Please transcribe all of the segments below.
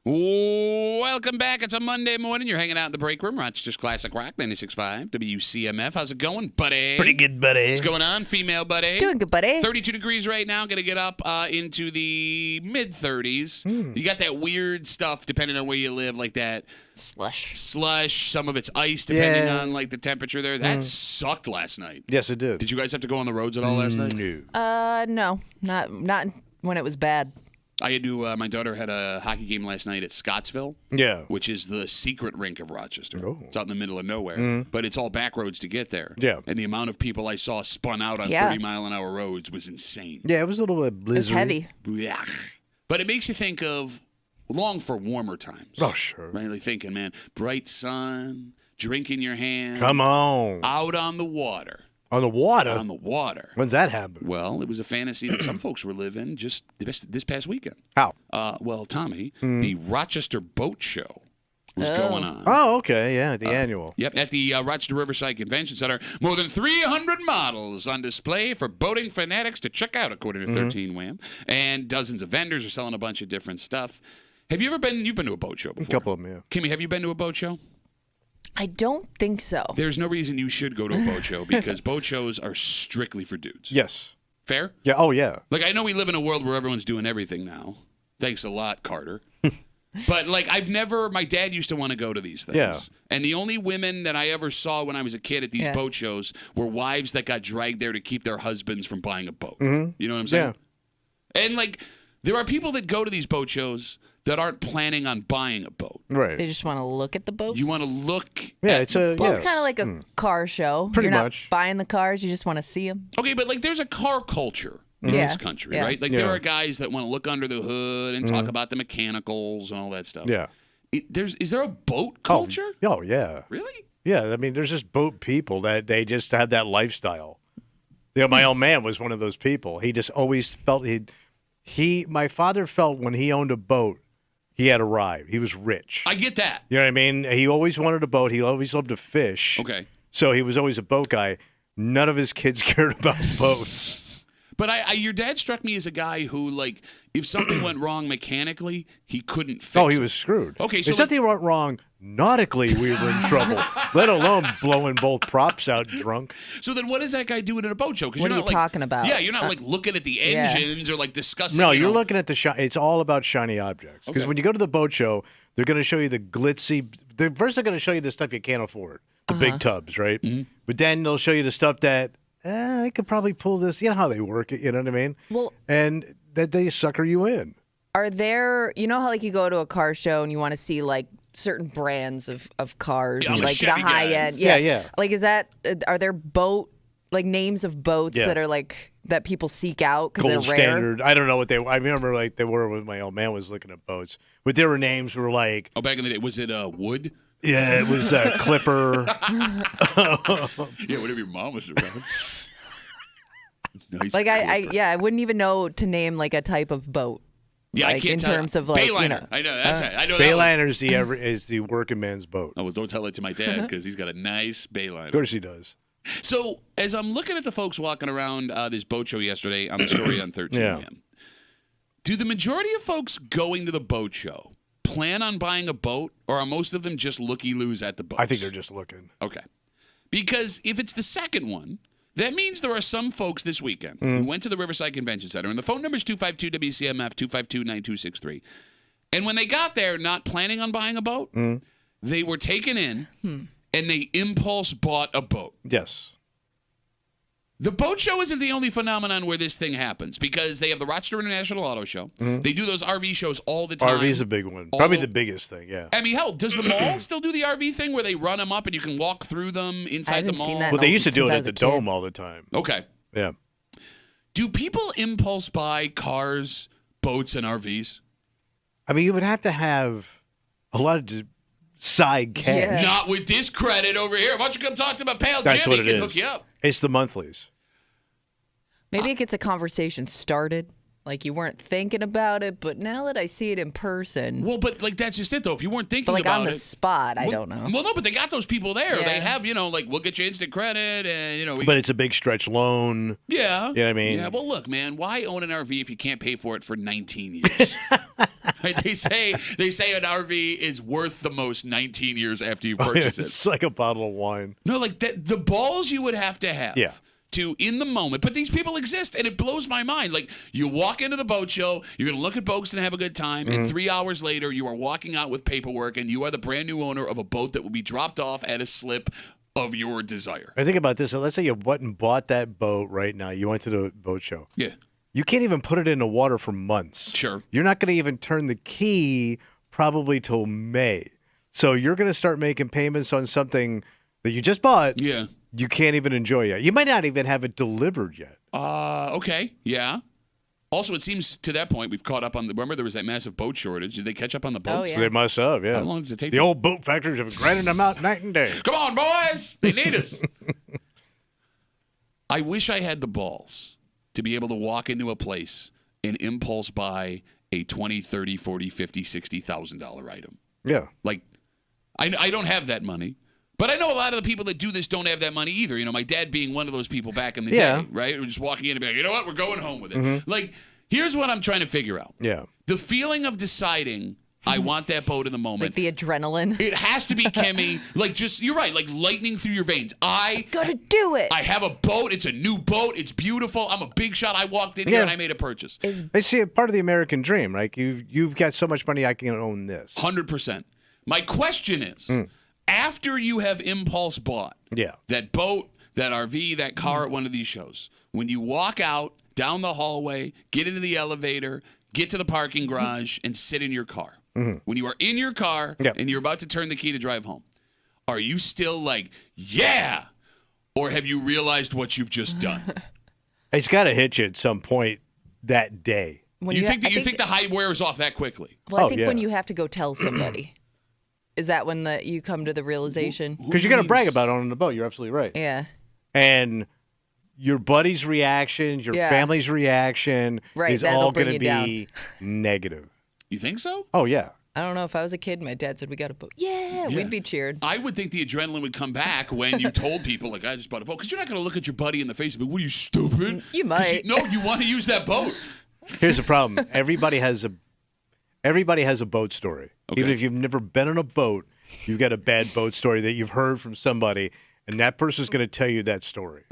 Welcome back. It's a Monday morning. You're hanging out in the break room. Rochester's Classic Rock, 96.5 WCMF. How's it going, buddy? Pretty good, buddy. What's going on, female buddy? Doing good, buddy. 32 degrees right now. Going to get up into the mid-30s. You got that weird stuff, depending on where you live, like that Slush. Some of it's ice, depending on like the temperature there. That sucked last night. Yes, it did. Did you guys have to go on the roads at all last night? No. No, not when it was bad. I had to. My daughter had a hockey game last night at Scottsville. Yeah. Which is the secret rink of Rochester. Oh. It's out in the middle of nowhere, but it's all back roads to get there. Yeah. And the amount of people I saw spun out on 30-mile-an-hour roads was insane. Yeah, it was a little bit It blizzard. was heavy. Yeah. But it makes you think of long for warmer times. Oh, sure. Right? Like thinking, man, bright sun, drink in your hand. Come on. Out on the water. On the water? On the water. When's that happen? Well, it was a fantasy that some folks were living just this past weekend. How? Well, Tommy, the Rochester Boat Show was going on. Oh, okay. Yeah, the annual. Yep, at the Rochester Riverside Convention Center. More than 300 models on display for boating fanatics to check out, according to 13 Wham. And dozens of vendors are selling a bunch of different stuff. Have you ever been? You've been to a boat show before. A couple of them, yeah. Kimmy, have you been to a boat show? I don't think so. There's no reason you should go to a boat show because boat shows are strictly for dudes. Yes. Fair? Yeah. Oh, yeah. Like, I know we live in a world where everyone's doing everything now. Thanks a lot, Carter. But, like, my dad used to want to go to these things. Yeah. And the only women that I ever saw when I was a kid at these boat shows were wives that got dragged there to keep their husbands from buying a boat. You know what I'm saying? Yeah. And, like, there are people that go to these boat shows that aren't planning on buying a boat. Right. They just want to look at the boats. You want to look Yeah, at it's a Well, it's kind of like a car show. Pretty You're not much. buying the cars. You just want to see them. Okay, but, like, there's a car culture in Yeah. this country, Yeah. right? Like, there are guys that want to look under the hood and talk about the mechanicals and all that stuff. Yeah. Is there a boat culture? Oh, yeah. Really? Yeah, I mean, there's just boat people that they just have that lifestyle. You know, my old man was one of those people. He just always felt my father felt when he owned a boat, he had arrived. He was rich. I get that. You know what I mean? He always wanted a boat. He always loved to fish. Okay. So he was always a boat guy. None of his kids cared about boats. But your dad struck me as a guy who, like, if something went wrong mechanically, he couldn't fix it. Oh, he was screwed. Okay, so if something went wrong nautically, we were in trouble, let alone blowing both props out drunk. So then what is that guy doing at a boat show? What are you talking about? Yeah, you're not, like, looking at the engines or, like, discussing. No, you're looking at it's all about shiny objects. Because when you go to the boat show, they're going to show you the glitzy. First, they're going to show you the stuff you can't afford, the big tubs, right? Mm-hmm. But then they'll show you the stuff that I could probably pull this. You know how they work it. You know what I mean? Well, and that they sucker you in. Are there? You know how like you go to a car show and you want to see like certain brands of cars, Yeah, I'm a like the Chevy high guy. end. Yeah. Like, is that? Are there names of boats Yeah. that are like that people seek out because they're Gold rare? standard. I don't know what I remember like they were when my old man was looking at boats. But their names were like. Oh, back in the day, was it Wood? Yeah, it was Clipper. Yeah, whatever your mom was around. Nice Like Clipper. I wouldn't even know to name like a type of boat. Yeah, like, I can't in tell. terms of like Bayliner. you know. I know that's it. I know that one. Bayliner is the working man's boat. Oh, well, don't tell it to my dad because he's got a nice Bayliner. Of course he does. So as I'm looking at the folks walking around this boat show yesterday on the story on 13 Yeah. a.m., do the majority of folks going to the boat show plan on buying a boat, or are most of them just looky-loos at the boats? I think they're just looking. Okay. Because if it's the second one, that means there are some folks this weekend who went to the Riverside Convention Center, and the phone number is 252-WCMF, 252-9263. And when they got there, not planning on buying a boat, they were taken in, and they impulse bought a boat. Yes. The boat show isn't the only phenomenon where this thing happens, because they have the Rochester International Auto Show. They do those RV shows all the time. RV's a big one. Probably the biggest thing, yeah. I mean, hell, does the mall still do the RV thing where they run them up and you can walk through them inside the haven't mall? seen that. Well, they No, used to do since it I at was the a kid. Dome all the time. Okay. Yeah. Do people impulse buy cars, boats, and RVs? I mean, you would have to have a lot of side cash. Yeah. Not with this credit over here. Why don't you come talk to my pal That's Jim? what He it can is. hook you up. It's the monthlies. Maybe it gets a conversation started. Like you weren't thinking about it, but now that I see it in person, Well, but like that's just it though. If you weren't thinking but like about on the it, spot, I don't know. Well, no, but they got those people there. Yeah. They have, like we'll get you instant credit, and But it's a big stretch loan. yeah. You know what I mean? Yeah. Well, look, man, why own an RV if you can't pay for it for 19 years? Right? They say an RV is worth the most 19 years after you purchase it. It's like a bottle of wine. No, like the balls you would have to have. Yeah. To in the moment, but these people exist, and it blows my mind. Like you walk into the boat show, you're gonna look at boats and have a good time, and 3 hours later, you are walking out with paperwork, and you are the brand new owner of a boat that will be dropped off at a slip of your desire. I think about this. So let's say you went and bought that boat right now. You went to the boat show. Yeah, You can't even put it in the water for months. sure. You're not going to even turn the key probably till May. So you're going to start making payments on something that you just bought. Yeah. You can't even enjoy yet. You might not even have it delivered yet. Okay. Yeah. Also, it seems to that point we've caught up on the. Remember, there was that massive boat shortage. Did they catch up on the boats? yeah. They must have, yeah. How long does it take? The old boat factories have been grinding them out night and day. Come on, boys! They need us. I wish I had the balls to be able to walk into a place and impulse buy a $20,000, $30,000, $40,000, $50,000, $60,000 item. Yeah. Like, I don't have that money. But I know a lot of the people that do this don't have that money either. You know, my dad being one of those people back in the day, right? We're just walking in and be like, you know what? We're going home with it. Like, here's what I'm trying to figure out. Yeah. The feeling of deciding I want that boat in the moment. Like the adrenaline. It has to be, Kimmy, like just, you're right, like lightning through your veins. I Gotta do it. have a boat. It's a new boat. It's beautiful. I'm a big shot. I walked in here and I made a purchase. It's part of the American dream. Like, you've got so much money, I can own this. 100%. My question is, after you have impulse bought that boat, that RV, that car at one of these shows, when you walk out down the hallway, get into the elevator, get to the parking garage, and sit in your car. When you are in your car and you're about to turn the key to drive home, are you still like, yeah? Or have you realized what you've just done? It's got to hit you at some point that day. You think the high wears off that quickly? Well, I think when you have to go tell somebody. Is that when you come to the realization? Because you're going to brag about it on the boat. You're absolutely right. Yeah. And your buddy's reaction, your family's reaction is all going to be negative. You think so? Oh, yeah. I don't know. If I was a kid, my dad said we got a boat. Yeah, we'd be cheered. I would think the adrenaline would come back when you told people, like, I just bought a boat. Because you're not going to look at your buddy in the face and be, what are you, stupid? You might. No, you want to use that boat. Here's the problem. Everybody has a boat story. Okay. Even if you've never been on a boat, you've got a bad boat story that you've heard from somebody, and that person's going to tell you that story.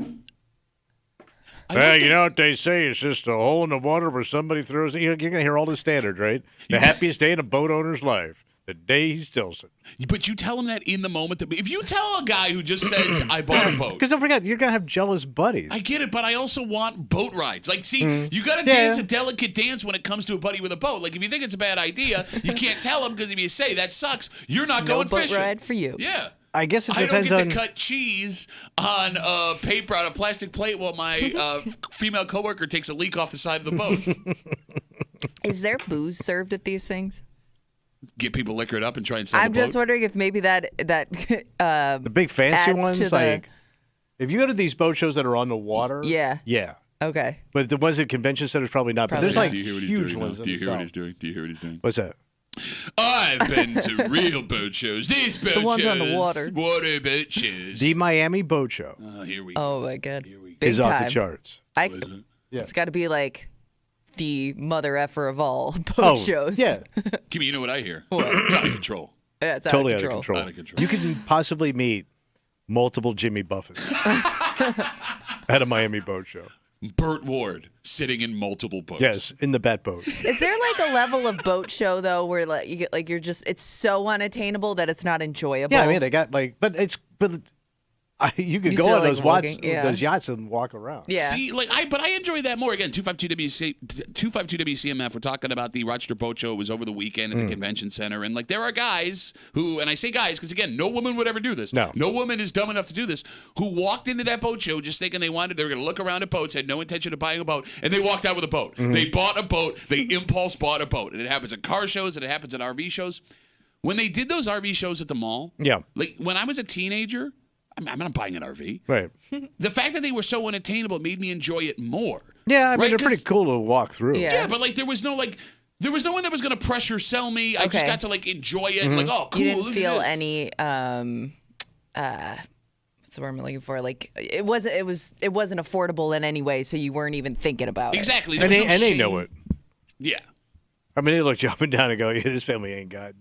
You know what they say? It's just a hole in the water where somebody throws it. You're going to hear all the standards, right? The happiest day in a boat owner's life. The day he steals it. But you tell him that in the moment. If you tell a guy who just says, I bought a boat. Because don't forget, you're going to have jealous buddies. I get it, but I also want boat rides. Like, see, you got to dance a delicate dance when it comes to a buddy with a boat. Like, if you think it's a bad idea, you can't tell him because if you say, that sucks, you're not going fishing. No boat ride for you. Yeah. I guess it depends I don't get to cut cheese on a plastic plate while my female coworker takes a leak off the side of the boat. Is there booze served at these things? Get people liquored up and try and sell I'm the boat? just wondering if maybe that the big fancy ones, like if you go to these boat shows that are on the water, yeah. Okay. But the ones at convention centers probably not. But there's like Do you hear what he's huge doing? ones. Do you hear what he's doing? Do you hear what he's doing? What's that? I've been to real boat shows. These boat shows. The ones on the water. Water boat shows. The Miami Boat Show. Here we go. Oh my God. Here we go. Big is time. off the charts. It's got to be like the mother effer of all boat shows. Yeah. Kimmy, you know what I hear? It's out of control. Yeah, it's Totally out of control. Out of control. You can possibly meet multiple Jimmy Buffetts at a Miami Boat Show. Burt Ward sitting in multiple boats. Yes, in the bat boat. Is there like a level of boat show though where like you get like it's so unattainable that it's not enjoyable? Yeah, I mean they got like, but you could go on those yachts and walk around. Yeah. See, but I enjoy that more. Again, 252 WCMF. We're talking about the Rochester Boat Show. It was over the weekend at the convention center, and like there are guys who, and I say guys because again, no woman would ever do this. No woman is dumb enough to do this. Who walked into that boat show just thinking they were going to look around at boats, had no intention of buying a boat, and they walked out with a boat. They bought a boat. They impulse bought a boat, and it happens at car shows, and it happens at RV shows. When they did those RV shows at the mall, like when I was a teenager. I'm not buying an RV. Right. The fact that they were so unattainable made me enjoy it more. Yeah, I mean, they're pretty cool to walk through. Yeah, but like there was no one that was going to pressure sell me. I just got to like enjoy it. Like, oh, cool. You didn't feel any what's the word I'm looking for? Like it wasn't affordable in any way, so you weren't even thinking about it. Exactly. And they know it. Yeah. I mean, they look you up and down and go, yeah, this family ain't got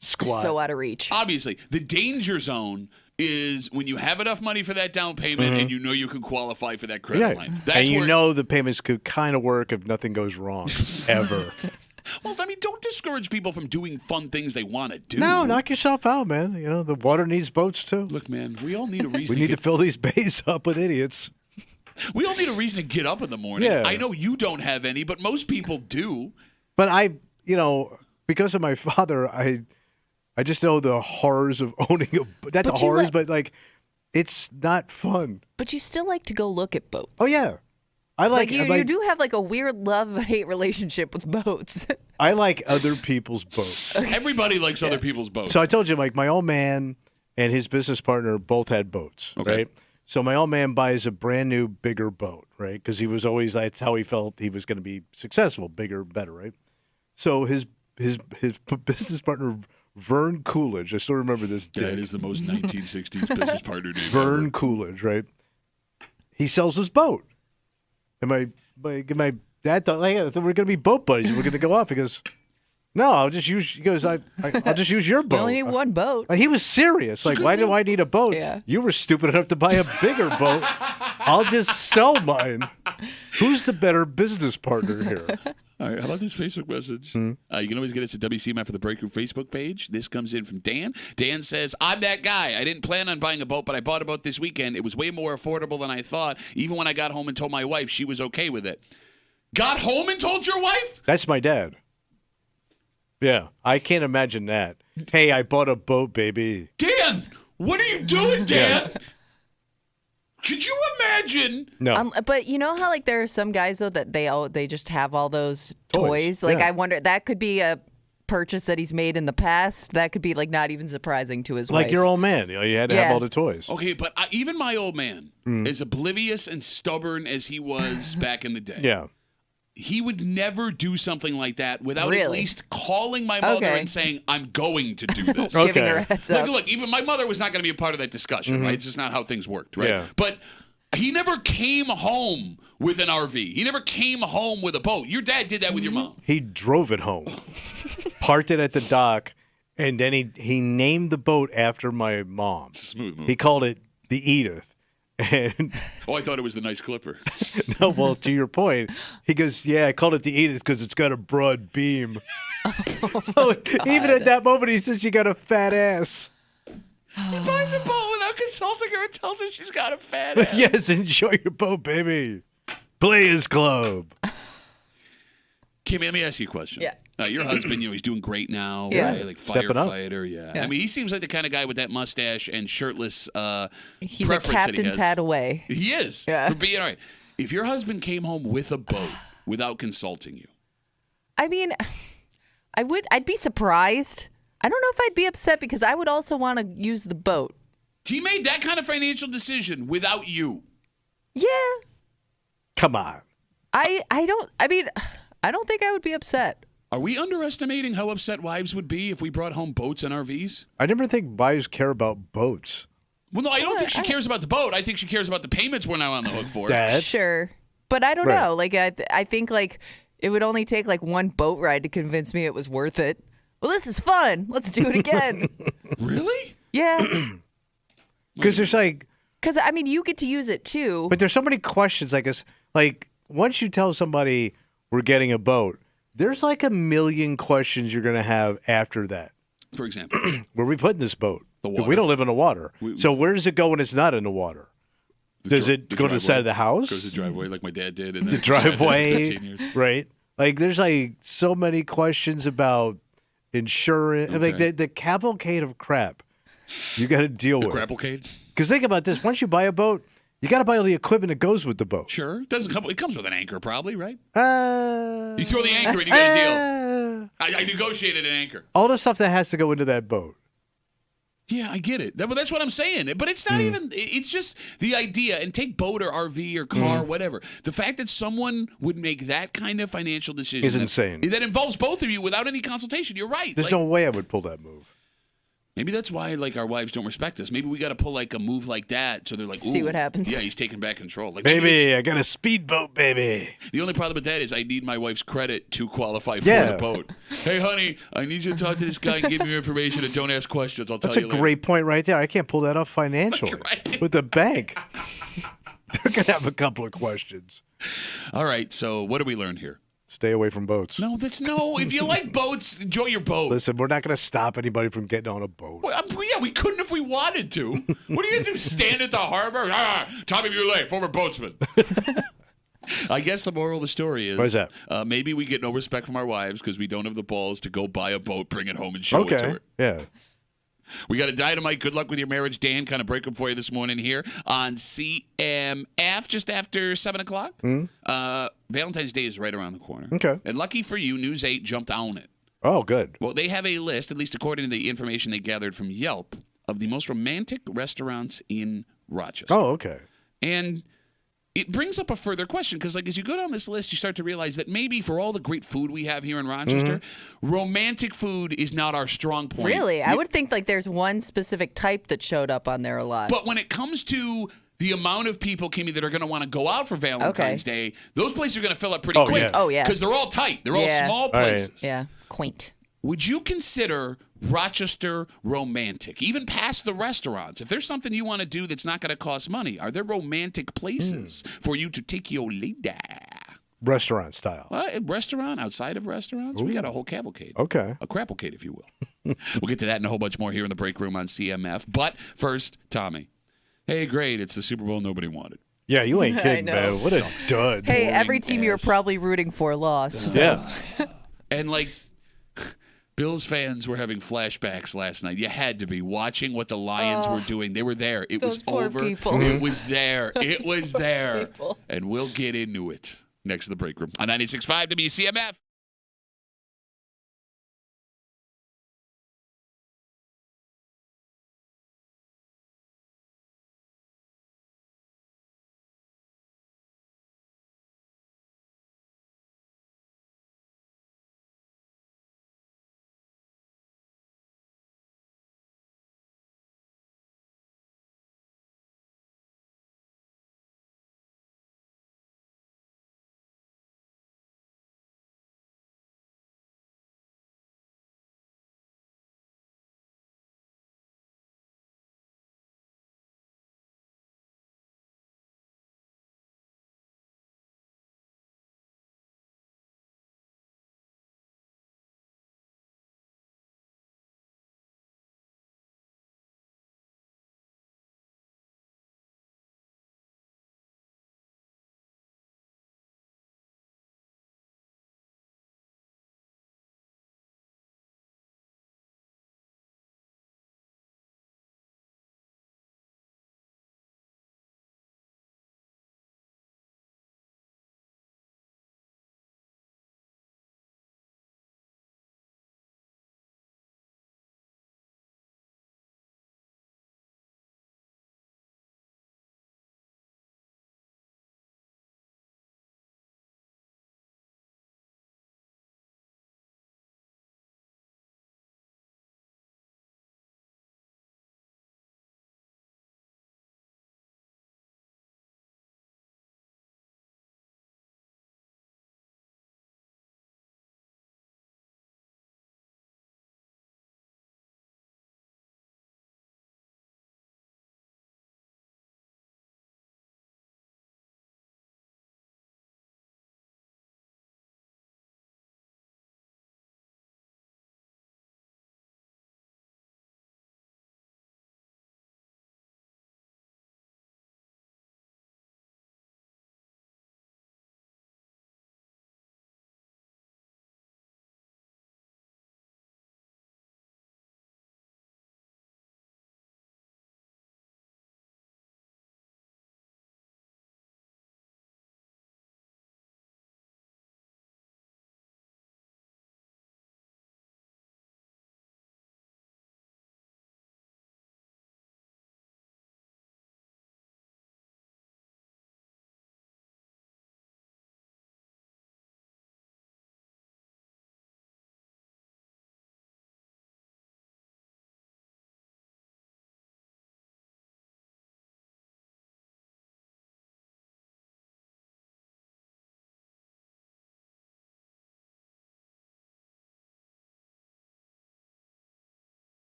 squat. So out of reach. Obviously, the danger zone is when you have enough money for that down payment and you know you can qualify for that credit line. And you know the payments could kind of work if nothing goes wrong, ever. Well, I mean, don't discourage people from doing fun things they want to do. No, knock yourself out, man. You know, the water needs boats, too. Look, man, we all need a reason. We need to fill these bays up with idiots. We all need a reason to get up in the morning. Yeah. I know you don't have any, but most people do. But because of my father, I just know the horrors of owning not the horrors, but like it's not fun. But you still like to go look at boats. Oh yeah. I like you do have like a weird love-hate relationship with boats. I like other people's boats. Everybody likes other people's boats. So I told you, like my old man and his business partner both had boats, right? So my old man buys a brand new, bigger boat, right? Because he was always, that's how he felt he was going to be successful, bigger, better, right? So his business partner, Vern Coolidge, I still remember this day. That is the most 1960s business partner name Vern ever. Coolidge, right? He sells his boat. And my dad thought, I thought we're going to be boat buddies. We're going to go off. He goes, no, I'll just use, he goes, I'll just use your boat. You only need one boat. He was serious. Like, why do I need a boat? Yeah. You were stupid enough to buy a bigger boat. I'll just sell mine. Who's the better business partner here? All right, how about this Facebook message? You can always get us at WCMF for the Breakroom Facebook page. This comes in from Dan. Dan says, I'm that guy. I didn't plan on buying a boat, but I bought a boat this weekend. It was way more affordable than I thought. Even when I got home and told my wife, she was okay with it. Got home and told your wife? That's my dad. Yeah, I can't imagine that. Hey, I bought a boat, baby. Dan, what are you doing, Dan? Could you imagine? No. But you know how like there are some guys though that they just have all those toys. Like yeah. I wonder that could be a purchase that he's made in the past. That could be like not even surprising to his wife. Like your old man, you had to have all the toys. Okay, but even my old man, as oblivious and stubborn as he was back in the day, Yeah. he would never do something like that without at Really? least calling my mother Okay. and saying, I'm going to do this. Giving her a heads up. Look, even my mother was not going to be a part of that discussion, right? It's just not how things worked, right? Yeah. But he never came home with an RV. He never came home with a boat. Your dad did that with your mom. He drove it home, parked it at the dock, and then he named the boat after my mom. Smooth move. He called it the Edith. And Oh, I thought it was the nice Clipper. no, well, to your point, he goes, yeah, I called it the Edith because it's got a broad beam. So even at that moment, he says, you got a fat ass. He buys a boat without consulting her and tells her she's got a fat ass. Yes, enjoy your boat, baby. Players Club. Kim, let me ask you a question. Yeah. Your husband, he's doing great now, Yeah. right? Like Stepping up. firefighter, yeah. I mean, he seems like the kind of guy with that mustache and shirtless He's a preference that he captain's has. hat away. He is. Yeah. For being all right. If your husband came home with a boat without consulting you, I mean, I'd be surprised. I don't know if I'd be upset because I would also want to use the boat. he made that kind of financial decision without you. Yeah. Come on. I don't think I would be upset. Are we underestimating how upset wives would be if we brought home boats and RVs? I never think wives care about boats. Well, no, I don't think she cares about the boat. I think she cares about the payments we're now on the hook for. Dad? Sure. But I don't Right. know. Like I think like it would only take like one boat ride to convince me it was worth it. Well, this is fun. Let's do it again. Really? Yeah. Because there's like, Because, I mean, you get to use it too. but there's so many questions. Like once you tell somebody we're getting a boat, there's like a million questions you're going to have after that. For example, Where are we putting this boat? The water. We don't live in the water. So where does it go when it's not in the water? Does it go to the side of the house? Goes to the driveway like my dad did. And The driveway, 15 years. right? Like there's like so many questions about insurance. Like Okay. the cavalcade of crap you got to deal with. Grapplecade? Because think about this: once you buy a boat, you got to buy all the equipment that goes with the boat. Sure. It comes with an anchor, probably, right? You throw the anchor in, you get a deal. I negotiated an anchor. All the stuff that has to go into that boat. Yeah, I get it. That's what I'm saying. But it's not even, it's just the idea. And take boat or RV or car, whatever. The fact that someone would make that kind of financial decision Is insane. That involves both of you without any consultation. You're right. There's no way I would pull that move. Maybe that's why like our wives don't respect us. Maybe we got to pull like a move like that, so they're like, "Ooh, See what happens." Yeah, he's taking back control. Like, Baby, I got a speedboat, baby. the only problem with that is I need my wife's credit to qualify for Yeah. the boat. Hey, honey, I need you to talk to this guy and give me your information and don't ask questions. I'll That's tell a you later. great point right there. I can't pull that off financially Right. with the bank. They're going to have a couple of questions. All right, so what do we learn here? Stay away from boats. No, no. If you like boats, enjoy your boat. Listen, we're not going to stop anybody from getting on a boat. Well, yeah, we couldn't if we wanted to. What are you going to do? Stand at the harbor? Tommy Muley, former boatsman. I guess the moral of the story is... What's that? Maybe we get no respect from our wives because we don't have the balls to go buy a boat, bring it home, and show it to her. Yeah. We got a dynamite. Good luck with your marriage, Dan. Kind of break them for you this morning here on CMF just after 7 o'clock. Valentine's Day is right around the corner. Okay. And lucky for you, News 8 jumped on it. Oh, good. Well, they have a list, at least according to the information they gathered from Yelp, of the most romantic restaurants in Rochester. Oh, okay. And it brings up a further question because, like, as you go down this list, you start to realize that maybe for all the great food we have here in Rochester, romantic food is not our strong point. Really? I would think like there's one specific type that showed up on there a lot. But when it comes to the amount of people, Kimmy, that are going to want to go out for Valentine's Day, those places are going to fill up pretty quick. yeah. Oh, yeah. Because they're all tight. They're all small places. Yeah, quaint. Would you consider Rochester romantic, even past the restaurants? If there's something you want to do that's not going to cost money, are there romantic places for you to take your lady? Restaurant style. Restaurant, outside of restaurants? We got a whole cavalcade. Okay. A crapplecade, if you will. We'll get to that and a whole bunch more here in the break room on CMF. But first, Tommy. Hey, great. It's the Super Bowl nobody wanted. Yeah, you ain't kidding, know. man. What a dud. Hey, every Boring team you were ass. probably rooting for lost. Yeah. And, like, Bills fans were having flashbacks last night. You had to be watching what the Lions were doing. They were there. It was those poor over. people. It was there. It was there. people. And we'll get into it next to the break room on 96.5 WCMF.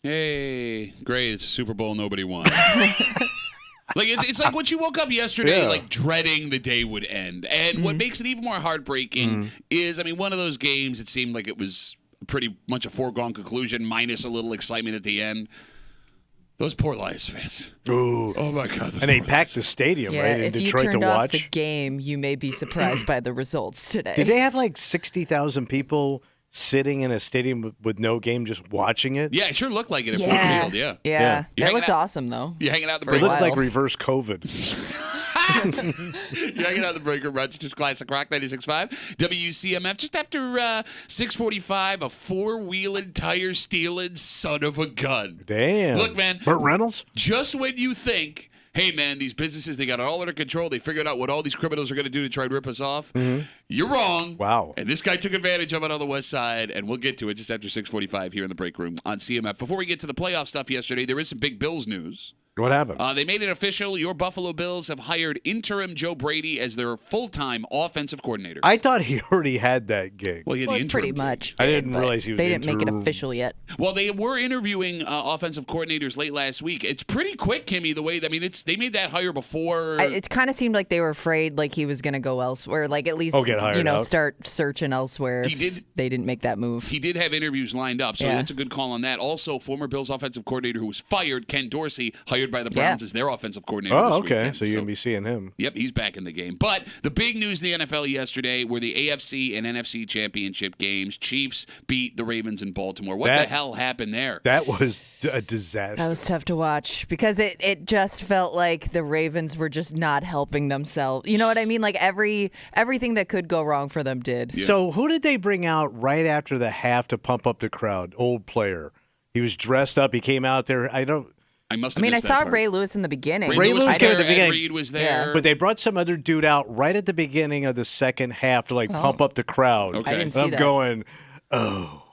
Hey, great. It's a Super Bowl nobody won. Like it's like what you woke up yesterday, like dreading the day would end. And what makes it even more heartbreaking is, I mean, one of those games, it seemed like it was pretty much a foregone conclusion, minus a little excitement at the end. Those poor Lions fans. Ooh. Oh my God! And they packed the stadium, right, in if Detroit you to turned watch. off the game, you may be surprised by the results today. Did they have like 60,000 people sitting in a stadium with no game, just watching it? Yeah, it sure looked like it at Ford Field. Yeah. Yeah. You It hanging looked out- awesome, though. You hanging out the It break? looked like Wow. reverse COVID. You're hanging out in the break room, Rochester's Classic Rock 96.5. WCMF, just after 6:45, a four-wheeling, tire-stealing son of a gun. Damn. Look, man. Burt Reynolds? Just when you think, hey, man, these businesses, they got it all under control. They figured out what all these criminals are going to do to try and rip us off. You're wrong. Wow. And this guy took advantage of it on the west side, and we'll get to it just after 6:45 here in the break room on CMF. Before we get to the playoff stuff yesterday, there is some big Bills news. What happened? They made it official. Your Buffalo Bills have hired interim Joe Brady as their full-time offensive coordinator. I thought he already had that gig. Well, yeah, the interim Pretty gig. much. I didn't realize he was They didn't make it interim. official yet. Well, they were interviewing offensive coordinators late last week. It's pretty quick, Kimmy. The way they made that hire before. It kind of seemed like they were afraid like he was going to go elsewhere, like at least get hired out. start searching elsewhere. He if did- They didn't make that move. He did have interviews lined up, so Yeah. that's a good call on that. Also, former Bills offensive coordinator who was fired, Ken Dorsey, hired by the Browns as their offensive coordinator Oh, this okay. weekend. So you're going to be seeing him. Yep, he's back in the game. But the big news in the NFL yesterday were the AFC and NFC championship games. Chiefs beat the Ravens in Baltimore. What the hell happened there? That was a disaster. That was tough to watch because it just felt like the Ravens were just not helping themselves. You know what I mean? Like everything that could go wrong for them did. Yeah. So who did they bring out right after the half to pump up the crowd? Old player. He was dressed up. He came out there. I must have I missed saw that part. Ray Lewis in the beginning. Ray Lewis was came there. at the beginning. Ed Reed was there. But they brought some other dude out right at the beginning of the second half to pump up the crowd. Okay. I didn't And see I'm that. going, oh,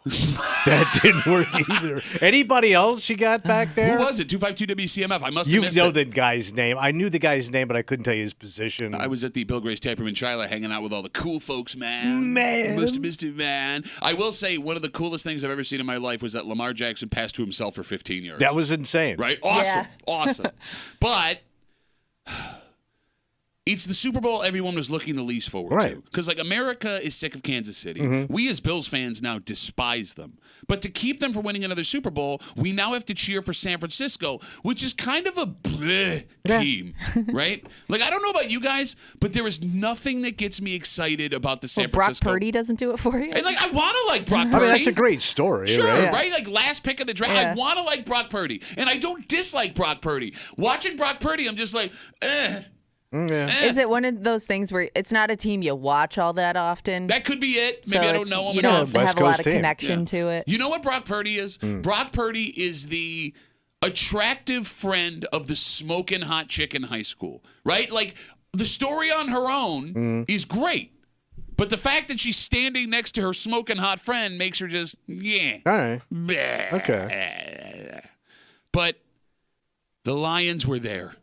that didn't work either. Anybody else you got back there? Who was it? 252 WCMF. I must have You missed know it. the guy's name. I knew the guy's name, but I couldn't tell you his position. I was at the Bill Grace Taproom in Shiloh hanging out with all the cool folks, man. Must have missed it, man. I will say one of the coolest things I've ever seen in my life was that Lamar Jackson passed to himself for 15 yards. That was insane. right? Awesome. Yeah. Awesome. But it's the Super Bowl everyone was looking the least forward Right. to. Because, America is sick of Kansas City. We as Bills fans now despise them. But to keep them from winning another Super Bowl, we now have to cheer for San Francisco, which is kind of a bleh team, right? I don't know about you guys, but there is nothing that gets me excited about the San Well, Brock Francisco. Purdy doesn't do it for you. And, I want to like Brock I Purdy. mean, that's a great story, Sure, right? right? Last pick of the draft. Yeah. I want to like Brock Purdy. And I don't dislike Brock Purdy. Watching Brock Purdy, I'm just like, eh. Is it one of those things where it's not a team you watch all that often? That could be it. so Maybe I don't it's- know him You enough. don't West have a lot Coast of team. connection Yeah. to it. You know what Brock Purdy is? Brock Purdy is the attractive friend of the smoking hot chick in high school, right? The story on her own is great. But the fact that she's standing next to her smoking hot friend makes her just, yeah. All right. Bleh. Okay. But the Lions were there.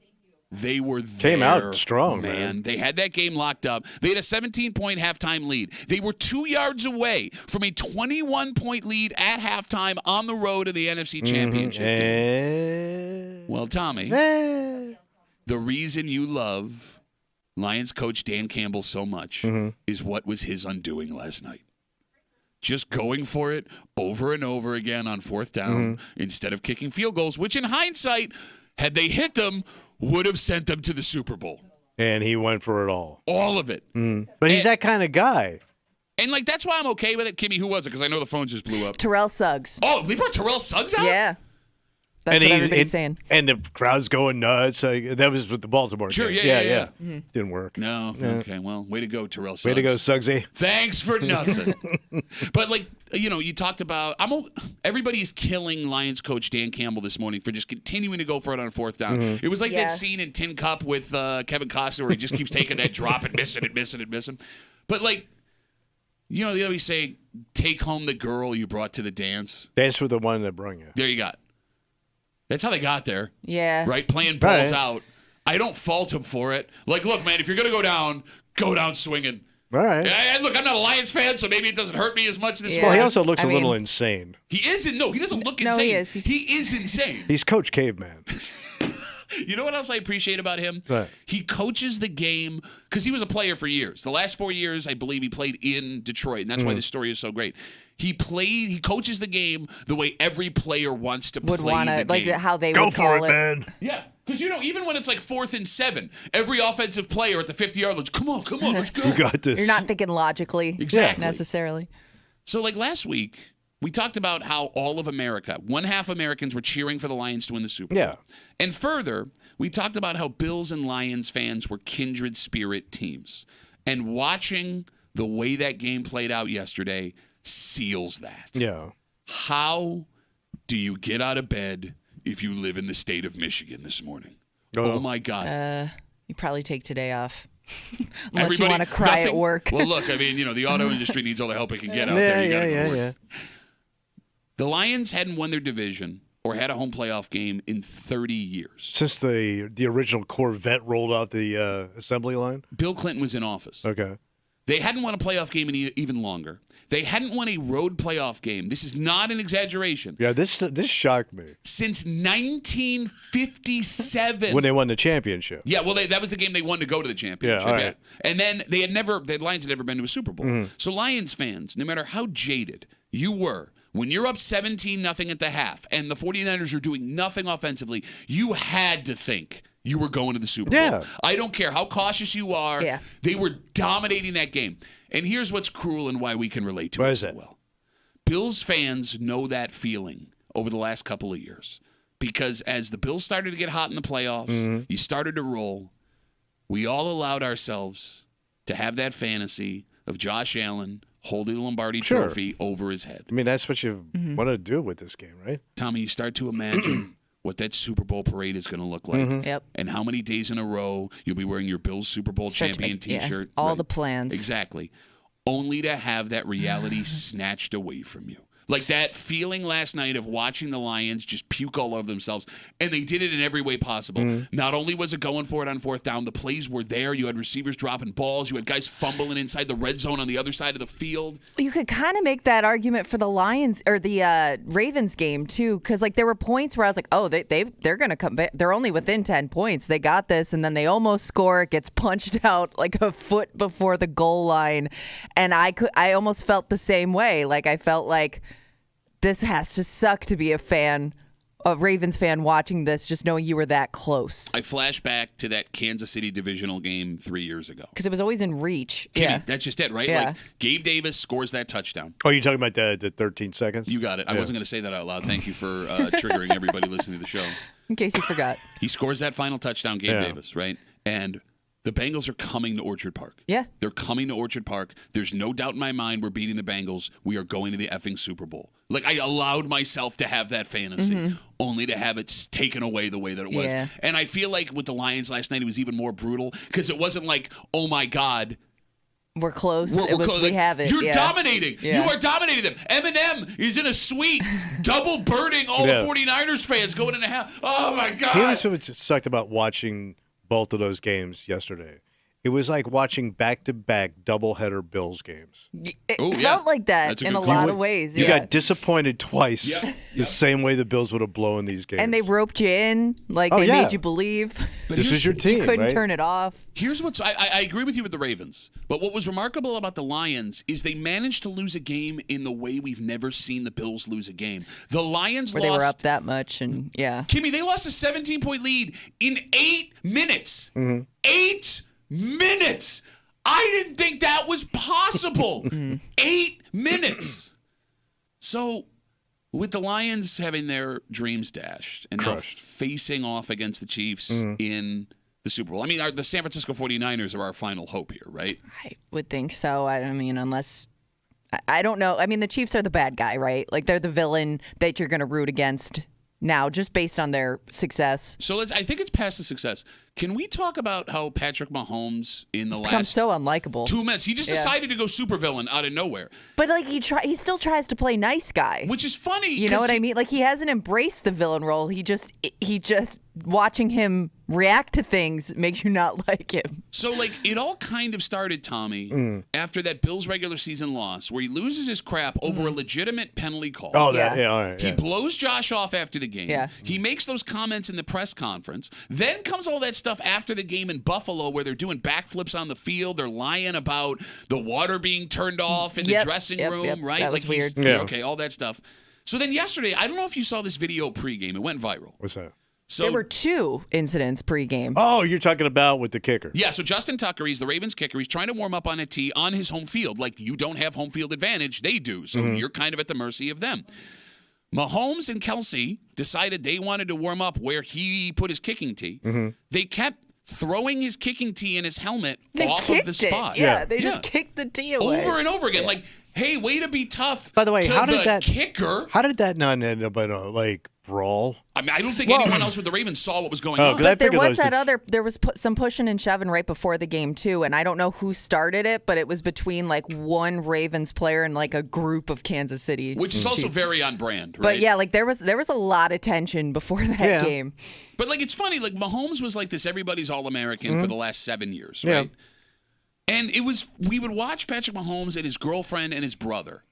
They were there. Came out strong, man. They had that game locked up. They had a 17-point halftime lead. They were 2 yards away from a 21-point lead at halftime on the road in the NFC Championship game. Well, Tommy, the reason you love Lions coach Dan Campbell so much is what was his undoing last night. Just going for it over and over again on fourth down instead of kicking field goals, which in hindsight, had they hit them, would have sent them to the Super Bowl. And he went for it all. All of it. But he's that kind of guy. And that's why I'm okay with it. Kimmy, who was it? Because I know the phone just blew up. Terrell Suggs. Oh, they brought Terrell Suggs out? Yeah. That's what everybody's saying. And the crowd's going nuts. That was with the Baltimore Sure, game. yeah. Didn't work. No. Okay, well, way to go, Terrell Suggs. Way to go, Suggsy. Thanks for nothing. But you talked about everybody's killing Lions coach Dan Campbell this morning for just continuing to go for it on fourth down. It was like that scene in Tin Cup with Kevin Costner where he just keeps taking that drop and missing and missing and missing. But they always say, take home the girl you brought to the dance. Dance with the one that brung you. There you got. That's how they got there. Yeah. Right? Playing balls Right. out. I don't fault him for it. Look, man, if you're going to go down swinging. All right. Yeah, look, I'm not a Lions fan, so maybe it doesn't hurt me as much this Yeah. Well, he morning. also looks a little mean- insane. He isn't. No, he doesn't look No, insane. he is. He is insane. He's Coach Caveman. You know what else I appreciate about him? What? He coaches the game because he was a player for years. The last 4 years, I believe, he played in Detroit, and that's why this story is so great. He coaches the game the way every player wants to Would play want the to, like game. how they Go would for call it, man. Yeah, because even when it's like 4th and 7, every offensive player at the 50-yard line, come on, let's go. You got this. You're not thinking logically Exactly. necessarily. So, like last week, we talked about how all of America, one half Americans were cheering for the Lions to win the Super Bowl. Yeah. And further, we talked about how Bills and Lions fans were kindred spirit teams. And watching the way that game played out yesterday seals that. Yeah. How do you get out of bed if you live in the state of Michigan this morning? Oh my God. You probably take today off. Unless you want to cry at work. Well, look, I mean, the auto industry needs all the help it can get out Yeah, there. You gotta go to work. yeah. The Lions hadn't won their division or had a home playoff game in 30 years. Since the original Corvette rolled out the assembly line? Bill Clinton was in office. Okay. They hadn't won a playoff game in even longer. They hadn't won a road playoff game. This is not an exaggeration. Yeah, this shocked me. Since 1957. When they won the championship. Yeah, well, that was the game they won to go to the championship. Yeah, all right. And then the Lions had never been to a Super Bowl. So Lions fans, no matter how jaded you were, when you're up 17-0 at the half and the 49ers are doing nothing offensively, you had to think you were going to the Super Bowl. Yeah. I don't care how cautious you are. Yeah. They were dominating that game. And here's what's cruel and why we can relate to What it is so it? well. Bills fans know that feeling over the last couple of years. Because as the Bills started to get hot in the playoffs, you started to roll, we all allowed ourselves to have that fantasy of Josh Allen holding the Lombardi Sure. trophy over his head. I mean, that's what you want to do with this game, right? Tommy, you start to imagine what that Super Bowl parade is going to look like. Yep. And how many days in a row you'll be wearing your Bills Super Bowl champion Yeah, T-shirt. all Right. the plans. Exactly. Only to have that reality snatched away from you. Like that feeling last night of watching the Lions just puke all over themselves. And they did it in every way possible. Not only was it going for it on 4th down, the plays were there. You had receivers dropping balls. You had guys fumbling inside the red zone on the other side of the field. You could kind of make that argument for the Lions or the Ravens game too, because like there were points where I was like, oh, they're gonna come back. They're only within 10 points. They got this, and then they almost score. It gets punched out like a foot before the goal line, and I almost felt the same way. Like I felt like this has to suck to be a Ravens fan watching this, just knowing you were that close. I flash back to that Kansas City divisional game 3 years ago. Because it was always in reach. Kimmy, Yeah. that's just it, right? Yeah. Like Gabe Davis scores that touchdown. Oh, you're talking about the 13 seconds? You got it. I Yeah. wasn't going to say that out loud. Thank you for triggering everybody listening to the show. In case you forgot. He scores that final touchdown, Gabe Yeah. Davis, right? And the Bengals are coming to Orchard Park. Yeah. They're coming to Orchard Park. There's no doubt in my mind we're beating the Bengals. We are going to the effing Super Bowl. Like, I allowed myself to have that fantasy, only to have it taken away the way that it was. Yeah. And I feel like with the Lions last night, it was even more brutal because it wasn't like, oh, my God, We're close. we're close. We Like, have it. You're yeah. dominating. Yeah. You are dominating them. Eminem is in a suite, double birding all Yeah. the 49ers fans going in a half. Oh, my God. Here's what sucked about watching both of those games yesterday. It was like watching back-to-back doubleheader Bills games. It Oh, yeah. felt like that That's a in good a call. lot of ways. You yeah. got disappointed twice, Yeah. the same way the Bills would have blown these games. And they roped you in, like Oh, they yeah. made you believe. But This here's- is your team, Couldn't right? turn it off. Here's what's I agree with you with the Ravens, but what was remarkable about the Lions is they managed to lose a game in the way we've never seen the Bills lose a game. The Lions Where they lost. were up that much, and yeah. Kimmy, they lost a 17-point lead in 8 minutes. Mm-hmm. 8 minutes. I didn't think that was possible. 8 minutes. So, with the Lions having their dreams dashed and now Crushed. facing off against the Chiefs in the Super Bowl, I mean, the San Francisco 49ers are our final hope here, right? I would think so. I mean, unless I don't know. I mean, the Chiefs are the bad guy, right? Like they're the villain that you're going to root against now, just based on their success. So I think it's past the success Can we talk about how Patrick Mahomes in the He's become last so unlikable. 2 minutes, he just decided to go supervillain out of nowhere. But like he still tries to play nice guy. Which is funny. You know what I mean? Like he hasn't embraced the villain role. He just watching him react to things makes you not like him. So, like, it all kind of started, Tommy, after that Bills regular season loss, where he loses his crap over a legitimate penalty call. Oh, Yeah. all right. He Yeah. blows Josh off after the game. Yeah. He makes those comments in the press conference. Then comes all that stuff after the game in Buffalo where they're doing backflips on the field. They're lying about the water being turned off in the dressing room, right? That was weird. Yeah. Okay, all that stuff. So then yesterday, I don't know if you saw this video pregame. It went viral. What's that? So There were 2 incidents pregame. Oh, you're talking about with the kicker. yeah, so Justin Tucker, he's the Ravens kicker. He's trying to warm up on a tee on his home field. Like, you don't have home field advantage. They do. So you're kind of at the mercy of them. Mahomes and Kelsey decided they wanted to warm up where he put his kicking tee. They kept throwing his kicking tee and his helmet They off kicked of the spot. it. Yeah, Yeah. they just kicked the tee away. Over and over again. Like, hey, way to be tough By the way, to how did the that- kicker. How did that not end up in a brawl? I mean, I don't think anyone else with the Ravens saw what was going Oh, on. 'cause I But there figured was those there was some pushing and shoving right before the game too, and I don't know who started it, but it was between like one Ravens player and like a group of Kansas City. Which is also very on brand, right? But yeah, like there was a lot of tension before that Yeah. game. But like, it's funny. Like, Mahomes was like this everybody's All-American for the last 7 years, Yeah. right? And we would watch Patrick Mahomes and his girlfriend and his brother,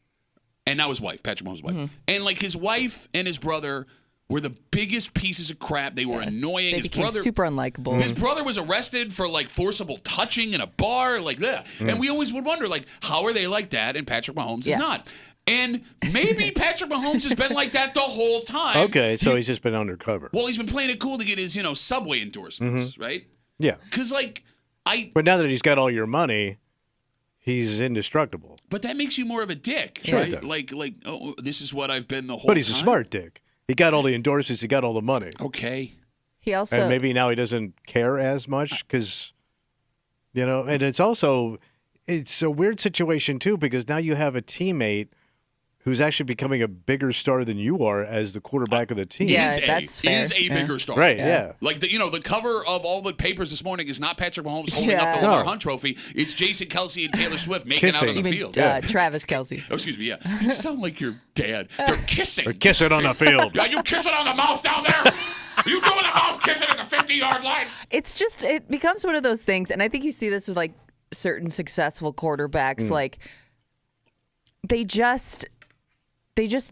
and now his wife, Patrick Mahomes' wife, and like his wife and his brother were the biggest pieces of crap. They were annoying. They His became brother, super unlikable. his brother was arrested for like forcible touching in a bar, like that. And we always would wonder, like, how are they like that? And Patrick Mahomes is Yeah. not. And maybe Patrick Mahomes has been like that the whole time. Okay, so he's just been undercover. Well, he's been playing it cool to get his, Subway endorsements, right? Yeah. Because, like, But now that he's got all your money, he's indestructible. but that makes you more of a dick, Sure right? it does. Like, oh, this is what I've been the whole But he's a time. smart dick. He got all the endorsements. He got all the money. Okay. He also And maybe now he doesn't care as much because, and it's a weird situation too because now you have a teammate who's actually becoming a bigger star than you are as the quarterback of the team. Yeah, is that's fair. is a Yeah. bigger star. Right, yeah. Like, the cover of all the papers this morning is not Patrick Mahomes holding up the Yeah. Lamar No. Hunt trophy. It's Jason Kelsey and Taylor Swift making out on Kissing. the you mean field. Travis Kelsey. Oh, excuse me, yeah. You sound like your dad. They're kissing. Or kiss it on the field. Are you kissing on the mouth down there? Are you doing the mouth kissing at the 50-yard line? It's just it becomes one of those things, and I think you see this with like certain successful quarterbacks. Like they just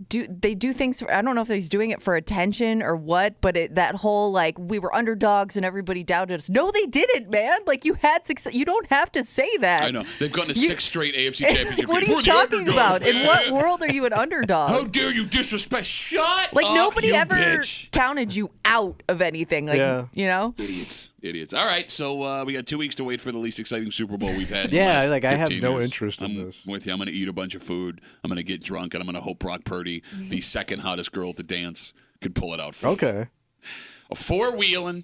do things. I don't know if he's doing it for attention or what, but that whole like we were underdogs and everybody doubted us. No, they didn't, man. Like you had success. You don't have to say that. I know. They've gone to 6 straight AFC championship What games. are you We're the talking underdogs, about? In man. what world are you an underdog? How dare you disrespect? Shut Like up, nobody you ever bitch. counted you out of anything. Like Yeah. Idiots. All right, so we got 2 weeks to wait for the least exciting Super Bowl we've had. In the Yeah, last like I have 15 no years. interest in I'm this. with you. I'm going to eat a bunch of food. I'm going to get drunk, and I'm going to hope Brock Purdy, the second hottest girl at the dance, could pull it out for us. Okay. A four-wheeling,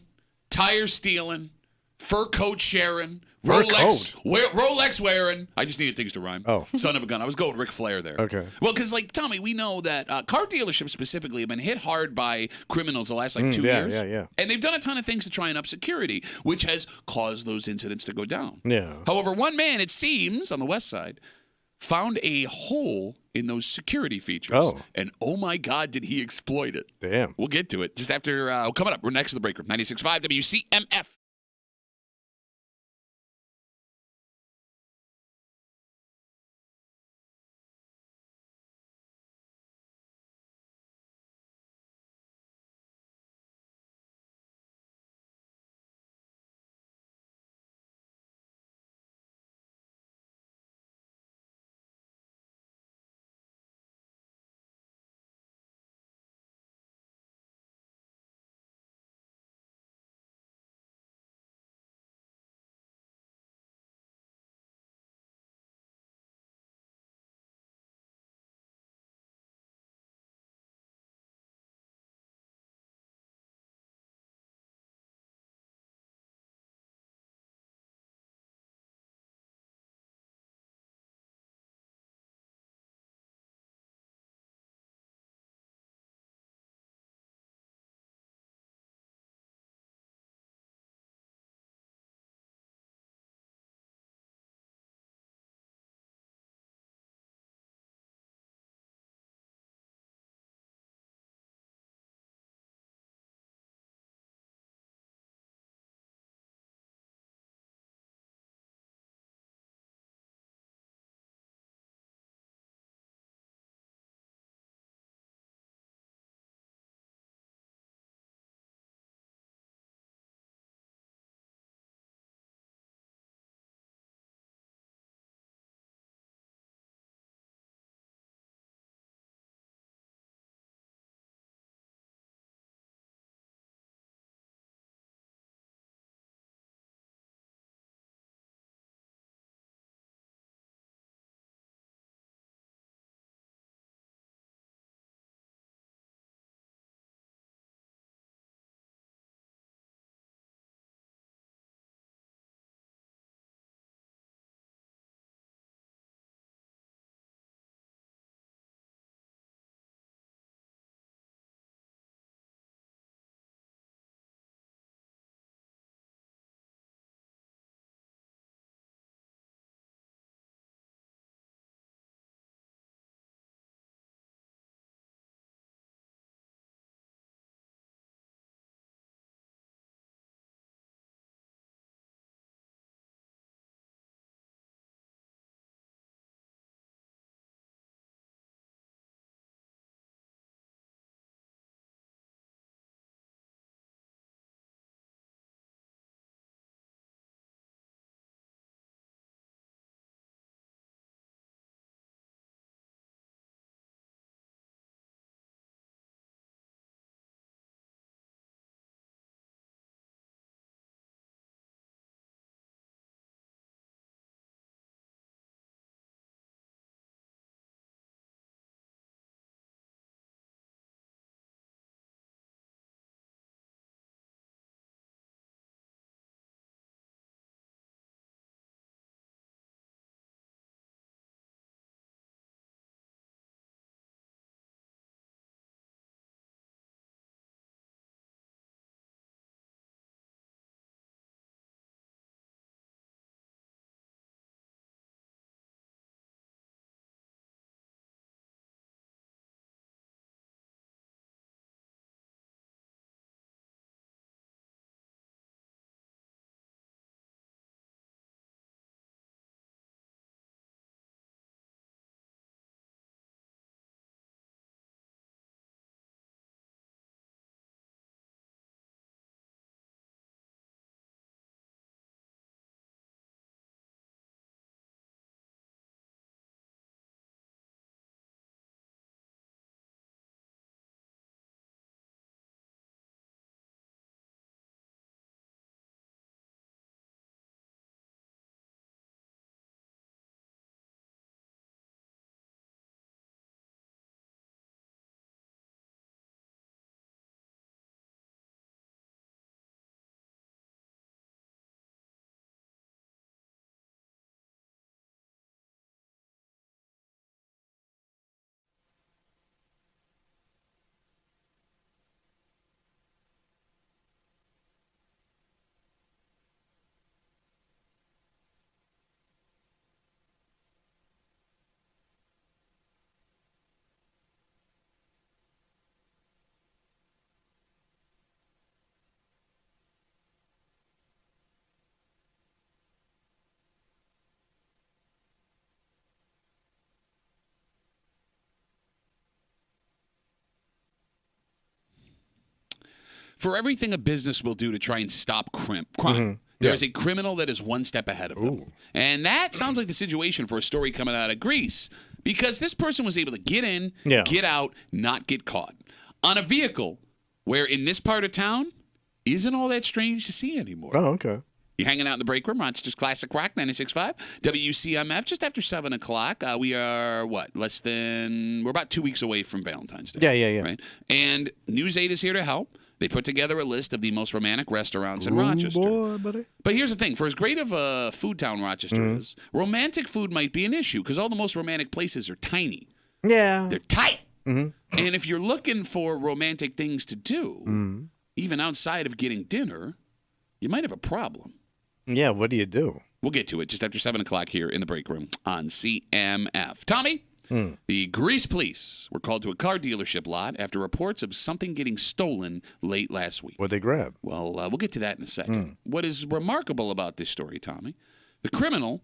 tire stealing, fur coat sharing, Fur Rolex wearing. I just needed things to rhyme. Oh. Son of a gun. I was going Ric Flair there. Okay. Well, because, like, Tommy, we know that car dealerships specifically have been hit hard by criminals the last, 2 yeah, years. yeah. And they've done a ton of things to try and up security, which has caused those incidents to go down. Yeah. However, one man, it seems, on the west side, found a hole in those security features. Oh. And, oh, my God, did he exploit it. Damn. We'll get to it just after, coming up. We're next to the break room. 96.5 WCMF. For everything a business will do to try and stop crime, there is a criminal that is one step ahead of them. And that sounds like the situation for a story coming out of Greece, because this person was able to get in, get out, not get caught on a vehicle where in this part of town isn't all that strange to see anymore. Oh, okay. You're hanging out in the break room, Rochester's Classic Rock, 96.5, WCMF, just after 7 o'clock. We are, we're about 2 weeks away from Valentine's Day. Yeah. Right? And News 8 is here to help. They put together a list of the most romantic restaurants in Rochester. Boy, buddy. But here's the thing. For as great of a food town Rochester is, romantic food might be an issue because all the most romantic places are tiny. Yeah. They're tight. And if you're looking for romantic things to do, even outside of getting dinner, you might have a problem. Yeah, what do you do? We'll get to it just after 7 o'clock here in the break room on CMF. Tommy, the Greece police were called to a car dealership lot after reports of something getting stolen late last week. What'd they grab? Well, we'll get to that in a second. What is remarkable about this story, Tommy, the criminal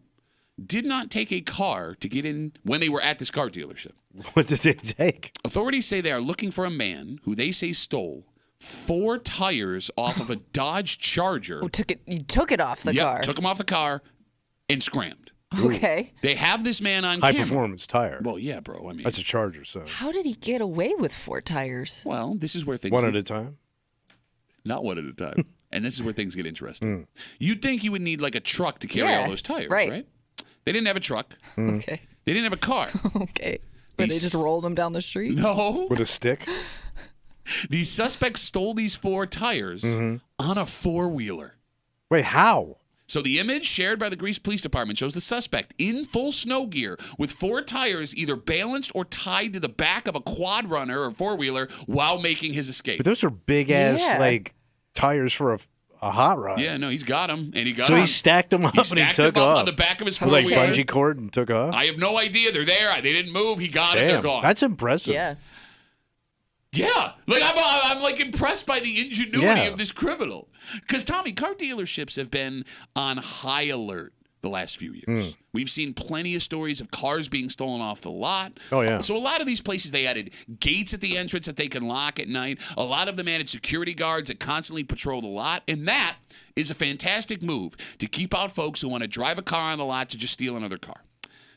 did not take a car to get in when they were at this car dealership. What did they take? Authorities say they are looking for a man who they say stole 4 tires off of a Dodge Charger. Oh, you took it off the car. Took him off the car and scrammed. Okay. They have this man on High camera. performance tire. Well, yeah, bro. I mean, That's a Charger, so. How did he get away with 4 tires? Well, this is where things One at a time? Not one at a time. And this is where things get interesting. You'd think you would need like a truck to carry all those tires, right? They didn't have a truck. Okay. They didn't have a car. Okay. But they just rolled them down the street? No. With a stick? The suspect stole these 4 tires on a 4-wheeler. Wait, how? So the image shared by the Greece Police Department shows the suspect in full snow gear with 4 tires either balanced or tied to the back of a quad runner or 4-wheeler while making his escape. But those are big-ass, tires for a hot rod. Yeah, no, he's got them, and he got So them. he stacked them up and he took off. On the back of his Like 4-wheeler. bungee cord and took off? I have no idea. They're there. They didn't move. He got it. They're gone. That's impressive. Yeah. Yeah, like I'm like impressed by the ingenuity of this criminal. Because Tommy, car dealerships have been on high alert the last few years. We've seen plenty of stories of cars being stolen off the lot. Oh yeah. So a lot of these places, they added gates at the entrance that they can lock at night. A lot of them added security guards that constantly patrol the lot, and that is a fantastic move to keep out folks who want to drive a car on the lot to just steal another car.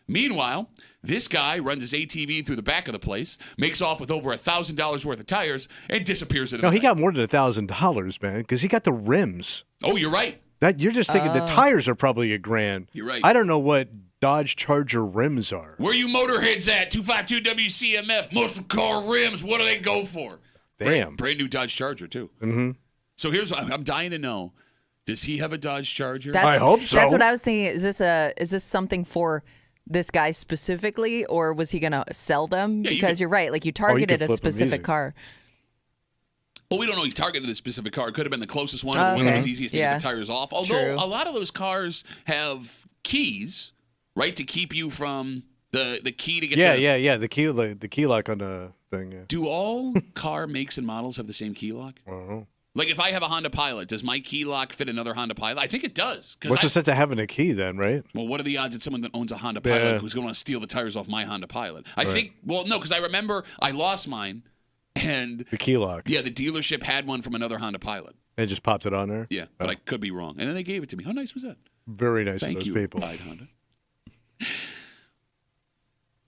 Meanwhile, this guy runs his ATV through the back of the place, makes off with over $1,000 worth of tires, and disappears in the No, he night. got more than $1,000, man, because he got the rims. Oh, you're right. That you're just thinking the tires are probably $1,000. You're right. I don't know what Dodge Charger rims are. Where you motorheads at? 252 WCMF. Muscle car rims. What do they go for? Damn. Brand new Dodge Charger, too. So here's what I'm dying to know. Does he have a Dodge Charger? I hope so. That's what I was thinking. Is this something for this guy specifically, or was he going to sell them? Yeah, Because you're right. Like, you targeted a flip 'em specific easy. car. Oh, we don't know he targeted the specific car. It could have been the closest one or the one that was easiest to get the tires off. Although True. a lot of those cars have keys, right, to keep you from the key to get The key lock on the thing. Yeah. Do all car makes and models have the same key lock? I don't know. Like if I have a Honda Pilot, does my key lock fit another Honda Pilot? I think it does. What's the sense of having a key then, right? Well, what are the odds that someone that owns a Honda Pilot Yeah. who's going to steal the tires off my Honda Pilot? I think, well, no, because I remember I lost mine, and The key lock. yeah, the dealership had one from another Honda Pilot. They just popped it on there. Yeah, but I could be wrong. And then they gave it to me. How nice was that? Very nice Thank of those you, people. Clyde Honda.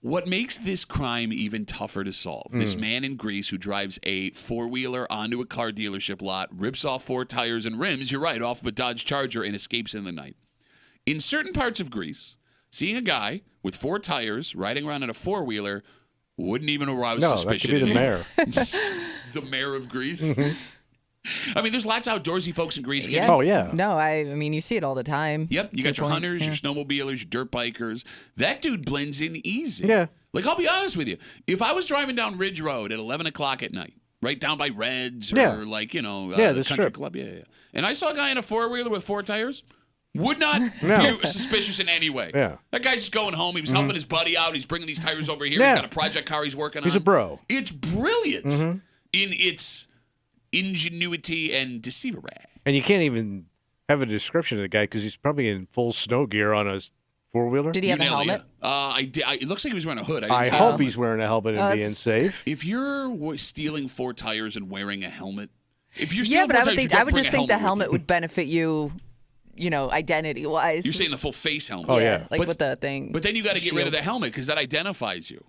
What makes this crime even tougher to solve? This man in Greece who drives a 4-wheeler onto a car dealership lot, rips off 4 tires and rims, you're right, off of a Dodge Charger and escapes in the night. In certain parts of Greece, seeing a guy with 4 tires riding around in a 4-wheeler wouldn't even arouse No, that suspicion. could be the in mayor. The mayor of Greece. I mean, there's lots of outdoorsy folks in Greece. Yeah. Oh, yeah. No, I mean, you see it all the time. Yep, you got your point. hunters, your snowmobilers, your dirt bikers. That dude blends in easy. Yeah. Like, I'll be honest with you. If I was driving down Ridge Road at 11 o'clock at night, right down by Reds or Yeah. like, the the country strip. club, and I saw a guy in a 4-wheeler with 4 tires, would not No. be suspicious in any way. Yeah. That guy's just going home. He was helping his buddy out. He's bringing these tires over here. Yeah. He's got a project car he's working on. He's a bro. It's brilliant in its ingenuity and deceivery. And you can't even have a description of the guy because he's probably in full snow gear on a 4-wheeler. Did he have a nailed it, helmet? yeah. It looks like he was wearing a hood. I didn't I see hope it. he's wearing a helmet and being safe. If you're stealing 4 tires and wearing a helmet, If you're Yeah, stealing but four I would tires, you think don't I would bring just a think the helmet with helmet you. would benefit you, identity-wise. You're saying the full face helmet. Oh, yeah. Like But- with the thing. But then you got to get rid of shield. the helmet because that identifies you.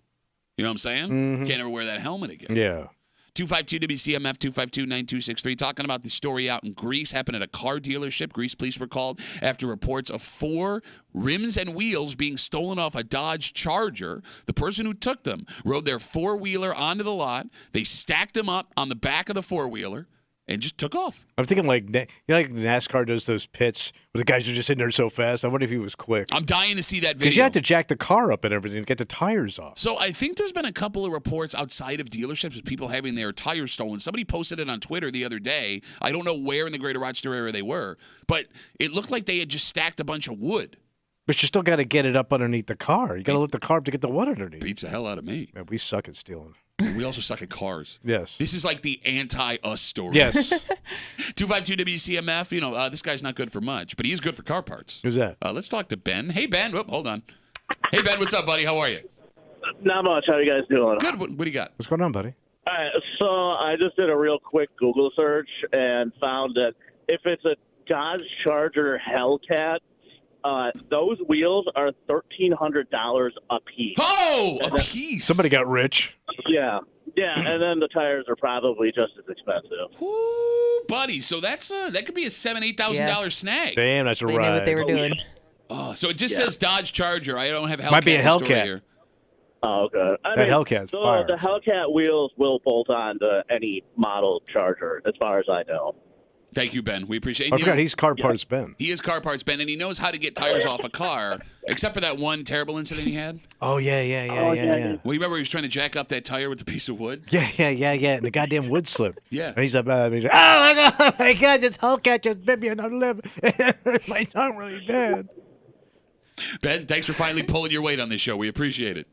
You know what I'm saying? Can't ever wear that helmet again. Yeah. 252 WCMF 252-9263 talking about the story out in Greece happened at a car dealership. Greece police were called after reports of 4 rims and wheels being stolen off a Dodge Charger. The person who took them rode their 4-wheeler onto the lot. They stacked them up on the back of the 4-wheeler and just took off. I'm thinking like NASCAR does those pits where the guys are just sitting there so fast. I wonder if he was quick. I'm dying to see that video. Because you have to jack the car up and everything to get the tires off. So I think there's been a couple of reports outside of dealerships of people having their tires stolen. Somebody posted it on Twitter the other day. I don't know where in the greater Rochester area they were, but it looked like they had just stacked a bunch of wood. But you still got to get it up underneath the car. You got to lift the car up to get the wood underneath. Beats the hell out of me. Man, we suck at stealing. And we also suck at cars. Yes. This is like the anti-us story. Yes. 252 WCMF, this guy's not good for much, but he is good for car parts. Who's that? Let's talk to Ben. Hey, Ben. Whoop, hold on. Hey, Ben, what's up, buddy? How are you? Not much. How you guys doing? Good. What do you got? What's going on, buddy? All right, so I just did a real quick Google search and found that if it's a Dodge Charger Hellcat, those wheels are $1,300 a piece. Oh, a piece. Somebody got rich. Yeah, and then the tires are probably just as expensive. Ooh, buddy. So that could be a $7,000-$8,000 snag. Damn, that's a They ride. knew what they were doing. Oh, so it just says Dodge Charger. I don't have Hellcat. Might be a in the story Hellcat. here. Oh, okay. That Hellcat's fire. The Hellcat wheels will bolt on to any model Charger, as far as I know. Thank you, Ben. We appreciate it. I forgot he's car parts Ben. He is car parts Ben, and he knows how to get tires off a car, except for that one terrible incident he had. Oh, yeah. yeah. Well, you remember he was trying to jack up that tire with the piece of wood? Yeah. And the goddamn wood slipped. Yeah. And he's like, oh my God, this Hellcat just bit me on the lip. It hurt my tongue really bad. Ben, thanks for finally pulling your weight on this show. We appreciate it.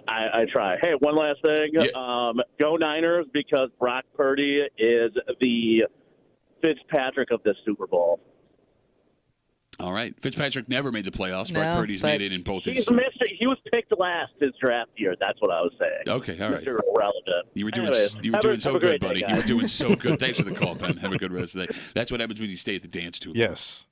I try. Hey, one last thing. Yeah. Go Niners, because Brock Purdy is the Fitzpatrick of this Super Bowl. All right. Fitzpatrick never made the playoffs. No, Brock Purdy's but- made it in both his. He was picked last his draft year. That's what I was saying. Okay, all right. Mr. Irrelevant. You were doing Anyways, you were have doing a so great good, day, buddy. guys. You were doing so good. Thanks for the call, Ben. Have a good rest of the day. That's what happens when you stay at the dance too long. Yes.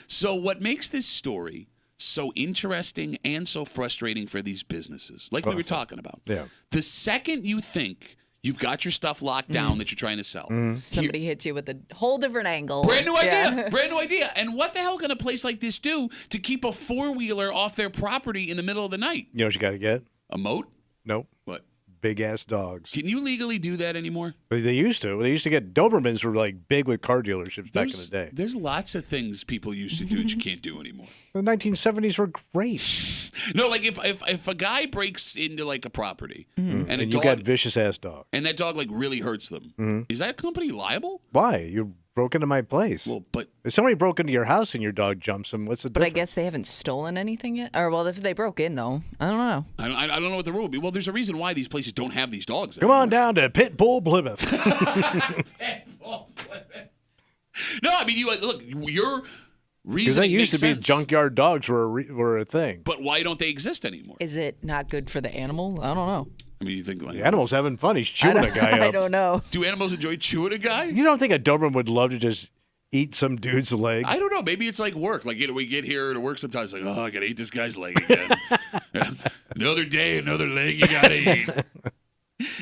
So what makes this story so interesting and so frustrating for these businesses, like we were talking about, Yeah. the second you think you've got your stuff locked down that you're trying to sell, Somebody hits you with a whole different angle. brand new idea, Yeah. brand new idea. And what the hell can a place like this do to keep a 4-wheeler off their property in the middle of the night? You know what you got to get? A moat? Nope. What? Big ass dogs. Can you legally do that anymore? But they used to. They used to get Dobermans were like big with car dealerships back in the day. There's lots of things people used to do that you can't do anymore. The 1970s were great. No, like if a guy breaks into like a property and a And you dog got vicious ass dogs. and that dog like really hurts them, is that company liable? Why? You broke into my place. Well, but If somebody broke into your house and your dog jumps them, what's the But I difference? guess they haven't stolen anything yet. Or, well, if they broke in, though. I don't know. I don't know what the rule would be. Well, there's a reason why these places don't have these dogs. Come on down to Pitbull Plymouth. No, I mean, look, your Because reasoning they used makes to be sense. junkyard dogs were a thing. But why don't they exist anymore? Is it not good for the animal? I don't know. I mean, you think like The animal's having fun. He's chewing a guy up. I don't know. do animals enjoy chewing a guy? You don't think a Doberman would love to just eat some dude's leg? I don't know. Maybe it's like work. Like, we get here to work sometimes. Like, oh, I gotta eat this guy's leg again. Another day, another leg you gotta eat.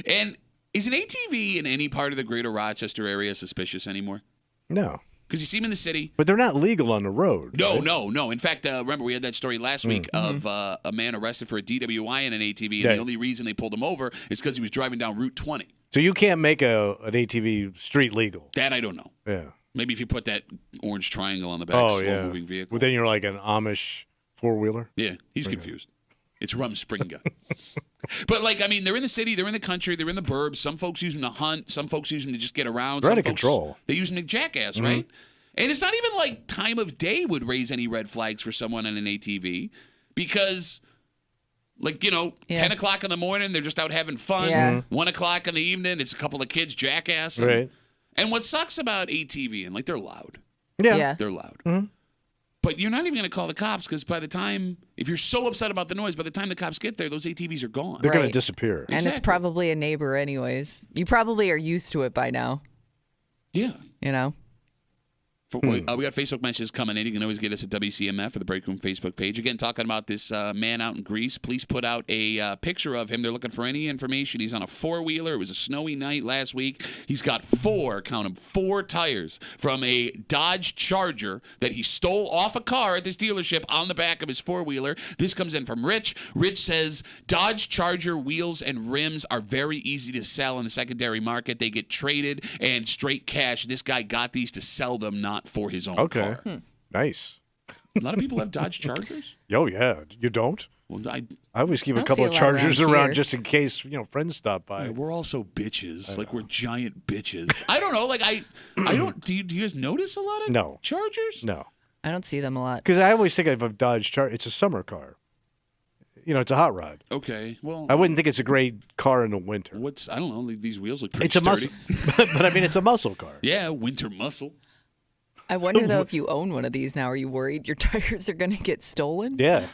And is an ATV in any part of the greater Rochester area suspicious anymore? No. Because you see them in the city. But they're not legal on the road. No, right? no. In fact, remember we had that story last week of a man arrested for a DWI in an ATV, and Yeah. the only reason they pulled him over is because he was driving down Route 20. So you can't make an ATV street legal. That I don't know. Yeah. Maybe if you put that orange triangle on the back, Oh, slow yeah. moving vehicle. Well, then you're like an Amish four-wheeler. Yeah, he's confused. It's rum spring gun. But, like, I mean, they're in the city, they're in the country, they're in the burbs. Some folks use them to hunt. Some folks use them to just get around. They're Some out of folks, control. They use them to jackass, right? And it's not even like time of day would raise any red flags for someone on an ATV because, like, 10 o'clock in the morning, they're just out having fun. Yeah. 1 o'clock in the evening, it's a couple of kids jackassing. Right. And what sucks about ATV, and, like, they're loud. Yeah. They're loud. But you're not even going to call the cops because by the time, if you're so upset about the noise, by the time the cops get there, those ATVs are gone. They're going to Right. disappear. And it's Exactly. probably a neighbor anyways. You probably are used to it by now. Yeah. You know? We got Facebook messages coming in. You can always get us at WCMF or the Break Room Facebook page. Again, talking about this man out in Greece. Police put out a picture of him. They're looking for any information. He's on a four-wheeler. It was a snowy night last week. He's got four tires from a Dodge Charger that he stole off a car at this dealership on the back of his four-wheeler. This comes in from Rich. Rich says, Dodge Charger wheels and rims are very easy to sell in the secondary market. They get traded and straight cash. This guy got these to sell them, not for his own car. Nice. A lot of people have Dodge Chargers. Oh, yeah. You don't? Well, I always keep a don't couple see of a lot around Chargers around here. just in case, friends stop by. we're also bitches. Like, we're giant bitches. I don't know. Like, I don't. Do you guys notice a lot of No. Chargers? No. I don't see them a lot. Because I always think of a Dodge Charger. It's a summer car. It's a hot rod. Okay. Well, I wouldn't think it's a great car in the winter. I don't know. These wheels look pretty It's a sturdy. muscle. But I mean, it's a muscle car. Yeah, winter muscle. I wonder, though, if you own one of these now, are you worried your tires are going to get stolen? Yeah.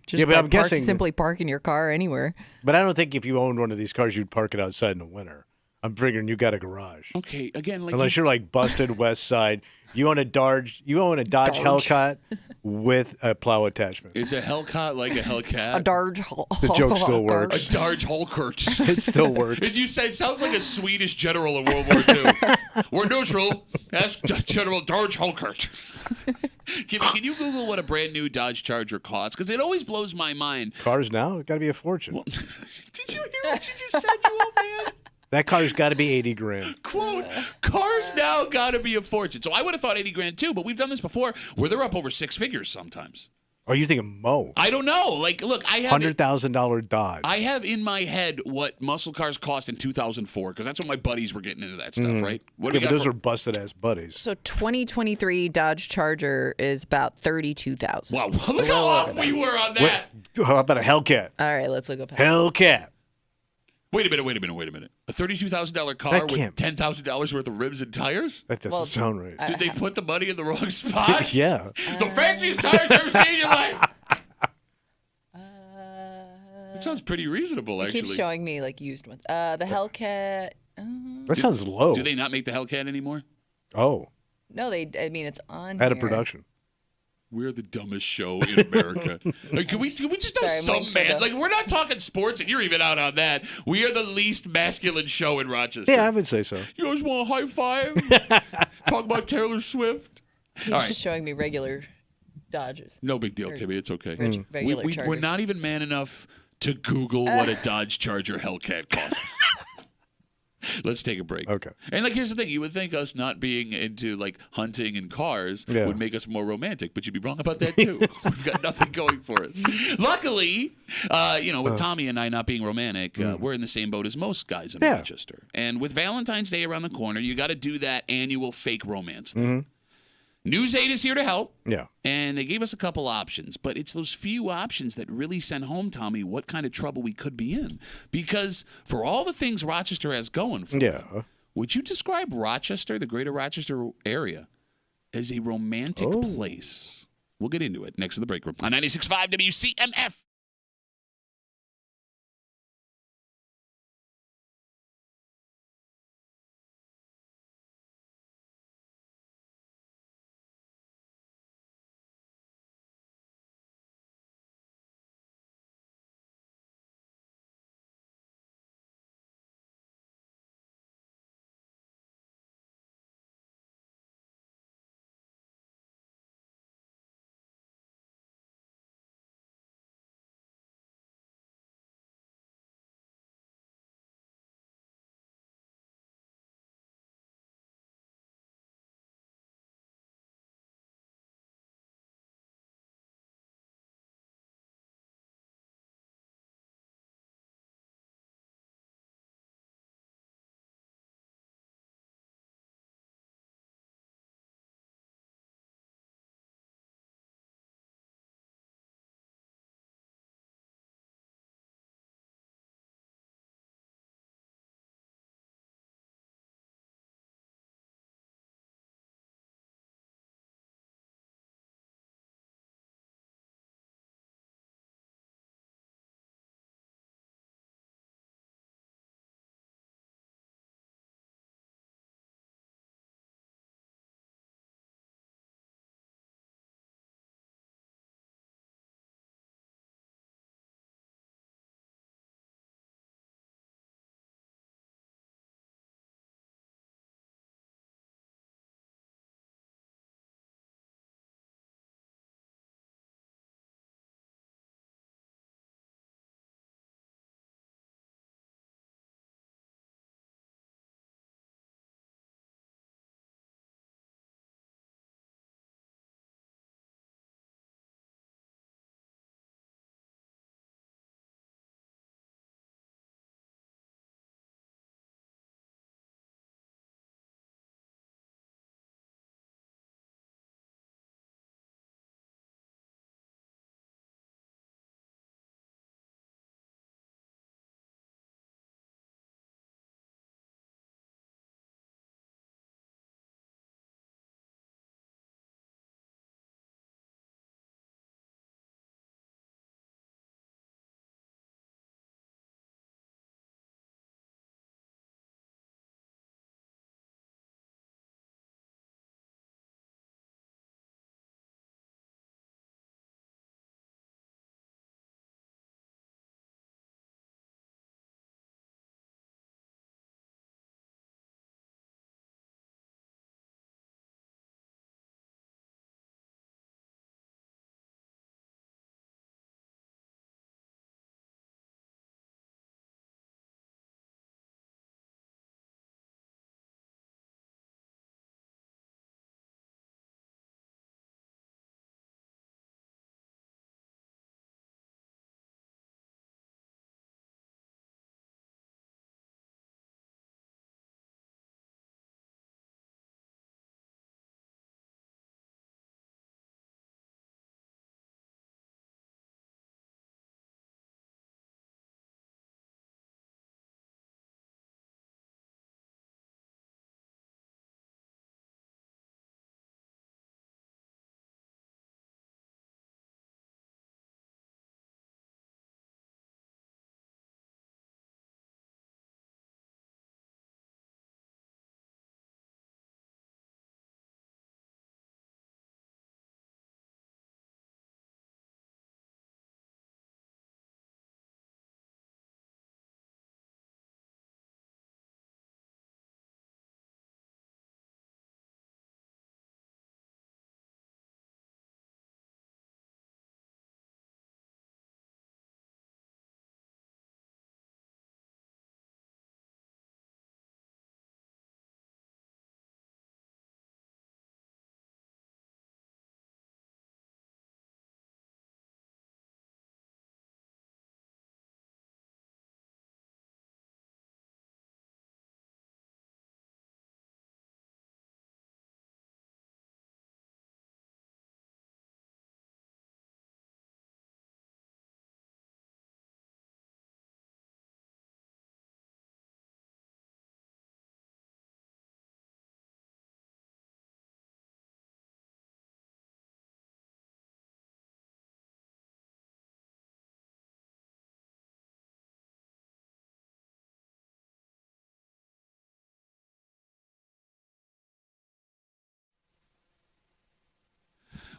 Just Yeah, but by I'm guessing that- simply parking your car anywhere. But I don't think if you owned one of these cars, you'd park it outside in the winter. I'm figuring you got a garage. Okay. Again, like Unless you're like busted West Side. You own a Dodge Hellcat with a plow attachment. is a Hellcat like a Hellcat? A Dodge. The joke still A works. Dodge Hellcat. It still works. As you said, sounds like a Swedish general in World War II. We're neutral. Ask General Dodge Hellcat. Can you Google what a brand new Dodge Charger costs? Because it always blows my mind. Cars now, it's got to be a fortune. Well, did you hear what you just said, you old man? That car's got to be 80 grand. Quote, cars now got to be a fortune. So I would have thought 80 grand too, but we've done this before where they're up over six figures sometimes. Are you thinking Mo? I don't know. Like, look, I have $100,000 Dodge. I have in my head what muscle cars cost in 2004 because that's when my buddies were getting into that stuff, right? What do Yeah, we but got those for- are busted ass buddies. So 2023 Dodge Charger is about $32,000. Wow, look how off we were on that. How about a Hellcat? All right, let's look up. Hellcat. Wait a minute. A $32,000 car That with can't- $10,000 worth of rims and tires? That doesn't Well, sound right. Did they put the money in the wrong spot? Yeah. The fanciest tires you've ever seen in your life. It sounds pretty reasonable, It actually. keeps showing me like used ones. The Hellcat. That sounds low. Do they not make the Hellcat anymore? Oh, No, I mean it's on. out of here. production. We're the dumbest show in America. Like, can we just know Sorry, I'm some waiting for man? the- Like, we're not talking sports, and you're even out on that. We are the least masculine show in Rochester. Yeah, I would say so. You guys want a high five? Talk about Taylor Swift? He's All right. just showing me regular Dodges. No big deal, Kimmy. It's okay. Regular We're Chargers. not even man enough to Google what a Dodge Charger Hellcat costs. Let's take a break. Okay. And like, here's the thing: you would think us not being into like hunting and cars Yeah. would make us more romantic, but you'd be wrong about that too. We've got nothing going for us. Luckily, with Tommy and I not being romantic, we're in the same boat as most guys in Yeah. Rochester. And with Valentine's Day around the corner, you got to do that annual fake romance thing. News 8 is here to help. Yeah. And they gave us a couple options, but it's those few options that really send home, Tommy, what kind of trouble we could be in. Because for all the things Rochester has going for Yeah. it, would you describe Rochester, the greater Rochester area, as a romantic place? We'll get into it next to the break room on 96.5 WCMF.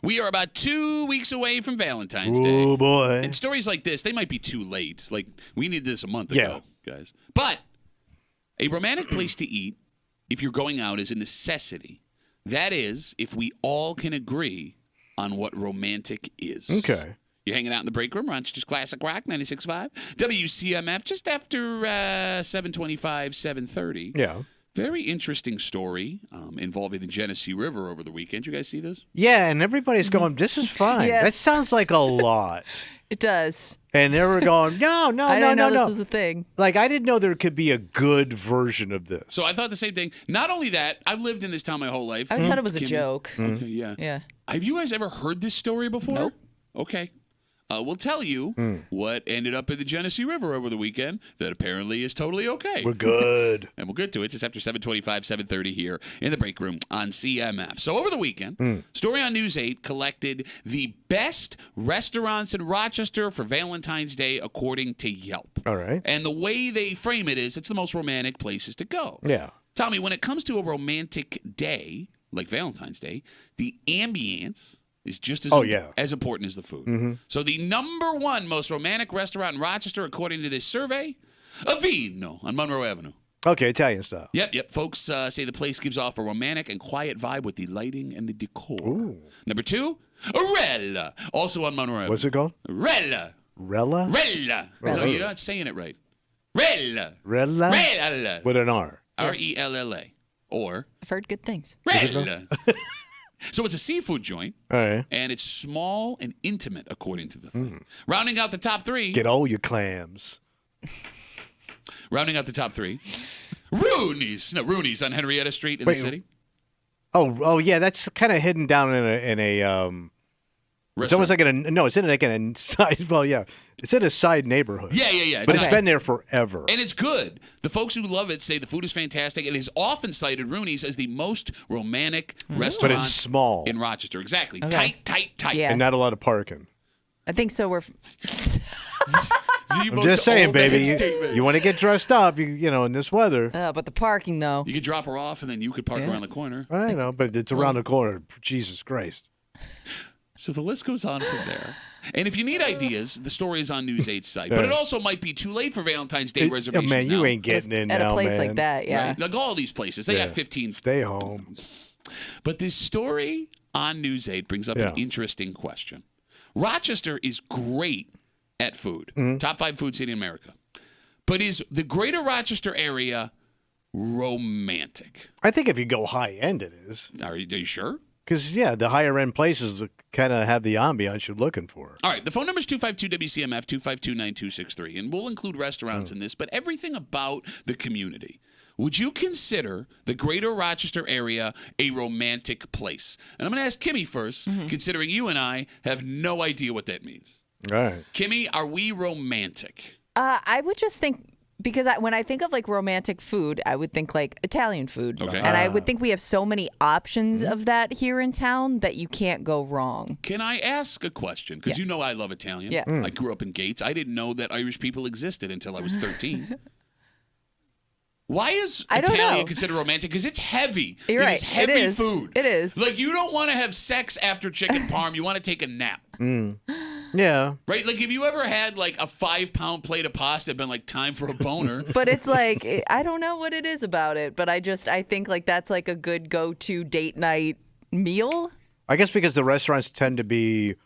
We are about 2 weeks away from Valentine's Day. Oh, boy. And stories like this, they might be too late. Like, we needed this a month Yeah. ago, guys. But a romantic place to eat, if you're going out, is a necessity. That is, if we all can agree on what romantic is. Okay. You're hanging out in the break room, Rochester's Classic Rock, 96.5. WCMF, just after 7:25, 7:30. Yeah. Very interesting story involving the Genesee River over the weekend. You guys see this? Yeah, and everybody's going, this is fine. Yes. That sounds like a lot. It does. And they were going, no, I didn't know no. this was a thing. Like, I didn't know there could be a good version of this. So I thought the same thing. Not only that, I've lived in this town my whole life. I always thought it was a Kimmy. joke. Okay, yeah. Yeah. Have you guys ever heard this story before? Nope. Okay. We'll tell you what ended up in the Genesee River over the weekend that apparently is totally okay. We're good. And we'll get to it just after 7:25, 7:30 here in the break room on CMF. So over the weekend, Story on News 8 collected the best restaurants in Rochester for Valentine's Day according to Yelp. All right. And the way they frame it is it's the most romantic places to go. Yeah. Tommy, when it comes to a romantic day, like Valentine's Day, the ambience is just as, as important as the food. So the number one most romantic restaurant in Rochester, according to this survey, Avino on Monroe Avenue. Okay, Italian style. Yep. Folks say the place gives off a romantic and quiet vibe with the lighting and the decor. Ooh. Number 2, Rella, also on Monroe Avenue. What's it called? Rella. Rella? Rella. No, you're not saying it right. Rella. Rella? Rella. With an R. R-E-L-L-A. Or I've heard good things. Rella. So it's a seafood joint, All right. and it's small and intimate, according to the thing. Rounding out the top 3. Get all your clams. Rounding out the top 3. Rooney's. No, Rooney's on Henrietta Street in the city. Oh, yeah. That's kind of hidden down in a it's almost like it's in like a side. Well, yeah, it's in a side neighborhood. Yeah. But it's been there forever. And it's good. The folks who love it say the food is fantastic. It is often cited, Rooney's, as the most romantic restaurant. But it's small in Rochester. Exactly. Okay. Tight. Yeah. and not a lot of parking. I think so. We're I'm just saying, baby. You want to get dressed up, in this weather. but the parking though. You could drop her off, and then you could park around the corner. I know, but it's around the corner. Jesus Christ. So the list goes on from there. And if you need ideas, the story is on News 8's site. But it also might be too late for Valentine's Day reservations man, you now. ain't getting in at now, a place man. like that. Yeah. Right? Like all these places, they got 15. Stay home. But this story on News 8 brings up an interesting question. Rochester is great at food. Top 5 food city in America. But is the greater Rochester area romantic? I think if you go high end, it is. Are you sure? Because, the higher end places kind of have the ambiance you're looking for. All right, the phone number is 252-WCMF, 252-9263, and we'll include restaurants in this, but everything about the community. Would you consider the greater Rochester area a romantic place? And I'm going to ask Kimmy first, considering you and I have no idea what that means. All right. Kimmy, are we romantic? I would just think because when I think of like romantic food, I would think like Italian food. Okay. And I would think we have so many options of that here in town that you can't go wrong. Can I ask a question? Because you know I love Italian. Yeah. I grew up in Gates. I didn't know that Irish people existed until I was 13. Why is I don't Italian know. considered romantic? Because it's heavy. You're It right. is heavy It is. food. It is. Like, you don't want to have sex after chicken parm. You want to take a nap. Yeah. Right? Like, have you ever had, like, a 5-pound plate of pasta and been like, time for a boner? But it's like, I don't know what it is about it, but I think like that's like a good go-to date night meal. I guess because the restaurants tend to be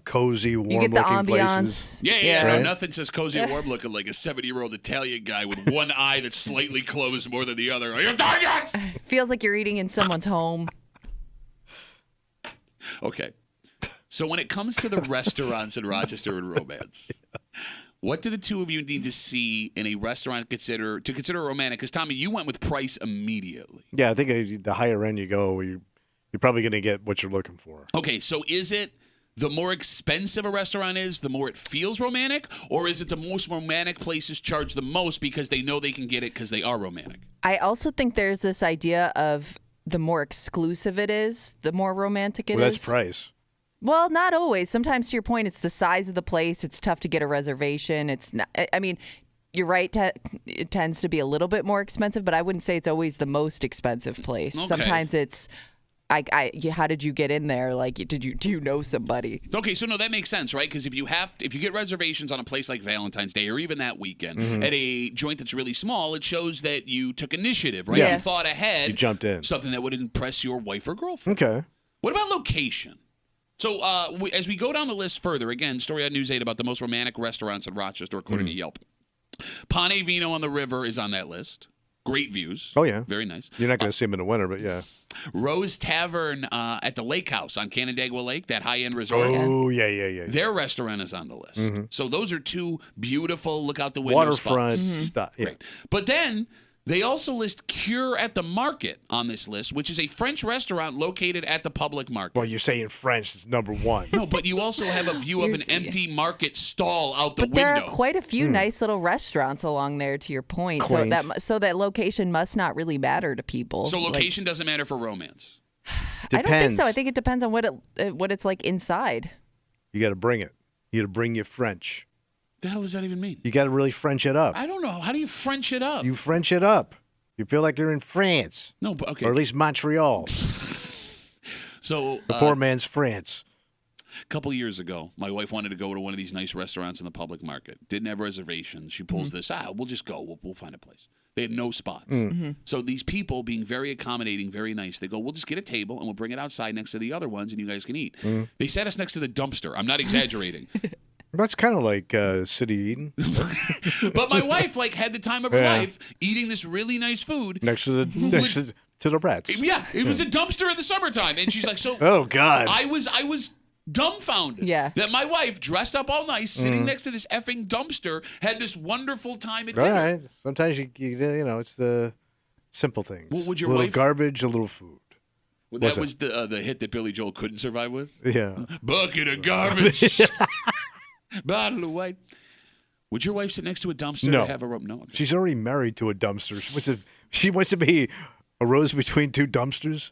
cozy, You get the warm-looking ambiance. places. Yeah. Right? No, nothing says cozy and warm looking like a 70-year-old Italian guy with one eye that's slightly closed more than the other. Are you done yet? Feels like you're eating in someone's home. Okay. So when it comes to the restaurants in Rochester and romance, what do the two of you need to see in a restaurant to consider romantic? Because, Tommy, you went with price immediately. Yeah, I think the higher end you go, you're probably going to get what you're looking for. Okay, so is it the more expensive a restaurant is, the more it feels romantic? Or is it the most romantic places charge the most because they know they can get it because they are romantic? I also think there's this idea of the more exclusive it is, the more romantic it is. Well, that's price. Well, not always. Sometimes, to your point, it's the size of the place. It's tough to get a reservation. It's not, I mean, you're right. It tends to be a little bit more expensive, but I wouldn't say it's always the most expensive place. Okay. Sometimes it's how did you get in there? Like, do you know somebody? Okay, so no, that makes sense, right? Because if you get reservations on a place like Valentine's Day or even that weekend at a joint that's really small, it shows that you took initiative, right? Yeah. You thought ahead. You jumped in. Something that would impress your wife or girlfriend. Okay. What about location? So as we go down the list further, again, story on News 8 about the most romantic restaurants in Rochester according to Yelp. Pane Vino on the River is on that list. Great views. Oh, yeah. Very nice. You're not going to see them in the winter, but yeah. Rose Tavern at the Lake House on Canandaigua Lake, that high-end resort. Oh, yeah. Their restaurant is on the list. So those are two beautiful look-out-the-window Waterfront spots. stuff. Yeah. Great. But then they also list Cure at the Market on this list, which is a French restaurant located at the public market. Well, you're saying French is number one. No, but you also have a view of an empty market stall out the But window. there are quite a few nice little restaurants along there, to your point. Quaint. So that location must not really matter to people. So location doesn't matter for romance. I don't think so. I think it depends on what it's like inside. You got to bring it. You got to bring your French. The hell does that even mean? You got to really French it up. I don't know. How do you French it up? You French it up. You feel like you're in France. No, but okay. Or at least Montreal. So The poor man's France. a couple years ago, my wife wanted to go to one of these nice restaurants in the public market. Didn't have reservations. She pulls this, we'll just go. We'll find a place. They had no spots. So these people being very accommodating, very nice, they go, we'll just get a table and we'll bring it outside next to the other ones and you guys can eat. They sat us next to the dumpster. I'm not exaggerating. That's kind of like City Eden. But my wife had the time of her life eating this really nice food. next to the rats. Yeah, it was a dumpster in the summertime. And she's like, so Oh, God. I was dumbfounded that my wife, dressed up all nice, sitting next to this effing dumpster, had this wonderful time at All dinner. right. Sometimes it's the simple things. Well, would your a little wife- garbage, a little food. Well, What's that was the hit that Billy Joel couldn't survive with. Yeah. Bucket of garbage. Bottle of white. Would your wife sit next to a dumpster No. and have a rope? No. Okay. She's already married to a dumpster. She wants to be a rose between two dumpsters.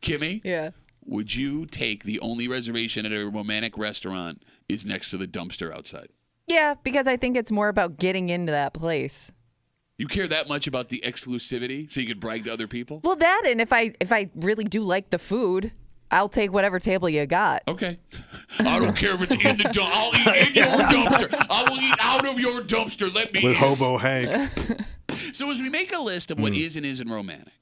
Kimmy? Yeah. Would you take the only reservation at a romantic restaurant is next to the dumpster outside? Yeah, because I think it's more about getting into that place. You care that much about the exclusivity so you could brag to other people? Well, that, and if I really do like the food, I'll take whatever table you got. Okay. I don't care if it's in the dumpster. I'll eat in your dumpster. I will eat out of your dumpster. Let me With in. Hobo Hank. So as we make a list of what is and isn't romantic,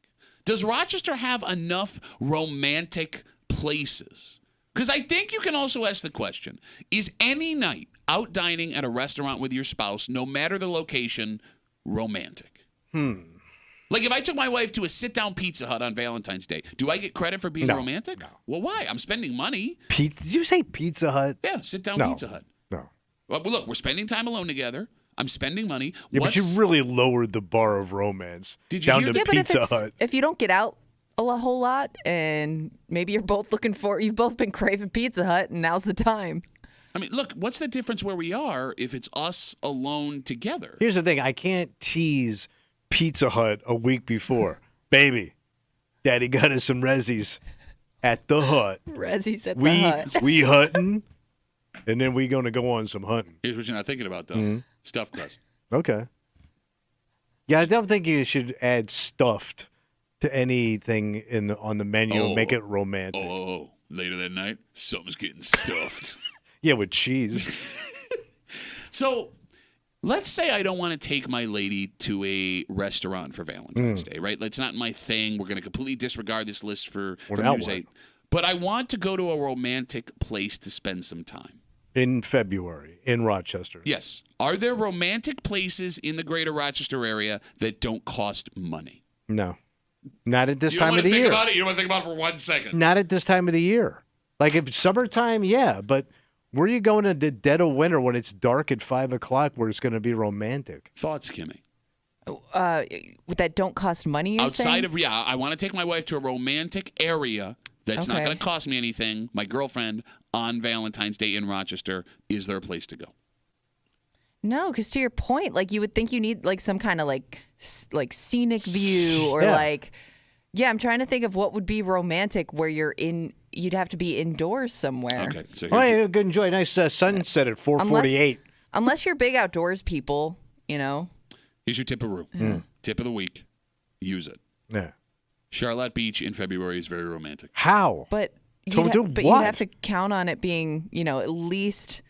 does Rochester have enough romantic places? Because I think you can also ask the question, is any night out dining at a restaurant with your spouse, no matter the location, romantic? Like if I took my wife to a sit-down Pizza Hut on Valentine's Day, do I get credit for being romantic? No. Well, why? I'm spending money. Did you say Pizza Hut? Yeah, sit-down No. Pizza Hut. No. Well, look, we're spending time alone together. I'm spending money. Yeah, but you really lowered the bar of romance Did you down hear to that? But Pizza Hut. if you don't get out a whole lot, and maybe you've both been craving Pizza Hut, and now's the time. I mean, look, what's the difference where we are if it's us alone together? Here's the thing. I can't tease Pizza Hut a week before. Baby, Daddy got us some Rezzies at the Hut. Rezzies at the Hut. We hunting, and then we going to go on some hunting. Here's what you're not thinking about, though. Stuffed crust. Okay. Yeah, I don't think you should add stuffed to anything on the menu and make it romantic. Oh, later that night, something's getting stuffed. Yeah, with cheese. So let's say I don't want to take my lady to a restaurant for Valentine's Day, right? That's not my thing. We're going to completely disregard this list for News 8. But I want to go to a romantic place to spend some time. In February, in Rochester. Yes. Are there romantic places in the greater Rochester area that don't cost money? No. Not at this You don't time want of to the think year. about it? You don't want to think about it for 1 second. Not at this time of the year. Like if it's summertime, yeah, but where are you going to the dead of winter when it's dark at 5 o'clock where it's going to be romantic? Thoughts, Kimmy? That don't cost money, you're Outside saying? of, I want to take my wife to a romantic area that's not Okay. going to cost me anything. My girlfriend on Valentine's Day in Rochester. Is there a place to go? No, because to your point, like you would think you need like some kind of like scenic view or I'm trying to think of what would be romantic where you'd have to be indoors somewhere. Okay. So Oh, here's yeah, good enjoy. Nice sunset at 4:48. Unless you're big outdoors people, here's your tip of room. Tip of the week. Use it. Yeah. Charlotte Beach in February is very romantic. How? But So you'd, do but you'd what? have to count on it being, at least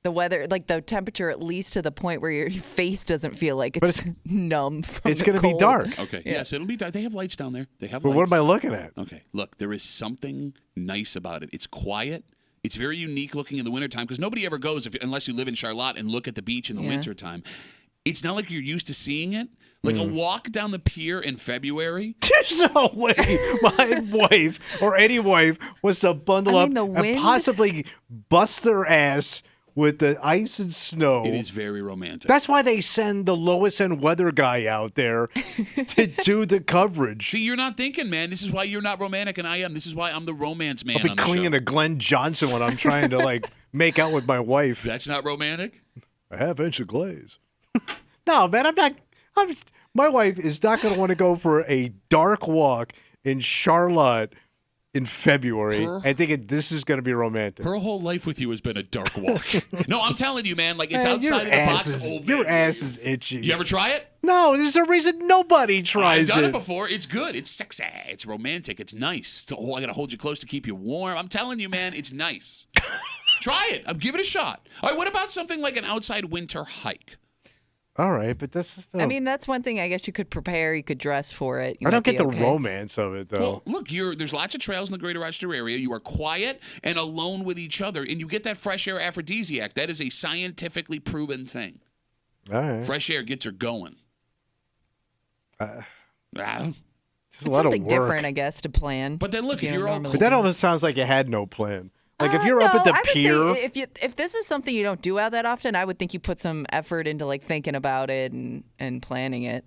the weather, like the temperature, at least to the point where your face doesn't feel like it's numb. From It's going to be dark. Okay. Yes, it'll be dark. They have lights down there. They have But lights. what am I looking at? Okay. Look, there is something nice about it. It's quiet. It's very unique looking in the wintertime because nobody ever goes unless you live in Charlotte and look at the beach in the wintertime. It's not like you're used to seeing it. Like a walk down the pier in February. There's no way my wife or any wife was to bundle up the and wind? possibly bust their ass with the ice and snow. It is very romantic. That's why they send the lowest end weather guy out there to do the coverage. See, you're not thinking, man. This is why you're not romantic and I am. This is why I'm the romance man I'll be on the clinging show. to Glenn Johnson when I'm trying to make out with my wife. That's not romantic? A half-inch of glaze. No, man, my wife is not going to want to go for a dark walk in Charlotte in February. I think this is going to be romantic. Her whole life with you has been a dark walk. No, I'm telling you, man. Like, it's outside of the box. Your ass is itchy. You ever try it? No, there's a reason nobody tries I've done it before. It's good. It's sexy. It's romantic. It's nice. I got to hold you close to keep you warm. I'm telling you, man, it's nice. Try it. Give it a shot. All right, what about something like an outside winter hike? All right, but that's just. I mean, that's one thing. I guess you could prepare. You could dress for it. I don't get the romance of it, though. Well, look, there's lots of trails in the greater Rochester area. You are quiet and alone with each other, and you get that fresh air aphrodisiac. That is a scientifically proven thing. All right. Fresh air gets her going. Just It's a lot of something work. different, I guess, to plan. But then look, if you're all But that almost sounds like you had no plan. Like if you're up No, at the I would pier. say if this is something you don't do out that often, I would think you put some effort into thinking about it and planning it.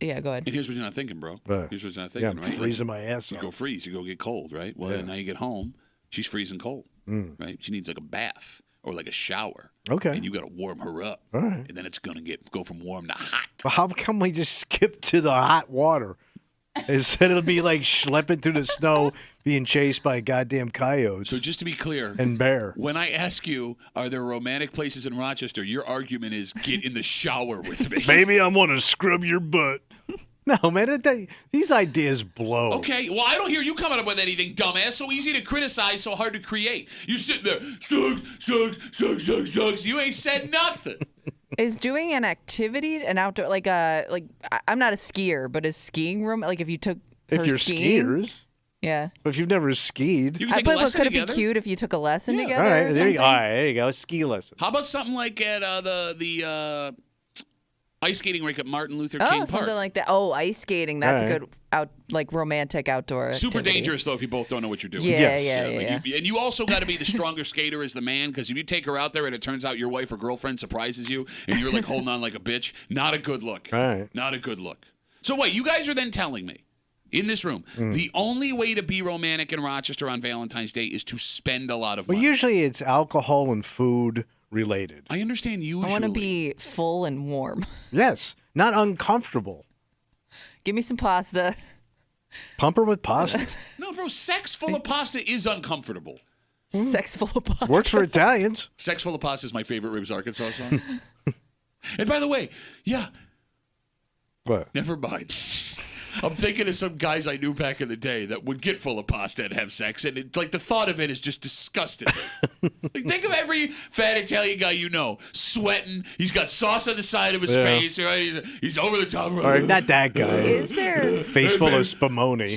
Yeah, go ahead. And here's what you're not thinking, bro. Right. Here's what you're not Yeah, thinking, I'm right? freezing my ass You off. go freeze. You go get cold, right? Well, now you get home. She's freezing cold, right? She needs a bath or a shower. Okay. And you got to warm her up. All right. And then it's going to go from warm to hot. Well, how come we just skip to the hot water? Instead of be schlepping through the snow, being chased by goddamn coyotes So just to be clear, and bear. when I ask you, are there romantic places in Rochester, your argument is get in the shower with me. Maybe I want to scrub your butt. No, man, these ideas blow. Okay, well, I don't hear you coming up with anything, dumbass. So easy to criticize, so hard to create. You sit there, sucks. You ain't said nothing. Is doing an activity, an outdoor, I'm not a skier, but is skiing if you took her If you're skiing? skiers, Yeah. but if you've never skied. You can take a lesson could it together. be cute if you took a lesson together? All right, or there you go. something? All right, there you go. Ski lesson. How about something like at the ice skating rink at Martin Luther King Park? Something like that. Oh, ice skating. That's All a right. good romantic outdoor Super activity. dangerous, though, if you both don't know what you're doing. Yeah, Yes. yeah. And you also got to be the stronger skater as the man, because if you take her out there and it turns out your wife or girlfriend surprises you and you're holding on like a bitch, not a good look. All right. Not a good look. So wait, you guys are then telling me in this room the only way to be romantic in Rochester on Valentine's Day is to spend a lot of Well, money. usually it's alcohol and food related. I understand usually. I want to be full and warm. Yes, not uncomfortable. Give me some pasta. Pump her with pasta. No, bro, sex full of pasta is uncomfortable. Sex full of pasta. Works for Italians. Sex full of pasta is my favorite Ribs Arkansas song. And by the way, yeah, What? never mind. I'm thinking of some guys I knew back in the day that would get full of pasta and have sex, and the thought of it is just disgusting. Think of every fat Italian guy you know, sweating. He's got sauce on the side of his face. Right? He's over the top. All right, not that guy. Is there Face full of spumoni.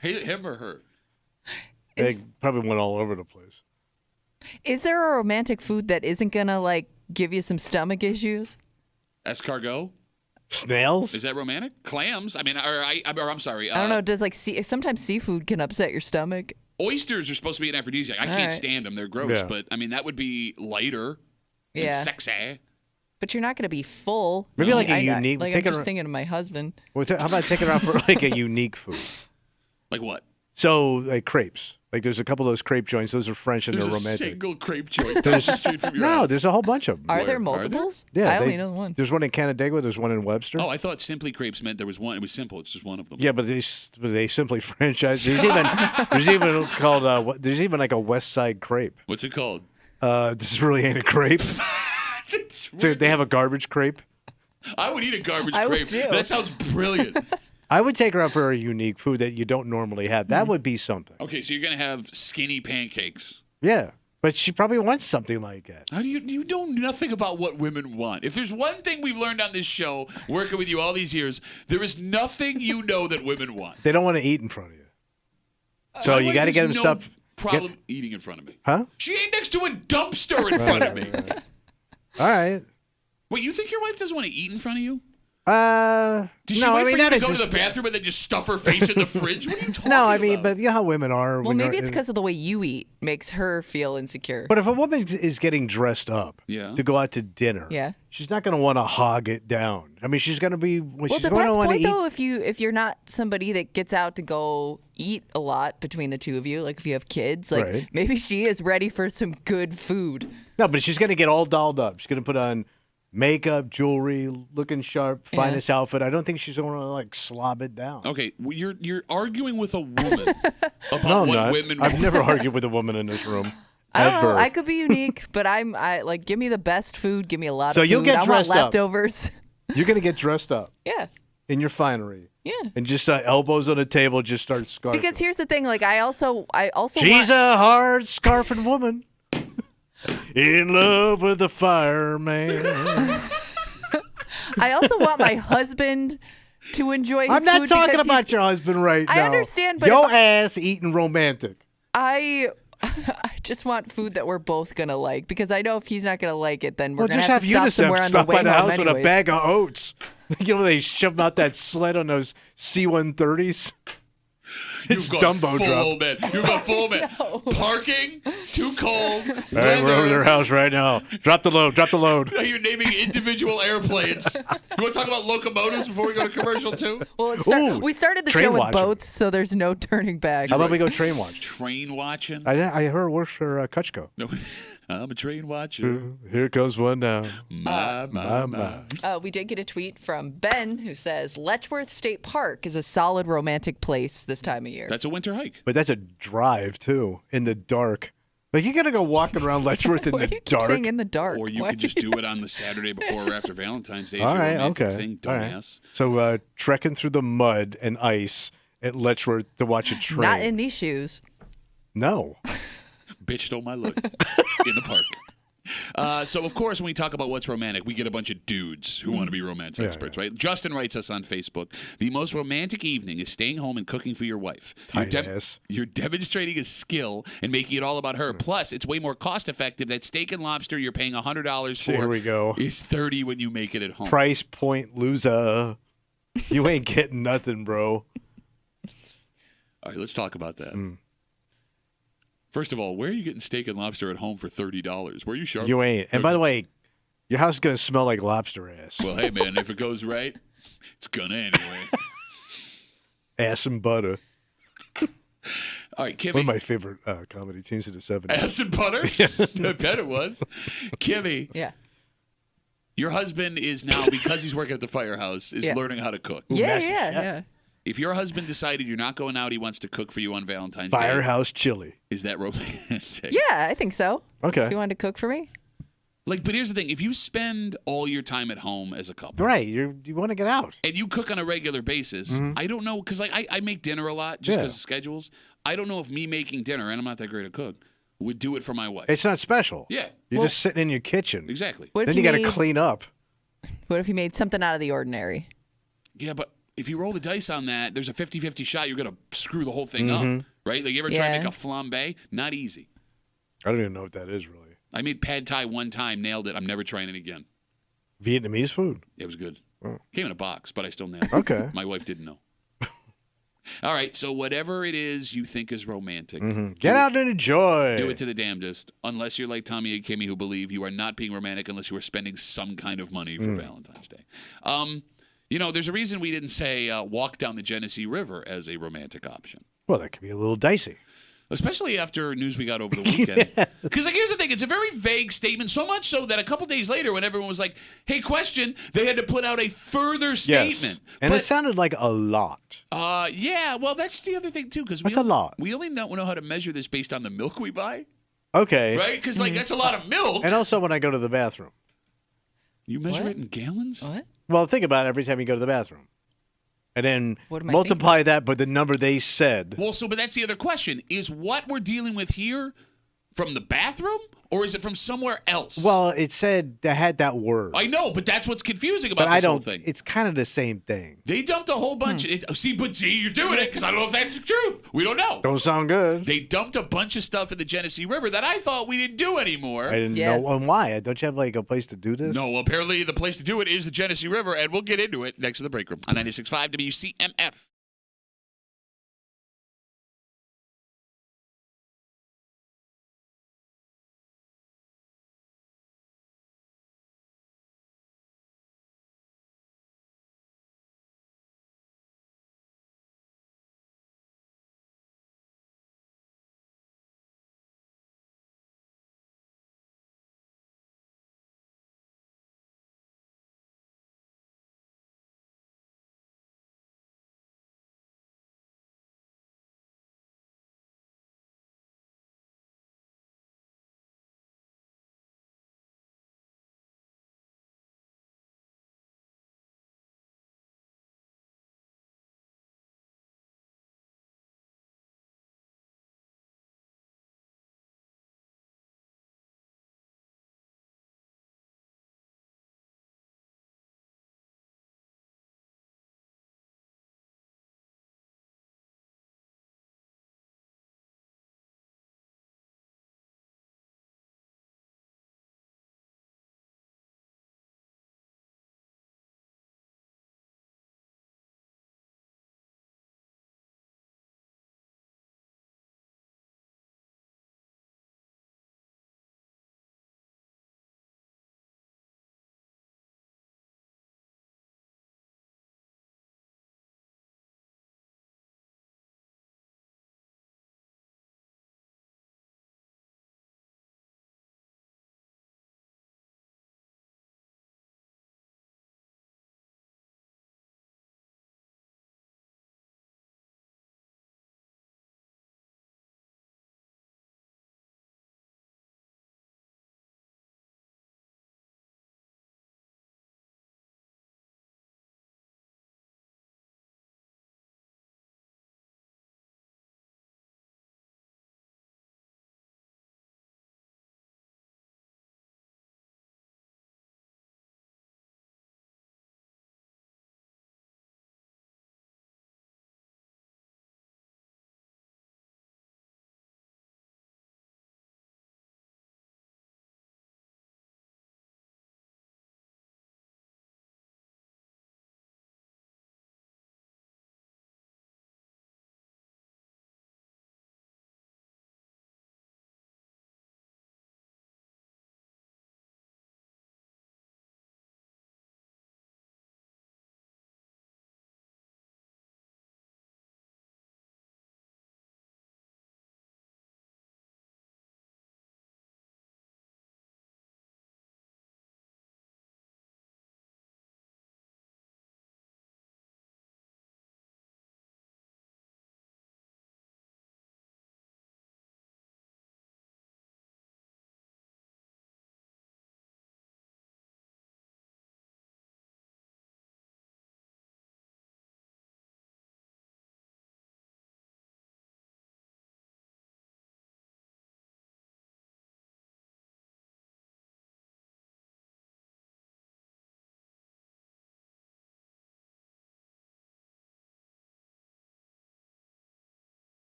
Him or her? They probably went all over the place. is there a romantic food that isn't gonna give you some stomach issues? Escargot? Snails? Is that romantic? Clams? I mean, I'm sorry. I don't know. Does sometimes seafood can upset your stomach? Oysters are supposed to be an aphrodisiac. I can't right. stand them. They're gross. Yeah. But, I mean, that would be lighter and Yeah. sexy. But you're not gonna be full. Maybe a unique. I'm take it just ar- thinking of my husband. how about taking it out for a unique food? Like what? So crepes. There's a couple of those crepe joints. Those are French and There's they're a romantic. single crepe joint down the street from your house. No, there's a whole bunch of them. Are Where? there Are there? multiples? Yeah, I only know one. There's one in Canandaigua. There's one in Webster. Oh, I thought Simply Crepes meant there was one. It was simple. It's just one of them. Yeah, but they simply franchise. There's even called there's even a West Side crepe. What's it called? This really ain't a crepe. So they have a garbage crepe. I would eat a garbage I would crepe. too. That sounds brilliant. I would take her out for a unique food that you don't normally have. That would be something. Okay, so you're gonna have skinny pancakes. Yeah, but she probably wants something like that. How do you know nothing about what women want? If there's one thing we've learned on this show, working with you all these years, there is nothing you know that women want. They don't want to eat in front of you. So you got to get them stuff. Problem eating in front of me. Huh? She ate next to a dumpster in front of me. All right. Wait, you think your wife doesn't want to eat in front of you? Does Does she wait for you to go to the bathroom and then just stuff her face in the fridge? What are you talking about? But you know how women are. Well, maybe it's because of the way you eat makes her feel insecure. But if a woman is getting dressed up to go out to dinner, she's not going to want to hog it down. I mean, she's going to be. Well, she's depends. going to want to eat. Though, if you're not somebody that gets out to go eat a lot between the two of you, like if you have kids, like maybe she is ready for some good food. No, but she's going to get all dolled up. She's going to put on makeup, jewelry, looking sharp, finest outfit. I don't think she's going to like slob it down. Okay, well, you're arguing with a woman about what women want. I've never argued with a woman in this room. I don't know. I could be unique, but I like give me the best food, give me a lot of food. So you'll get dressed I want leftovers. You're going to get dressed up. Yeah. In your finery. Yeah. And just elbows on the table, just start scarfing. Because here's the thing, like I also She's a hard scarfing woman. In love with the fireman. I also want my husband to enjoy his food. I'm not talking about your husband right now. I understand, but your ass eating romantic. I just want food that we're both gonna like, because I know if he's not gonna like it, then we're gonna just have to stop somewhere on the way by the home house with a bag of oats. You know, they shove out that sled on those C-130s. It's Dumbo drop. You've got full man. No. Parking, too cold. All right, we're over to their house right now. Drop the load. Drop the load. You're naming individual airplanes. You want to talk about locomotives before we go to commercial too? Well, we started the show with boats, so there's no turning back. How about we go train watch? Train watching? I heard it works for Kutchko. No, I'm a train watcher. Here goes one now. My. We did get a tweet from Ben who says Letchworth State Park is a solid romantic place this time of year. That's a winter hike. But that's a drive, too, in the dark. Like, you got to go walking around Letchworth in the dark. Keep saying in the dark? Or you could just do it on the Saturday before or after Valentine's Day. All right, okay. Thing, dumbass. Right. So, trekking through the mud and ice at Letchworth to watch a train. Not in these shoes. No. Bitch stole my look in the park. So, of course, when we talk about what's romantic, we get a bunch of dudes who want to be romance experts, right? Justin writes us on Facebook, the most romantic evening is staying home and cooking for your wife. You're demonstrating a skill and making it all about her. Plus, it's way more cost-effective. That steak and lobster you're paying $100 for Here we go. is $30 when you make it at home. Price point loser. You ain't getting nothing, bro. All right, let's talk about that. First of all, where are you getting steak and lobster at home for $30? Where are you sharp? You ain't. And by the way, your house is going to smell like lobster ass. Well, hey, man, if it goes right, it's going to anyway. Ass and butter. All right, Kimmy. One of my favorite comedy teams of the 70s. Ass and butter? I bet it was. Kimmy. Yeah. Your husband is now, because he's working at the firehouse, is learning how to cook. Yeah. If your husband decided you're not going out, he wants to cook for you on Valentine's Day. Day. Firehouse chili. Is that romantic? Yeah, I think so. Okay. If you wanted to cook for me? Like, but here's the thing. If you spend all your time at home as a couple. Right. You want to get out. And you cook on a regular basis. I don't know, because like I make dinner a lot just because of schedules. I don't know if me making dinner, and I'm not that great a cook, would do it for my wife. It's not special. Yeah. You're just sitting in your kitchen. Exactly. Then you got to clean up. What if you made something out of the ordinary? Yeah, but if you roll the dice on that, there's a 50-50 shot you're going to screw the whole thing up, right? Like, you ever try to make a flambe? Not easy. I don't even know what that is, really. I made pad thai one time, nailed it. I'm never trying it again. Vietnamese food? It was good. Came in a box, but I still nailed it. Okay. My wife didn't know. All right, so whatever it is you think is romantic. Get out and enjoy. Do it to the damnedest, unless you're like Tommy and Kimmy, who believe you are not being romantic unless you are spending some kind of money for Valentine's Day. You know, there's a reason we didn't say walk down the Genesee River as a romantic option. Well, that could be a little dicey. Especially after news we got over the weekend. Because like, here's the thing. It's a very vague statement, so much so that a couple days later when everyone was like, hey, question, they had to put out a further statement. Yes. And it sounded like a lot. Yeah, well, that's the other thing, too. Because that's a lot. We only know how to measure this based on the milk we buy. Okay. Right? Because like that's a lot of milk. And also when I go to the bathroom. You measure it in gallons? What? Well, think about it every time you go to the bathroom. and then What am I multiply that by the number they said. Well, but that's the other question. Is what we're dealing with here from the bathroom, or is it from somewhere else? Well, it said they had that word. I know, but that's what's confusing about but this I whole don't. thing. It's kind of the same thing. They dumped a whole bunch. See, you're doing it because I don't know if that's the truth. We don't know. Don't sound good. They dumped a bunch of stuff in the Genesee River that I thought we didn't do anymore. I didn't know. And why? Don't you have like a place to do this? No, apparently the place to do it is the Genesee River, and we'll get into it next to the break room on 96.5 WCMF.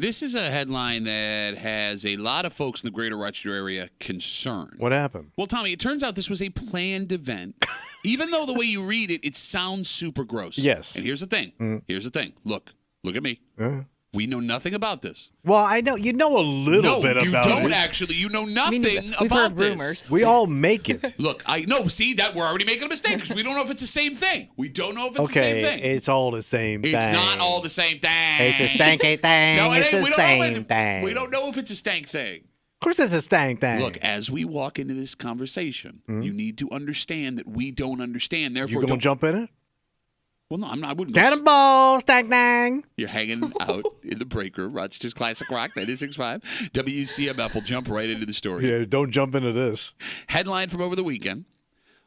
This is a headline that has a lot of folks in the greater Rochester area concerned. What happened? Well, Tommy, it turns out this was a planned event. Even though the way you read it, it sounds super gross. Yes. And here's the thing. Here's the thing. Look at me. We know nothing about this. Well, I know you know a little bit about it. No, you don't actually. You know nothing We've about heard this. rumors. We all make it. Look, I know. See that we're already making a mistake because we don't know if it's the same thing. We don't know if it's the same thing. It's all the same thing. It's not all the same thing. It's a stanky thing. No, it it's ain't. the We don't same know thing. We don't know if it's a stank thing. Of course, it's a stank thing. Look, as we walk into this conversation, you need to understand that we don't understand. Therefore, you gonna jump in it? Well, no, I'm not. I wouldn't. Cannonball, stank thing. You're hanging out in the break room. Rochester's Classic Rock 96.5. WCMF will jump right into the story. Yeah, don't jump into this. Headline from over the weekend: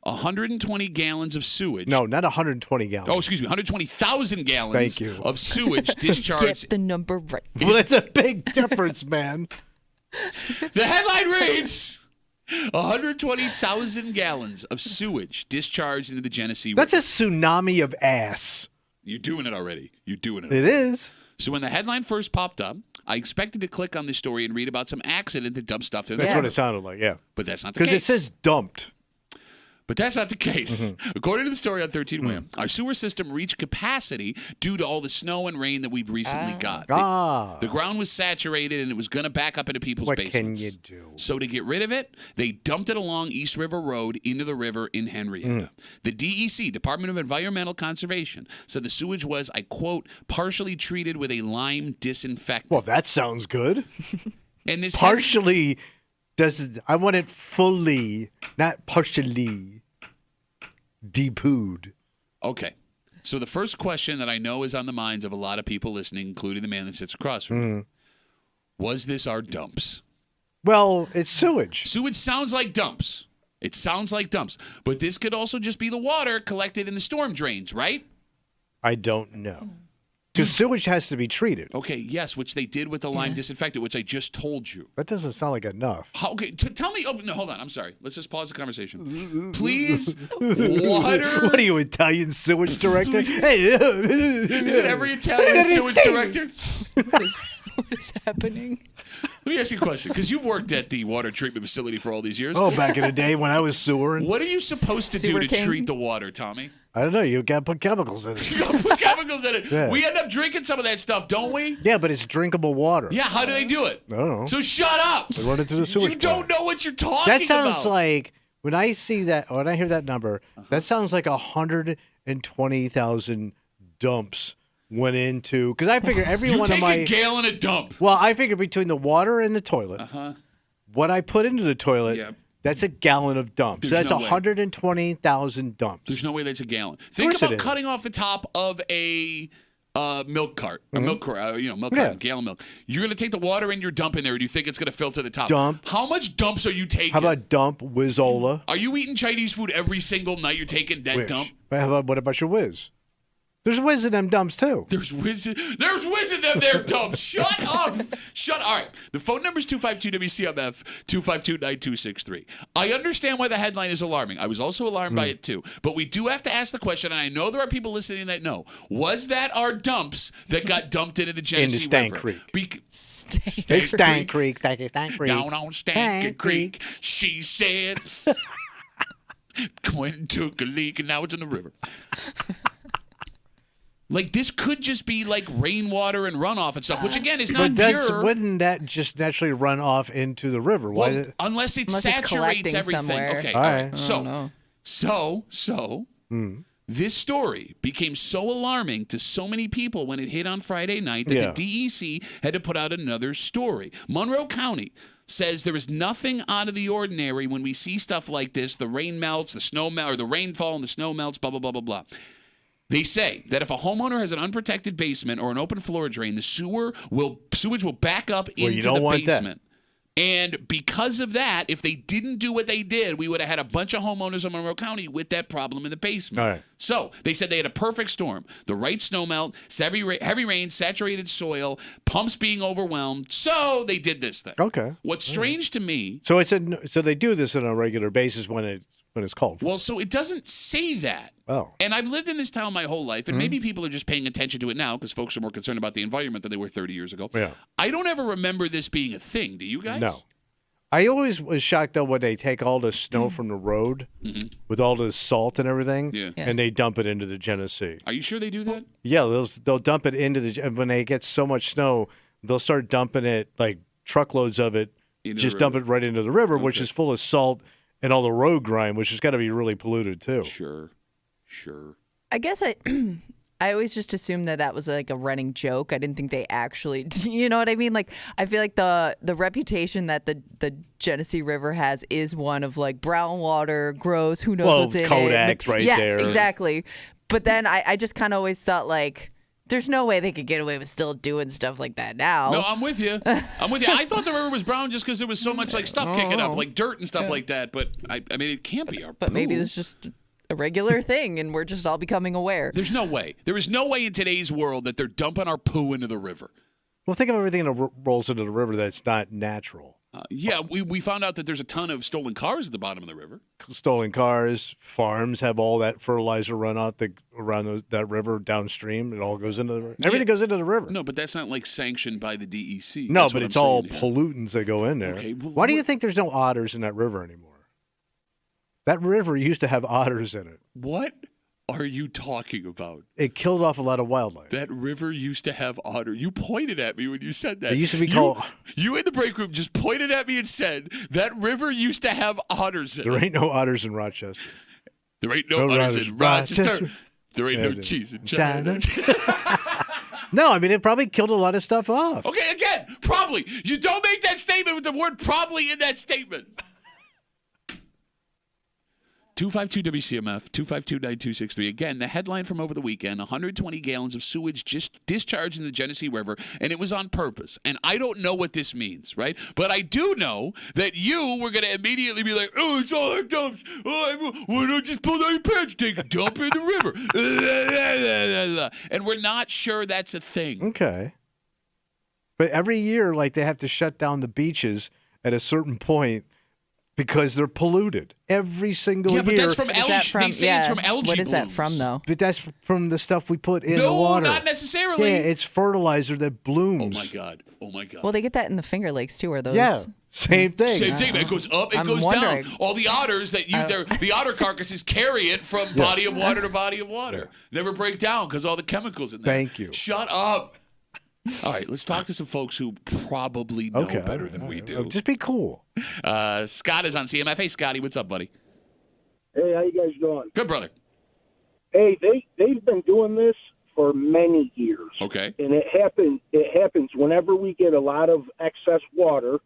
120 gallons of sewage. No, not 120 gallons. Oh, excuse me, 120,000 gallons Thank you. of sewage discharged. Get the number right. Well, that's a big difference, man. The headline reads 120,000 gallons of sewage discharged into the Genesee River. That's a tsunami of ass. You're doing it already. You're doing it. It is. So when the headline first popped up, I expected to click on the story and read about some accident that dumped stuff in the That's river. what it sounded like, yeah. But that's not the Because case. it says dumped. But that's not the case. Mm-hmm. According to the story on 13 Wham, our sewer system reached capacity due to all the snow and rain that we've recently got. The ground was saturated and it was going to back up into people's What basements. can you do? So to get rid of it, they dumped it along East River Road into the river in Henrietta. The DEC, Department of Environmental Conservation, said the sewage was, I quote, partially treated with a lime disinfectant. Well, that sounds good. And this Partially does. I want it fully, not partially. Depooed. Okay. So the first question that I know is on the minds of a lot of people listening, including the man that sits across from me. Was this our dumps? Well, it's sewage. Sewage sounds like dumps. It sounds like dumps. But this could also just be the water collected in the storm drains, right? I don't know. Because sewage has to be treated. Okay, yes, which they did with the lime disinfectant, which I just told you. That doesn't sound like enough. Okay, tell me. Oh, no, hold on. I'm sorry. Let's just pause the conversation. Please, water. What are you, Italian sewage director? Is it every Italian sewage director? What is happening? Let me ask you a question, because you've worked at the water treatment facility for all these years. Oh, back in the day when I was sewering. What are you supposed to do Sewer to king? treat the water, Tommy? I don't know. You got to put chemicals in it. You gotta put chemicals in it. Yeah. We end up drinking some of that stuff, don't we? Yeah, but it's drinkable water. Yeah, how do they do it? I don't know. So shut up. They run it through the sewage You don't plant. know what you're talking about. That sounds like, when I see that, when I hear that number, that sounds like 120,000 dumps went into, because I figure every You one take of my, a gallon of dump. well, I figure between the water and the toilet, what I put into the toilet, Yep. that's a gallon of dumps. There's That's no way. 120,000 dumps. There's no way that's a gallon. Think course it about is. cutting off the top of a milk cart, a milk cart, milk Yeah. cart, a gallon of milk. You're going to take the water and you're dumping there, and you think it's going to filter the top. Dump. How much dumps are you taking? How about dump Whizzola? Are you eating Chinese food every single night? You're taking that Wish. dump? What about your whiz? There's whiz in them dumps too. There's whiz in them there dumps. Shut up. All right. The phone number is 252-WCMF, 252-9263. I understand why the headline is alarming. I was also alarmed by it too. But we do have to ask the question, and I know there are people listening that know. Was that our dumps that got dumped into the Genesee Stank River? Creek. Stank It's Stank Creek. Thank you, Stank Creek. Down on Stank Creek, she said. Went and took a leak, and now it's in the river. Like, this could just be like rainwater and runoff and stuff, which again is not pure. Wouldn't that just naturally run off into the river? Why? Well, unless it Unless it's saturates collecting everything. somewhere. Okay, All all right. right. So, this story became so alarming to so many people when it hit on Friday night that the DEC had to put out another story. Monroe County says there is nothing out of the ordinary when we see stuff like this. The rain melts, the snow melts, or the rainfall and the snow melts, blah, blah, blah, blah, blah. They say that if a homeowner has an unprotected basement or an open floor drain, the sewage will back up into the basement. And because of that, if they didn't do what they did, we would have had a bunch of homeowners in Monroe County with that problem in the basement. All right. So they said they had a perfect storm. The right snow melt, heavy rain, saturated soil, pumps being overwhelmed. So they did this thing. Okay. What's strange to me. So so they do this on a regular basis when when it's called for. Well, so it doesn't say that. Oh. And I've lived in this town my whole life, and maybe people are just paying attention to it now because folks are more concerned about the environment than they were 30 years ago. Yeah. I don't ever remember this being a thing. Do you guys? No. I always was shocked, though, when they take all the snow from the road with all the salt and everything, Yeah. Yeah. and they dump it into the Genesee. Are you sure they do that? Yeah, they'll dump it into the. And when they get so much snow, they'll start dumping it, like truckloads of it, Into the just dump it right into the river, which Okay. is full of salt and all the road grime, which has got to be really polluted, too. Sure. I guess I always just assumed that was like a running joke. I didn't think they actually, you know what I mean? Like, I feel like the reputation that the Genesee River has is one of like brown water, gross, who knows Well, what's in Kodak's it. right yes, there. Exactly. But then I just kind of always thought like, there's no way they could get away with still doing stuff like that now. No, I'm with you. I thought the river was brown just because there was so much like stuff kicking up, like dirt and stuff like that. But I mean, it can't be our But maybe poo. it's just a regular thing and we're just all becoming aware. There's no way. There is no way in today's world that they're dumping our poo into the river. Well, think of everything that rolls into the river that's not natural. Yeah, we found out that there's a ton of stolen cars at the bottom of the river. Stolen cars, farms have all that fertilizer runoff around that river downstream. It all goes into the river. Everything goes into the river. No, but that's not like sanctioned by the DEC. No, That's but what it's I'm all saying here. pollutants that go in there. Okay, well, Why do you think there's no otters in that river anymore? That river used to have otters in it. What are you talking about? It killed off a lot of wildlife. That river used to have otter. You pointed at me when you said that. It used to be You- called- You in the break room just pointed at me and said that river used to have otters in There it. ain't no otters in Rochester. There ain't no otters in Rochester. There ain't no cheese in China. No, I mean, it probably killed a lot of stuff off. Okay, again, probably. You don't make that statement with the word probably in that statement. 252 WCMF, 252-9263. Again, the headline from over the weekend, 120 gallons of sewage just discharged in the Genesee River, and it was on purpose. And I don't know what this means, right? But I do know that you were going to immediately be like, oh, it's all our dumps. Oh, why don't just pull down your pants, take a dump in the river? And we're not sure that's a thing. Okay. But every year, like, they have to shut down the beaches at a certain point because they're polluted. Every single year. Yeah, but that's from Is that algae. from- They say it's from algae What is that blooms. from, though? But that's from the stuff we put in the No, water. not necessarily. Yeah, it's fertilizer that blooms. Oh, my God. Oh, my God. Well, they get that in the Finger Lakes, too, are those? Yeah, same thing. Same thing. It goes up, it I'm goes wondering. down. All the otters that the otter carcasses carry it from body of water to body of water. Never break down because all the chemicals in there. Thank you. Shut up. All right, let's talk to some folks who probably know better than we do. Just be cool. Scott is on CMF. Hey, Scotty, what's up, buddy? Hey, how you guys doing? Good, brother. Hey, they've been doing this for many years. Okay. And it happens whenever we get a lot of excess water.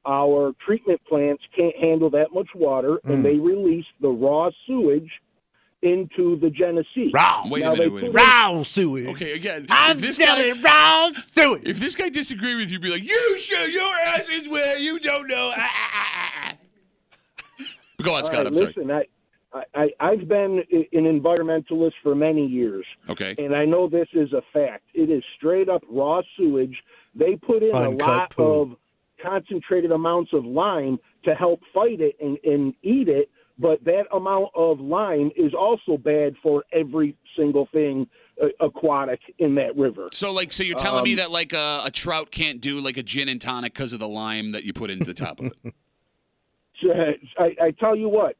Our treatment plants can't handle that much water, and they release the raw sewage into the Genesee. Raw. Wait Now a they minute. put Raw sewage. Okay, again, I'm if this guy, raw sewage. if this guy disagree with you, be like, you show your ass is where you don't know. Go on, Scott. All right, I'm sorry. listen, I've been an environmentalist for many years, Okay. and I know this is a fact. It is straight up raw sewage. They put in Uncut a lot poo. of concentrated amounts of lime to help fight it and eat it, but that amount of lime is also bad for every single thing aquatic in that river. So you're telling me that like a trout can't do like a gin and tonic because of the lime that you put into the top of it? So, I tell you what,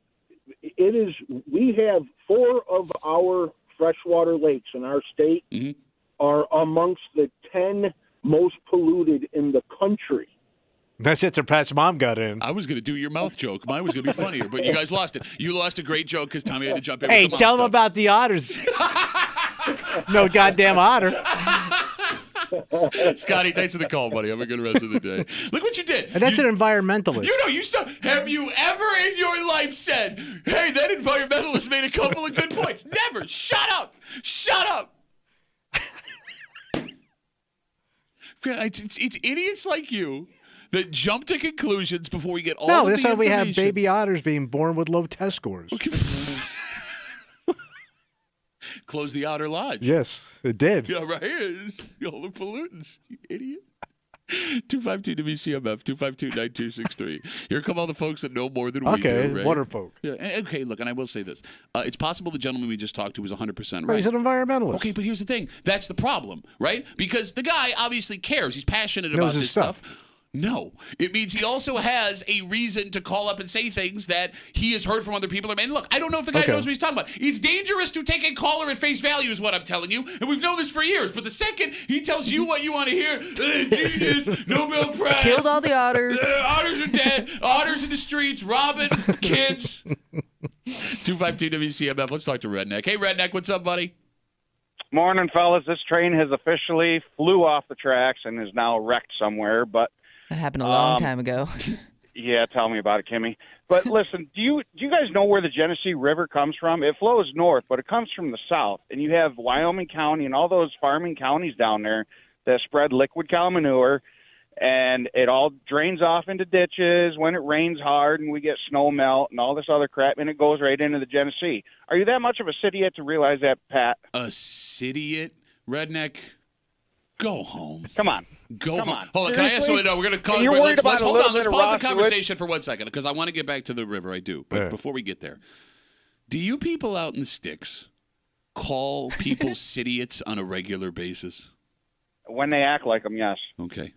it is. We have 4 of our freshwater lakes in our state are amongst the 10 most polluted in the country. That's it. Pat's mom got in. I was going to do your mouth joke. Mine was going to be funnier, but you guys lost it. You lost a great joke because Tommy had to jump in Hey, with the mouth tell them stuff. about the otters. No goddamn otter. Scotty, thanks for the call, buddy. Have a good rest of the day. Look what you did. And that's you, an environmentalist. Have you ever in your life said, hey, that environmentalist made a couple of good points? Never. Shut up. Shut up. It's idiots like you that jump to conclusions before we get all No, of that's the how we have information. baby otters being born with low test scores. Close the outer lodge. Yes, it did. Yeah, right. It's all the pollutants, you idiot. 252 WCMF 252-9263. Here come all the folks that know more than we do. Okay, Right? water folk. Yeah. Okay. Look, and I will say this: it's possible the gentleman we just talked to was 100% Right. right. He's an environmentalist. Okay, but here's the thing: that's the problem, right? Because the guy obviously cares. He's passionate Knows about his this stuff. stuff. No, it means he also has a reason to call up and say things that he has heard from other people. And look, I don't know if the guy knows what he's talking about. It's dangerous to take a caller at face value is what I'm telling you. And we've known this for years. But the second he tells you what you want to hear, genius, Nobel Prize. Killed all the otters. Otters are dead. Otters in the streets, robbing kids. 252 WCMF. Let's talk to Redneck. Hey, Redneck, what's up, buddy? Morning, fellas. This train has officially flew off the tracks and is now wrecked somewhere. But That happened a long time ago. yeah, tell me about it, Kimmy. But listen, do you guys know where the Genesee River comes from? It flows north, but it comes from the south. And you have Wyoming County and all those farming counties down there that spread liquid cow manure, and it all drains off into ditches when it rains hard and we get snow melt and all this other crap, and it goes right into the Genesee. Are you that much of a city yet to realize that, Pat? A idiot, Redneck? Go home. Come on. Go home. on. Hold on. Can I ask Seriously? something? No, we're going to call. And you're worried about Let's a hold little on. Let's bit of pause the raw sewage? conversation for 1 second because I want to get back to the river. I do, but Yeah. before we get there, do you people out in the sticks call people idiots on a regular basis? When they act like them, yes. Okay.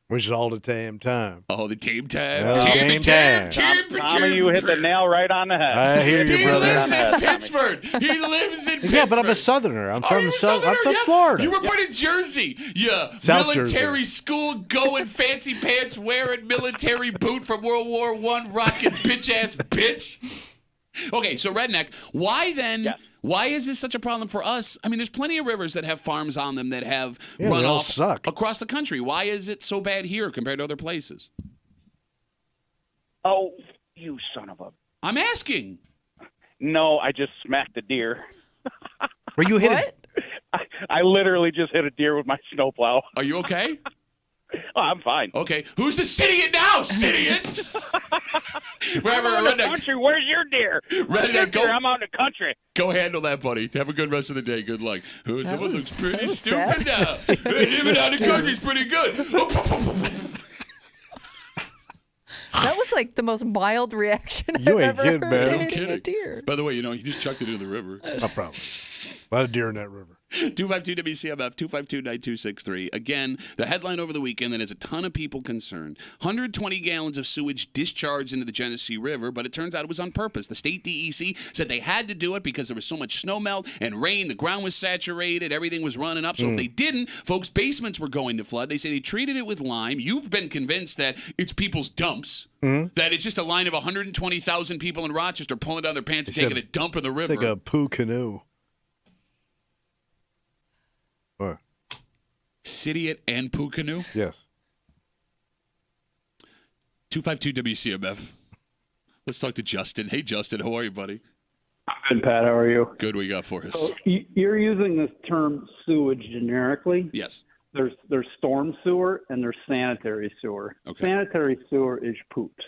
Which is all the damn time. Oh, the team time. Oh, Team game time. Tommy, you hit the nail right on the head. I hear you, He brother. lives in Tommy. Pittsburgh. He lives in Pittsburgh. Yeah, but I'm a Southerner. I'm Oh, from you're a I'm Southerner, from yeah. Florida. You were born in Jersey. Yeah, South military Jersey. school going, fancy pants wearing, military boot from World War I, rocking bitch ass bitch. Okay, so Redneck, why then? Yes. Why is this such a problem for us? I mean, there's plenty of rivers that have farms on them that have Yeah, they all runoff suck. across the country. Why is it so bad here compared to other places? Oh, you son of a... I'm asking. No, I just smacked a deer. Where you hit What? it? I literally just hit a deer with my snowplow. Are you okay? Oh, I'm fine. Okay. Who's the idiot now, idiot? I'm out in the Redneck, country. Where's your deer? Where's your Redneck, deer? go. I'm out in the country. Go handle that, buddy. Have a good rest of the day. Good luck. Someone was- looks pretty that was stupid sad. now. Living out of the country's pretty good. That was like the most mild reaction You I've ain't ever kidding, heard man. to No hitting a kidding. deer. By the way, he just chucked it into the river. No problem. A lot of deer in that river. 252 WCMF 252-9263. Again, the headline over the weekend that has a ton of people concerned. 120 gallons of sewage discharged into the Genesee River, but it turns out it was on purpose. The state DEC said they had to do it because there was so much snow melt and rain. The ground was saturated. Everything was running up. So if they didn't, folks' basements were going to flood. They say they treated it with lime. You've been convinced that it's people's dumps. That it's just a line of 120,000 people in Rochester pulling down their pants and It's taking a dump in the river. It's like a poo canoe. What? Idiot and poo canoe. Yes. 252 WCMF. Let's talk to Justin. Hey, Justin, how are you, buddy? Good, Pat. How are you? Good, what you got for us? So you're using this term sewage generically. Yes. There's storm sewer and there's sanitary sewer. Okay. Sanitary sewer is pooped.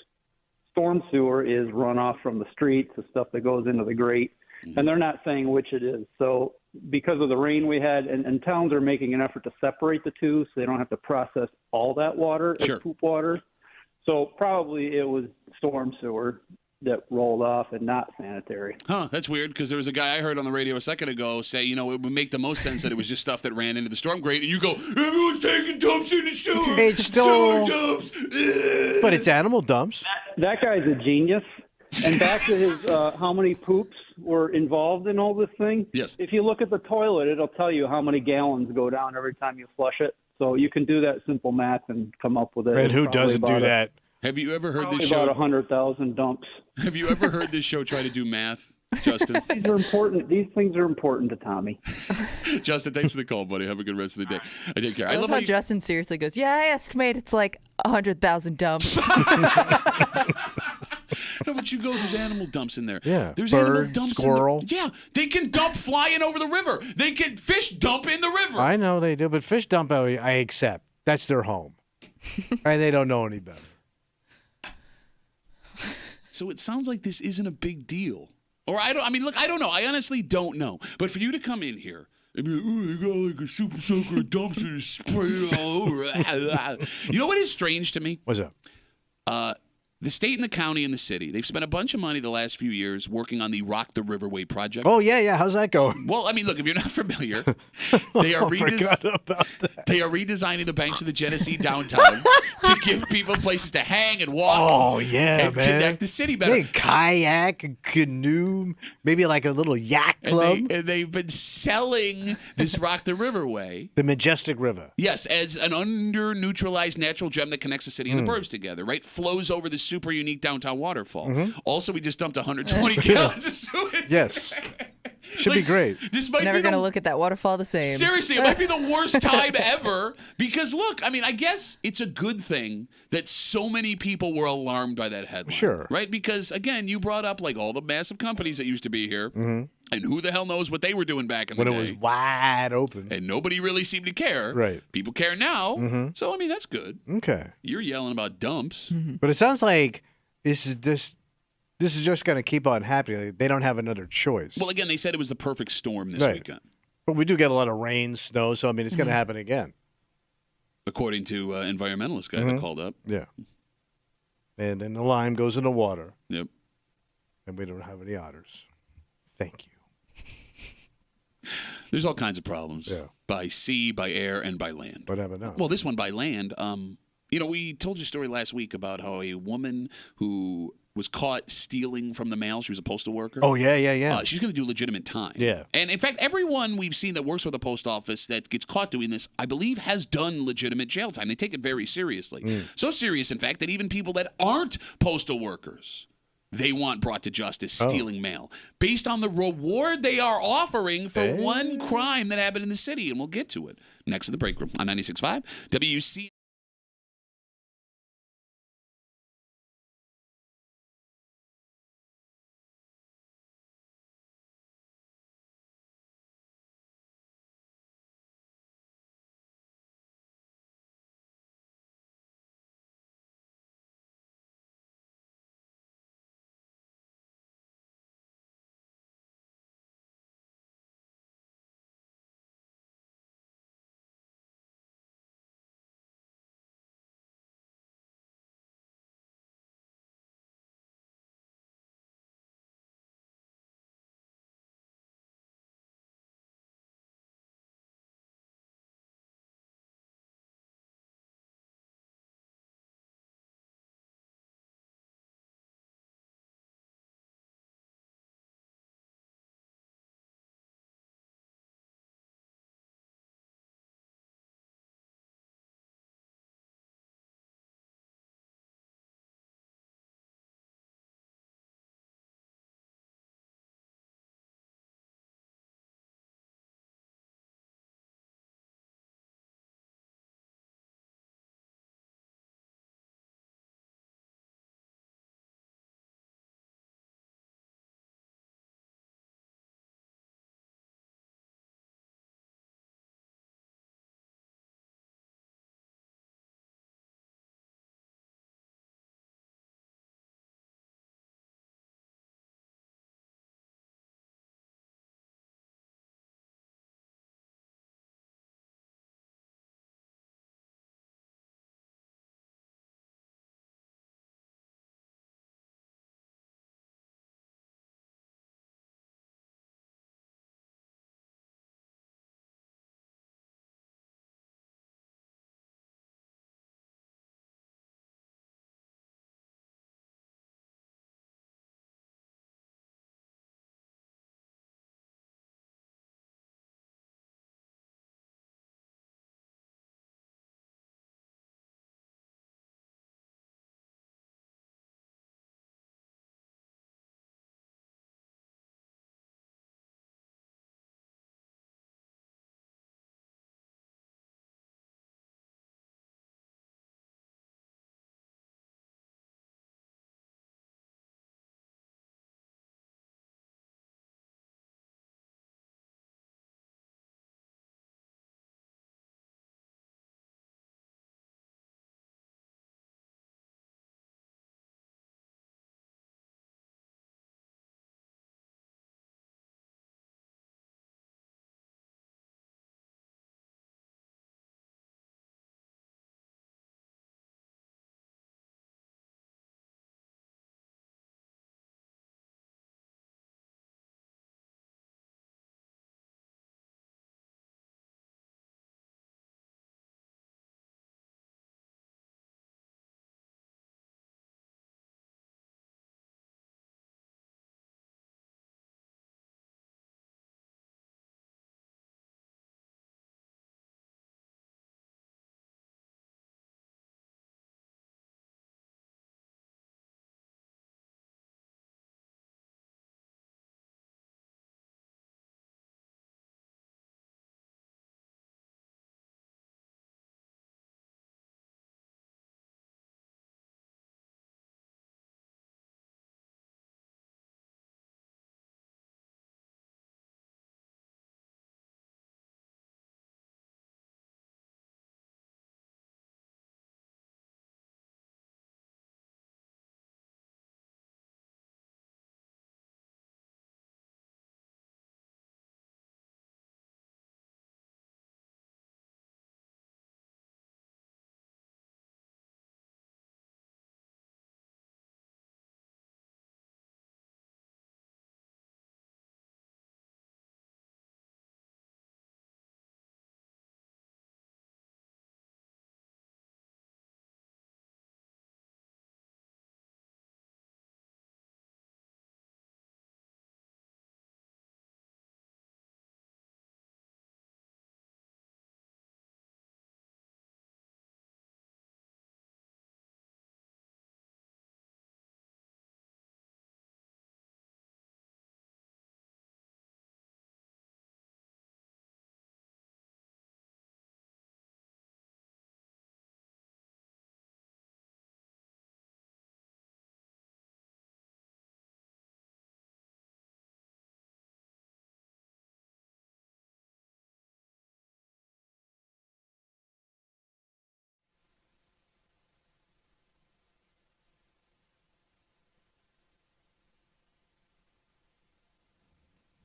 Storm sewer is runoff from the streets, the stuff that goes into the grate, and they're not saying which it is. So because of the rain we had, and towns are making an effort to separate the two so they don't have to process all that water Sure. as poop water. So probably it was storm sewer that rolled off and not sanitary. Huh, that's weird because there was a guy I heard on the radio a second ago say, it would make the most sense that it was just stuff that ran into the storm grate. And you go, everyone's taking dumps in the sewer. It's still- Sewer dumps. But it's animal dumps. That guy's a genius. And back to his how many poops were involved in all this thing. Yes. If you look at the toilet, it'll tell you how many gallons go down every time you flush it. So you can do that simple math and come up with it. And who Probably doesn't do about that? Have you ever heard Probably this about show? 100,000 dumps. Have you ever heard this show try to do math, Justin? These are important. These things are important to Tommy. Justin, thanks for the call, buddy. Have a good rest of the day. I take care. I love how you- Justin seriously goes, yeah, I estimate it's like 100,000 dumps. No, but you go, there's animal dumps in there. Yeah. There's Bird, animal dumps squirrel. in there. Yeah. They can dump flying over the river. They can fish dump in the river. I know they do, but fish dump, I accept. That's their home. And they don't know any better. So it sounds like this isn't a big deal. Or I don't know. I honestly don't know. But for you to come in here and be like, "Ooh, they got like a super soaker dumpster to spray it all over." You know what is strange to me? What's up? The state and the county and the city, they've spent a bunch of money the last few years working on the Rock the Riverway project. Oh, yeah. How's that going? Well, I mean, look, if you're not familiar, they are, they are redesigning the banks of the Genesee downtown to give people places to hang and walk. Oh, yeah, and man. connect the city better. Hey, kayak, and canoe, maybe like a little yacht club. And they've been selling this Rock the Riverway. The Majestic River. Yes, as an under-neutralized natural gem that connects the city and the burbs together, right? Flows over the super unique downtown waterfall. Also, we just dumped 120 gallons of sewage. Yes. Should be great. This might Never be going to look at that waterfall the same. Seriously, it might be the worst time ever because, look, I mean, I guess it's a good thing that so many people were alarmed by that headline. Sure. Right? Because, again, you brought up, like, all the massive companies that used to be here. And who the hell knows what they were doing back in the day. When it was wide open. And nobody really seemed to care. Right. People care now. So, I mean, that's good. Okay. You're yelling about dumps. But it sounds like this is just going to keep on happening. They don't have another choice. Well, again, they said it was the perfect storm this weekend. But we do get a lot of rain, snow, so, I mean, it's going to happen again. According to environmentalist guy that called up. Yeah. And then the lime goes in the water. Yep. And we don't have any otters. Thank you. There's all kinds of problems. Yeah. By sea, by air, and by land. Whatever now. Well, this one by land. You know, we told you a story last week about how a woman who was caught stealing from the mail, she was a postal worker. Oh, yeah. She's going to do legitimate time. Yeah. And in fact, everyone we've seen that works for the post office that gets caught doing this, I believe, has done legitimate jail time. They take it very seriously. So serious, in fact, that even people that aren't postal workers, they want brought to justice stealing mail based on the reward they are offering for one crime that happened in the city. And we'll get to it next in the break room on 96.5 WCMF.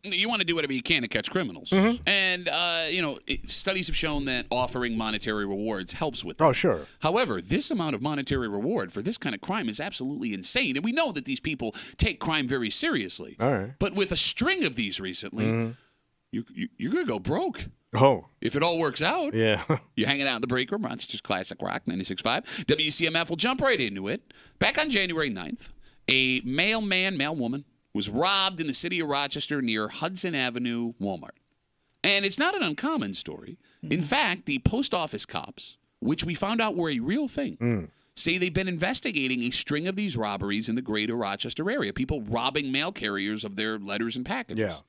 You want to do whatever you can to catch criminals. And, studies have shown that offering monetary rewards helps with that. Oh, sure. However, this amount of monetary reward for this kind of crime is absolutely insane. And we know that these people take crime very seriously. All right. But with a string of these recently, you're going to go broke. Oh. If it all works out. Yeah. You're hanging out in the break room. Rochester's Classic Rock 96.5. WCMF will jump right into it. Back on January 9th, a male woman was robbed in the city of Rochester near Hudson Avenue Walmart. And it's not an uncommon story. In fact, the post office cops, which we found out were a real thing, say they've been investigating a string of these robberies in the greater Rochester area. People robbing mail carriers of their letters and packages. Yeah.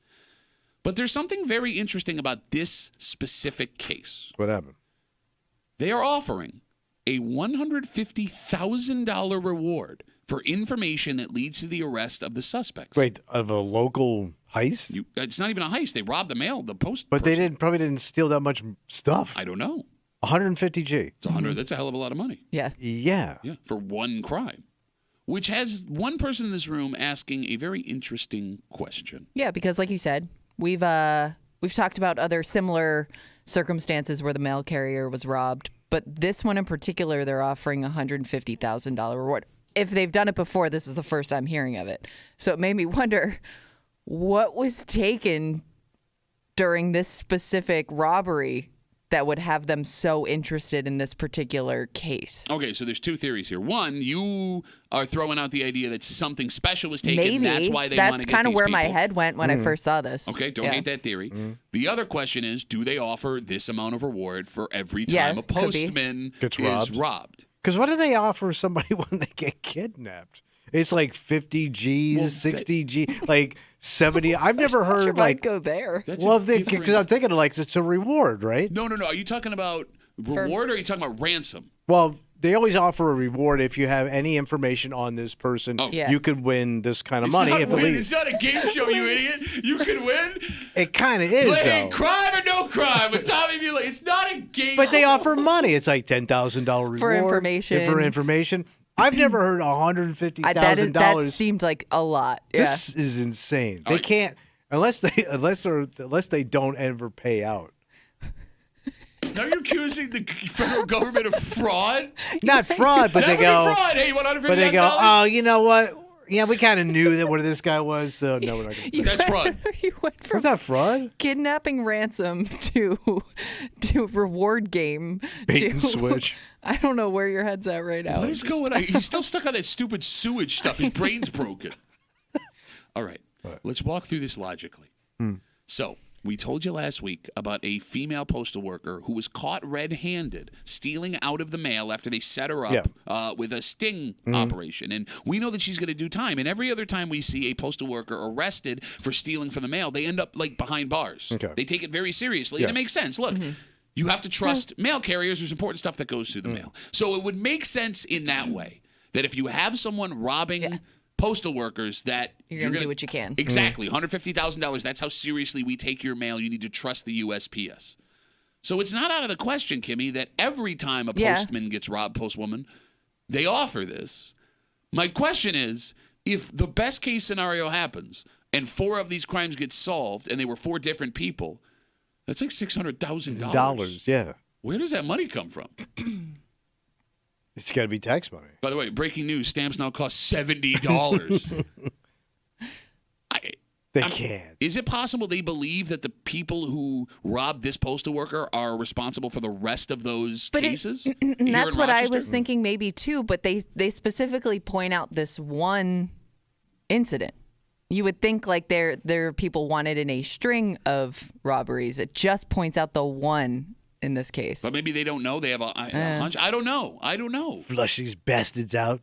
But there's something very interesting about this specific case. What happened? They are offering a $150,000 reward for information that leads to the arrest of the suspects. Wait, of a local heist? It's not even a heist. They robbed the mail, the post. But they probably didn't steal that much stuff. I don't know. 150 G. It's 100. That's a hell of a lot of money. Yeah. Yeah. Yeah, for one crime, which has one person in this room asking a very interesting question. Yeah, because like you said, we've talked about other similar circumstances where the mail carrier was robbed, but this one in particular, they're offering a $150,000 reward. If they've done it before, this is the first I'm hearing of it. So it made me wonder what was taken during this specific robbery that would have them so interested in this particular case. Okay, so there's two theories here. One, you are throwing out the idea that something special was taken. Maybe. That's why they want to get That's kind of these where people. my head went when I first saw this. Okay, don't hate that theory. The other question is, do they offer this amount of reward for every time a could be. postman is robbed? Because what do they offer somebody when they get kidnapped? It's like 50 G's, 60 G, like 70. I've never heard Might like. go there. Because I'm thinking like it's a reward, right? No. Are you talking about reward or are you talking about ransom? Well, they always offer a reward if you have any information on this person. Oh. Yeah. You could win this kind of money. It's not a game show, you idiot. You could win. It kind of is, Playing though. Crime or No Crime with Tommy Muley. It's not a game. But they offer money. It's like $10,000 reward For information. For information. I've never heard $150,000. That seemed like a lot. Yeah. This is insane. They can't unless they don't ever pay out. Now you're accusing the federal government of fraud? Not fraud, but That they would be go. fraud. Hey, $150,000? But they go. Oh, you know what? Yeah, we kind of knew that what this guy was. So no, we're not going to. That's fraud. You went from Was that fraud? kidnapping ransom to reward game Bait to and switch. I don't know where your head's at right now. What is going on? He's still stuck on that stupid sewage stuff. His brain's broken. All right. Let's walk through this logically. So, we told you last week about a female postal worker who was caught red-handed stealing out of the mail after they set her up with a sting operation. And we know that she's going to do time. And every other time we see a postal worker arrested for stealing from the mail, they end up like behind bars. Okay. They take it very seriously. And it makes sense. Look, you have to trust mail carriers. There's important stuff that goes through the mail. So it would make sense in that way that if you have someone robbing postal workers that You're going to do what you can. Exactly. $150,000. That's how seriously we take your mail. You need to trust the USPS. So it's not out of the question, Kimmy, that every time a postman gets robbed, postwoman, they offer this. My question is, if the best case scenario happens and 4 of these crimes get solved and they were 4 different people, that's like $600,000. Yeah. Where does that money come from? It's got to be tax money. By the way, breaking news, stamps now cost $70. They can't. Is it possible they believe that the people who robbed this postal worker are responsible for the rest of those cases? That's what I was thinking maybe too, but they specifically point out this one incident. You would think like their people wanted in a string of robberies. It just points out the one in this case. But maybe they don't know. They have a hunch. I don't know. Flush these bastards out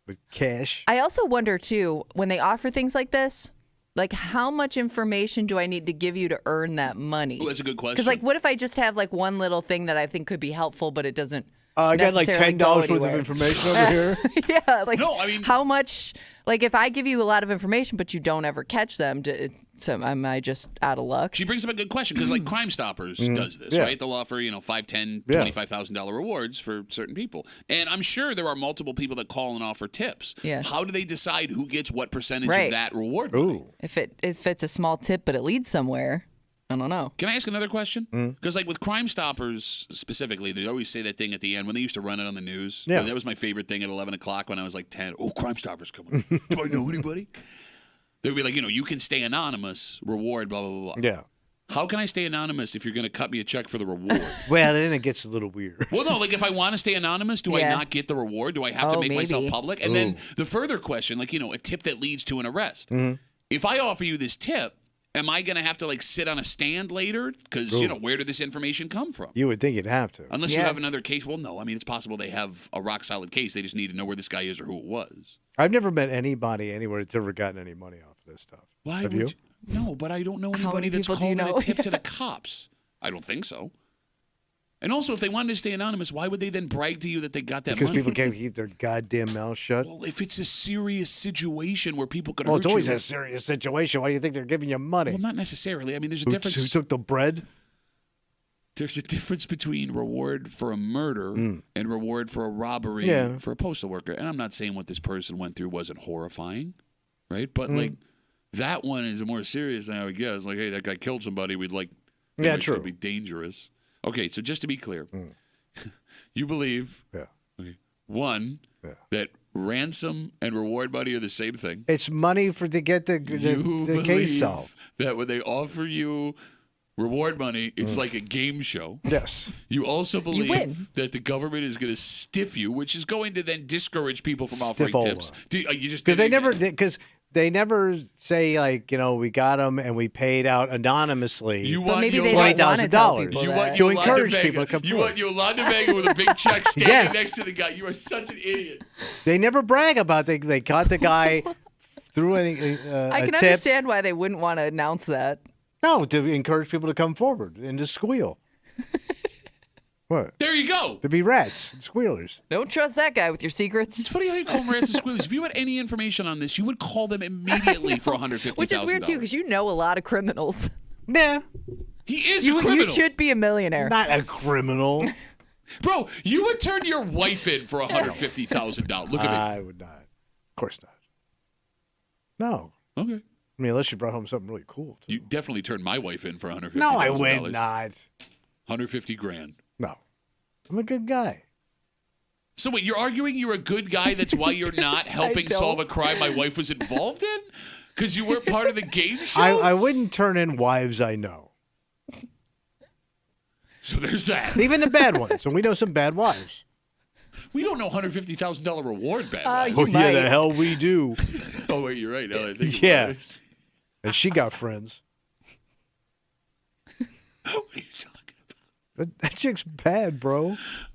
with cash. I also wonder too, when they offer things like this, like how much information do I need to give you to earn that money? Oh, that's a good question. Because like, what if I just have like one little thing that I think could be helpful, but it doesn't I got like necessarily $10 worth of anywhere. information over here. Yeah, like No, I mean- how much? Like if I give you a lot of information, but you don't ever catch them, so am I just out of luck? She brings up a good question because, like, Crime Stoppers does this, Yeah. right? They'll offer, $5, $10, Yeah. $25,000 rewards for certain people, and I'm sure there are multiple people that call and offer tips. Yeah. How do they decide who gets what percentage Right. of that reward money? Ooh. If it's a small tip, but it leads somewhere, I don't know. Can I ask another question? Because, like, with Crime Stoppers specifically, they always say that thing at the end when they used to run it on the news. Yeah. That was my favorite thing at 11 o'clock when I was like 10. Oh, Crime Stoppers coming. Do I know anybody? They'd be like, you can stay anonymous, reward, blah, blah, blah, blah. Yeah. How can I stay anonymous if you're going to cut me a check for the reward? Well, then it gets a little weird. Well, no, like if I want to stay anonymous, do I Yeah. not get the reward? Do I have to Oh, make myself maybe. public? And then the further question, like, a tip that leads to an arrest. If I offer you this tip, am I going to have to like sit on a stand later? Because, where did this information come from? You would think you'd have to. Unless you Yeah. have another case. Well, no. I mean, it's possible they have a rock solid case. They just need to know where this guy is or who it was. I've never met anybody anywhere that's ever gotten any money off of this stuff. Why Have would you? No, but I don't know How anybody many that's people do you calling a know? tip to the cops. I don't think so. And also, if they wanted to stay anonymous, why would they then brag to you that they got that Because money? people can't keep their goddamn mouth shut. Well, if it's a serious situation where people could Well, hurt it's always you. a serious situation. Why do you think they're giving you money? Well, not necessarily. I mean, there's a Who difference. took the bread? There's a difference between reward for a murder and reward for a robbery Yeah. for a postal worker. And I'm not saying what this person went through wasn't horrifying, right? But like that one is more serious than I would guess. Like, hey, that guy killed somebody. We'd like, it Yeah, might still true. be dangerous. Okay, so just to be clear, you believe Yeah. one that ransom and reward money are the same thing. It's money to get the You case believe solved. that when they offer you reward money, it's like a game show. Yes. You also win. believe that the government is going to stiff you, which is going to then discourage people from offering Stiffola. tips. You just Because did they never say like we got them and we paid out anonymously. You But want maybe your they $20,000. don't want to tell You people you that. want To Yolanda encourage Vega. people to come You forward. want Yolanda Vega with a big check standing Yes. next to the guy. You are such an idiot. They never brag about they caught the guy through I a can tip. understand why they wouldn't want to announce that. No, to encourage people to come forward and to squeal. What? There you go. To be rats and squealers. Don't trust that guy with your It's secrets. funny how you call them rats and squealies. If you had any information on this, you would call them immediately for $150,000. Which is weird too, because you know a lot of criminals. Nah, He is You, a criminal. you should be a millionaire. not a criminal. Bro, you would turn your wife in for $150,000. Look at me. I would not. Of course not. No. Okay. I mean, unless you brought home something really cool. Too. You definitely turned my wife in for $150,000. No, I would not. $150,000. No. I'm a good guy. So wait, you're arguing you're a good guy? That's why you're not helping don't. solve a crime my wife was involved in? Because you weren't part of the game show? I wouldn't turn in wives I know. So there's that. Even the bad ones. And we know some bad wives. We don't know $150,000 reward, bad You wife. Oh, yeah, the might. hell we do. Oh, wait, you're right. Now that I think Yeah. about it. And she got friends. What are you talking But that chick's bad, bro.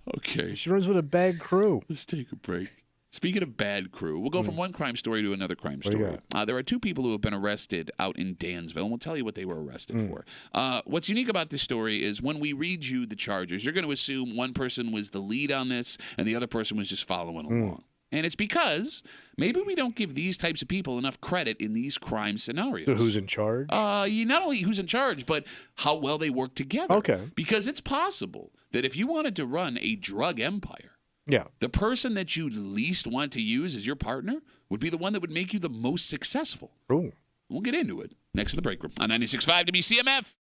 about? Okay, She runs with a bad crew. let's take a break. Speaking of bad crew, we'll go from one crime story to another crime What do you story. There are two people who have been arrested out in Dansville, and we'll tell you what they were arrested for. What's unique about this story is when we read you the charges, you're going to assume one person was the lead on this and the other person was just following along. And it's because maybe we don't give these types of people enough credit in these crime scenarios. So who's in charge? Not only who's in charge, but how well they work together. Okay. Because it's possible that if you wanted to run a drug empire, Yeah. the person that you'd least want to use as your partner would be the one that would make you the most successful. Ooh. We'll get into it next in the break room on 96.5 WCMF.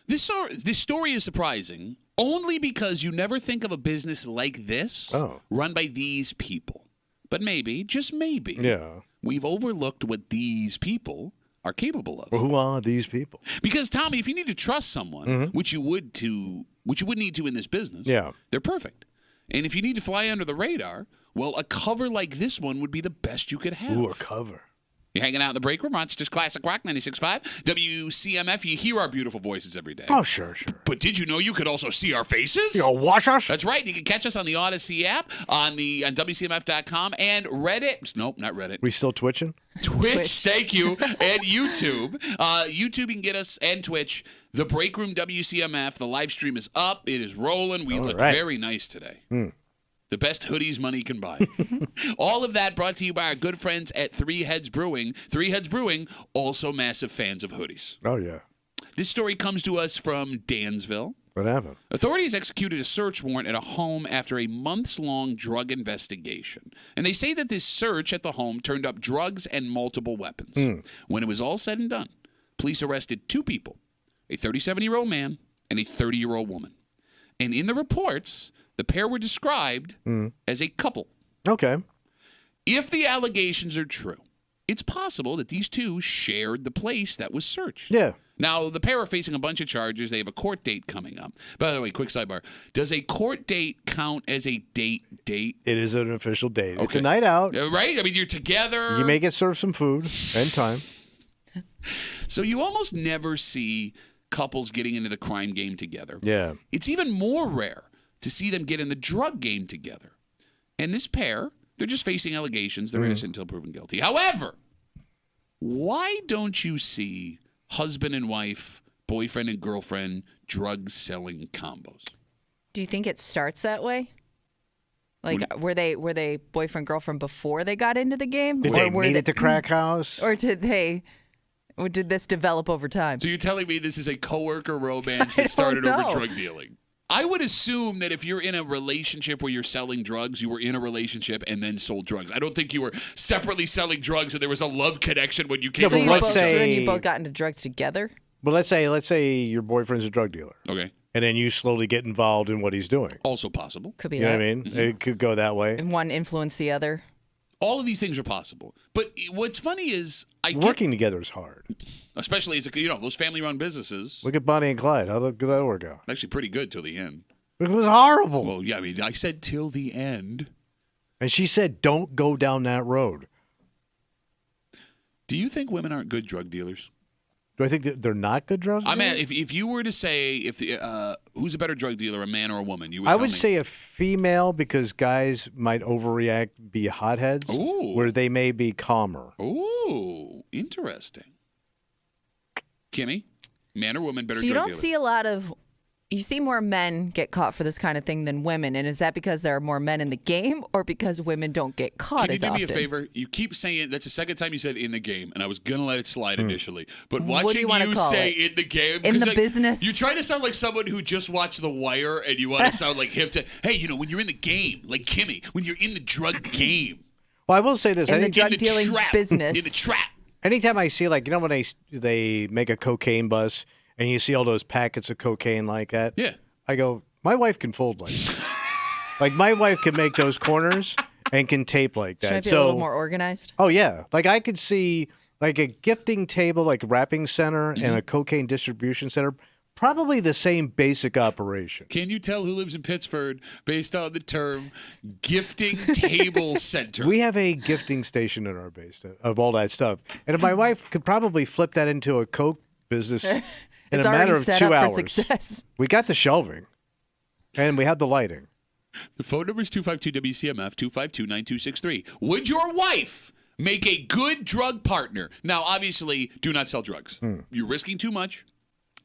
This story is surprising only because you never think of a business like this run by these people. But maybe, just maybe, we've overlooked what these people are capable of. Well, who are these people? Because, Tommy, if you need to trust someone, which you would need to in this business, they're perfect. And if you need to fly under the radar, well, a cover like this one would be the best you could have. Ooh, a cover. You're hanging out in the break room, Rochester's Classic Rock 96.5, WCMF. You hear our beautiful voices every day. Oh, sure. But did you know you could also see our faces? You'll watch us? That's right. You can catch us on the Odyssey app, on WCMF.com, and Reddit. Nope, not Reddit. We still twitching? Twitch, thank you, and YouTube. YouTube, you can get us, and Twitch. The Break Room WCMF, the live stream is up. It is rolling. We look very nice today. The best hoodies money can buy. All of that brought to you by our good friends at Three Heads Brewing. Three Heads Brewing, also massive fans of hoodies. Oh, yeah. This story comes to us from Dansville. What happened? Authorities executed a search warrant at a home after a months-long drug investigation. And they say that this search at the home turned up drugs and multiple weapons. When it was all said and done, police arrested 2 people, a 37-year-old man and a 30-year-old woman. And in the reports, the pair were described as a couple. Okay. If the allegations are true, it's possible that these two shared the place that was searched. Yeah. Now, the pair are facing a bunch of charges. They have a court date coming up. By the way, quick sidebar. Does a court date count as a date? It is an official date. Okay. It's a night out. Right? I mean, you're together. You may get served some food and time. So you almost never see couples getting into the crime game together. Yeah. It's even more rare to see them get in the drug game together. And this pair, they're just facing allegations. They're innocent until proven guilty. However, why don't you see husband and wife, boyfriend and girlfriend, drug-selling combos? Do you think it starts that way? Like, were they boyfriend, girlfriend before they got into the game? Did they meet at the crack house? Or did this develop over time? So you're telling me this is a coworker romance that started over drug dealing? I would assume that if you're in a relationship where you're selling drugs, you were in a relationship and then sold drugs. I don't think you were separately selling drugs and there was a love connection when you came so to you both got into drugs together? Well, let's say your boyfriend's a drug dealer. Okay. And then you slowly get involved in what he's doing. Also possible. Could be you that. know what I mean? It could go that way. And one influence the other. All of these things are possible. But what's funny is working together is hard. Especially as those family-run businesses. Look at Bonnie and Clyde. How did that work out? Actually pretty good till the end. It was horrible. Well, yeah, I mean, I said till the end. And she said, don't go down that road. Do you think women aren't good drug dealers? Do I think they're not good drug dealers? I mean, if you were to say who's a better drug dealer, a man or a woman, you would I tell would me. say a female because guys might overreact, be hotheads, where they may be calmer. Ooh, interesting. Kimmy, man or woman, better so you drug don't dealer? see a lot of... You see more men get caught for this kind of thing than women, and is that because there are more men in the game or because women don't get caught as often? Can you do me a favor? You keep saying, that's the second time you said in the game, and I was going to let it slide initially. But watching you say in the game. In the business? You try to sound like someone who just watched The Wire, and you want to sound like him hey, when you're in the game, like Kimmy, when you're in the drug game. Well, I will say this. In the drug dealing business. In the trap. Anytime I see, when they make a cocaine bus, and you see all those packets of cocaine like that. Yeah. I go, my wife can fold like that. Like, my wife can make those corners and can tape like that. Should I be a little more organized? Oh, yeah. Like, I could see, like, a gifting table, like, wrapping center and a cocaine distribution center. Probably the same basic operation. Can you tell who lives in Pittsburgh based on the term gifting table center? We have a gifting station in our base of all that stuff. And if my wife could probably flip that into a coke business in a matter of 2 hours. We got the shelving, and we have the lighting. The phone number is 252-WCMF, 252-9263. Would your wife make a good drug partner? Now, obviously, do not sell drugs. You're risking too much,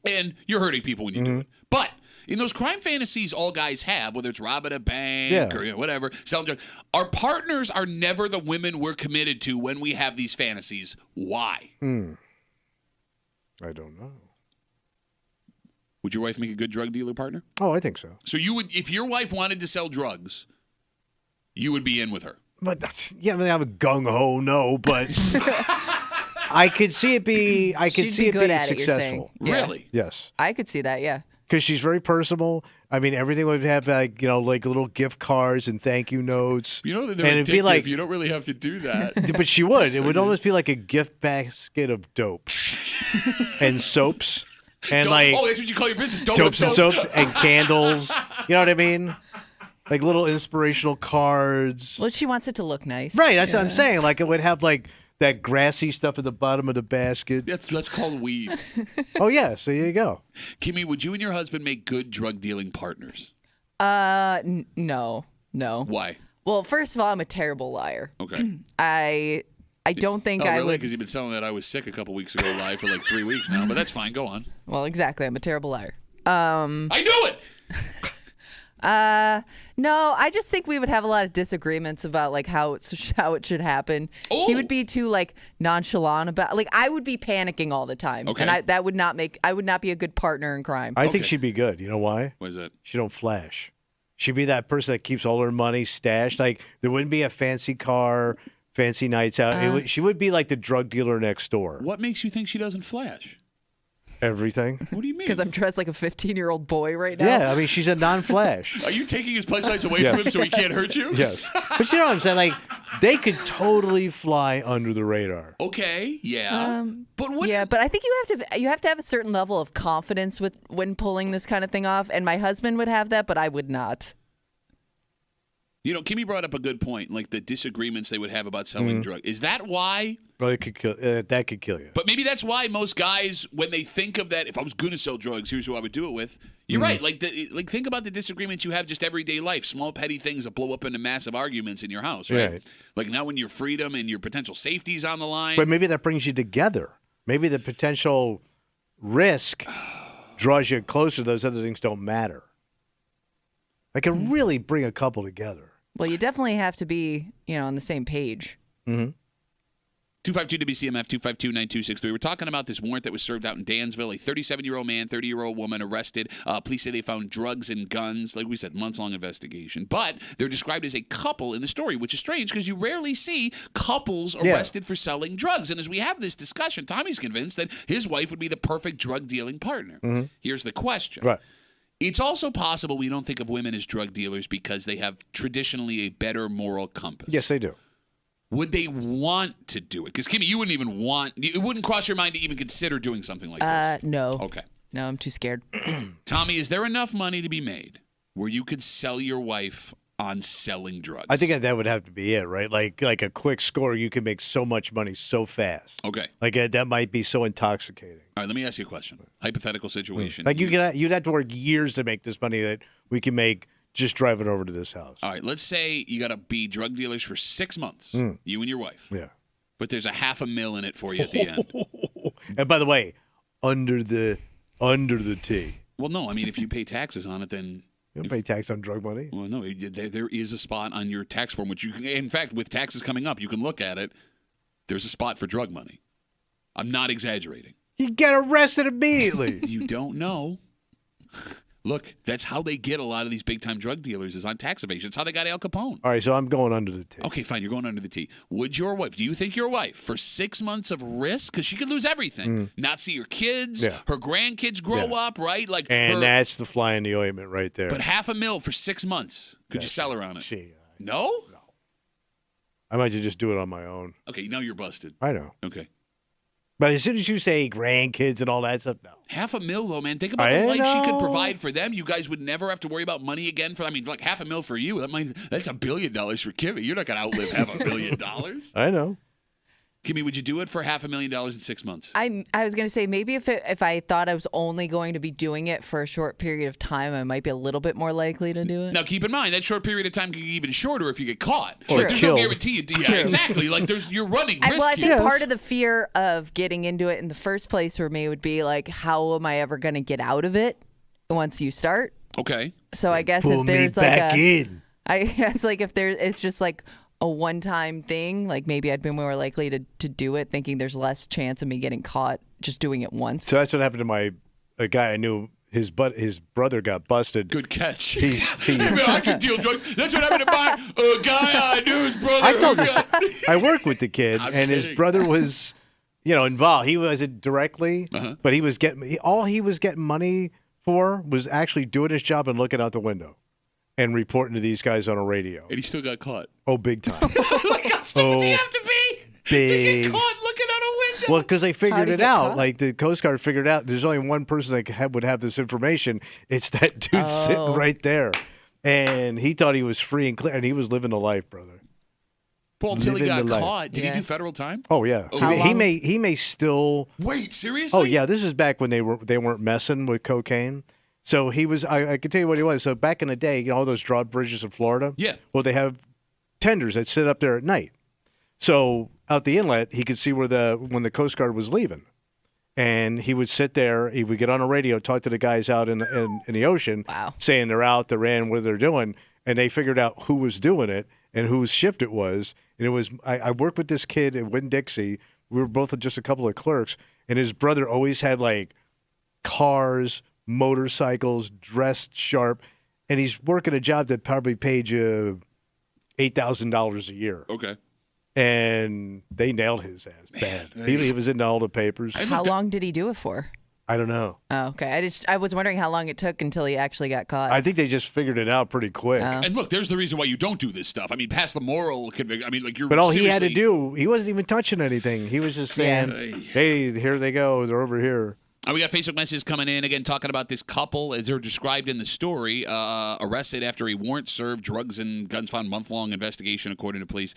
and you're hurting people when you do it. But in those crime fantasies all guys have, whether it's robbing a bank or whatever, selling drugs, our partners are never the women we're committed to when we have these fantasies. Why? I don't know. Would your wife make a good drug dealer partner? Oh, I think so. So you would, if your wife wanted to sell drugs, you would be in with her. But I'm a gung ho no. But I could see it be. I could She'd see be it good being at it, you're saying. successful. Yeah. Really? Yes, I could see that, yeah. because she's very personable. I mean, everything would have like like little gift cards and thank you notes. You know that and they're it'd addictive. be like, You don't really have to do that. but she would. It would almost be like a gift basket of dope and soaps and Dope- like oh, that's what you call your business. Dope dopes and soaps. soaps and candles. You know what I mean? Like little inspirational cards. Well, she wants it to look nice. Right, that's what I'm saying. Like it would have like that grassy stuff at the bottom of the basket. That's called weed. Oh yeah, so there you go. Kimmy, would you and your husband make good drug dealing partners? No. Why? Well, first of all, I'm a terrible liar. Okay. I don't think Oh, I really? would. Because you've been selling that I was sick a couple weeks ago live for like 3 weeks now, but that's fine. Go on. Well, exactly. I'm a terrible liar. I knew it. No, I just think we would have a lot of disagreements about like how it should happen. He would be too like nonchalant about like I would be panicking all the time. Okay. And I would not be a good partner in crime. I think she'd be good. You know why? What is that? She don't flash. She'd be that person that keeps all her money stashed. Like there wouldn't be a fancy car, fancy nights out. She would be like the drug dealer next door. What makes you think she doesn't flash? Everything. What do you mean? Because I'm dressed like a 15-year-old boy right now. Yeah, I mean she's a non-flash. Are you taking his punchlines away Yes. from him so he can't hurt you? Yes, but you know what I'm saying? Like they could totally fly under the radar. Okay, yeah. But what? Yeah, but I think you have to have a certain level of confidence with when pulling this kind of thing off. And my husband would have that, but I would not. You know, Kimmy brought up a good point, like the disagreements they would have about selling drugs. Is that why? Well, it could kill. That could kill you. But maybe that's why most guys, when they think of that, if I was going to sell drugs, here's who I would do it with. You're right. Like think about the disagreements you have just everyday life, small petty things that blow up into massive arguments in your house, right? Right. Like now when your freedom and your potential safety's on the line. But maybe that brings you together. Maybe the potential risk draws you closer. Those other things don't matter. I can really bring a couple together. Well, you definitely have to be, on the same page. 252-WCMF, 252-9263. We're talking about this warrant that was served out in Dansville. A 37-year-old man, 30-year-old woman arrested. Police say they found drugs and guns. Like we said, months-long investigation. But they're described as a couple in the story, which is strange because you rarely see couples arrested for selling drugs. And as we have this discussion, Tommy's convinced that his wife would be the perfect drug-dealing partner. Here's the question. Right. It's also possible we don't think of women as drug dealers because they have traditionally a better moral compass. Yes, they do. Would they want to do it? Because, Kimmy, you wouldn't even it wouldn't cross your mind to even consider doing something like this. No. Okay. No, I'm too scared. Tommy, is there enough money to be made where you could sell your wife on selling drugs? I think that would have to be it, right? Like a quick score, you can make so much money so fast. Okay. Like that might be so intoxicating. All right, let me ask you a question. Hypothetical situation. Like you'd have to work years to make this money that we can make just driving over to this house. All right, let's say you got to be drug dealers for 6 months, you and your wife. Yeah. But there's $500,000 in it for you at the end. And by the way, under the T. Well, no, I mean, if you pay taxes on it, then... You don't pay tax on drug money? Well, no, there is a spot on your tax form, which you can, in fact, with taxes coming up, you can look at it. There's a spot for drug money. I'm not exaggerating. You get arrested immediately. You don't know. Look, that's how they get a lot of these big-time drug dealers is on tax evasion. It's how they got Al Capone. All right, so I'm going under the T. Okay, fine. You're going under the T. Do you think your wife, for 6 months of risk, because she could lose everything, not see her kids, her grandkids grow up, right? And that's the fly in the ointment right there. But $500,000 for 6 months. Could you sell her on it? No? I might just do it on my own. Okay, now you're busted. I know. Okay. But as soon as you say grandkids and all that stuff, no. $500,000 though, man. Think about the life she could provide for them. You guys would never have to worry about money again. Like $500,000 for you. That's $1 billion for Kimmy. You're not going to outlive $500 million. I know. Kimmy, would you do it for $500,000 in 6 months? I was going to say maybe if I thought I was only going to be doing it for a short period of time, I might be a little bit more likely to do it. Now, keep in mind that short period of time can get even shorter if you get caught. Or there's killed. no guarantee. Yeah, exactly. Like you're running risk Well, I think here. part of the fear of getting into it in the first place for me would be like, how am I ever going to get out of it once you start? Okay. So I guess Pull if there's me like back in. I guess like if it's just like a one-time thing, like maybe I'd be more likely to do it, thinking there's less chance of me getting caught just doing it once. So that's what happened to a guy I knew. His brother got busted. Good catch. Hey, man, I can deal drugs. That's what happened to my guy I knew. His brother. I told you. I work with the kid, I'm and his kidding. brother was involved. He wasn't directly, but he was getting all he was getting money for was actually doing his job and looking out the window and reporting to these guys on a radio. And he still got caught. Oh, big time. Like, how stupid does he have to be to big. get caught looking out a window? Well, because they figured to it get out. caught? Like the Coast Guard figured out there's only one person that would have this information. It's that dude sitting right there. And he thought he was free and clear, and he was living the life, brother. Well, until he got living the life. caught. Did he do federal time? Oh yeah, How long? he may still. Wait, seriously? Oh yeah, this is back when they weren't messing with cocaine. So he was. I can tell you what he was. So back in the day, all those drawbridges in Florida. Yeah. Well, they have tenders that sit up there at night. So out the inlet, he could see when the Coast Guard was leaving, and he would sit there. He would get on a radio, talk to the guys out in the ocean, saying they're out, they're in, what they're doing, and they figured out who was doing it and whose shift it was. And it was I worked with this kid in Winn-Dixie. We were both just a couple of clerks, and his brother always had like cars, motorcycles, dressed sharp, and he's working a job that probably paid you $8,000 a year. Okay. And they nailed his ass bad. He was in all the papers. How long did he do it for? I don't know. Oh, okay. I was wondering how long it took until he actually got caught. I think they just figured it out pretty quick. And look, there's the reason why you don't do this stuff. I mean, past the moral conviction. I mean, like you're. But all he had seriously- to do, he wasn't even touching anything. He was just saying, "Hey, here they go. They're over here." We got Facebook messages coming in again talking about this couple as they're described in the story. Arrested after a warrant served, drugs and guns found, month-long investigation according to police.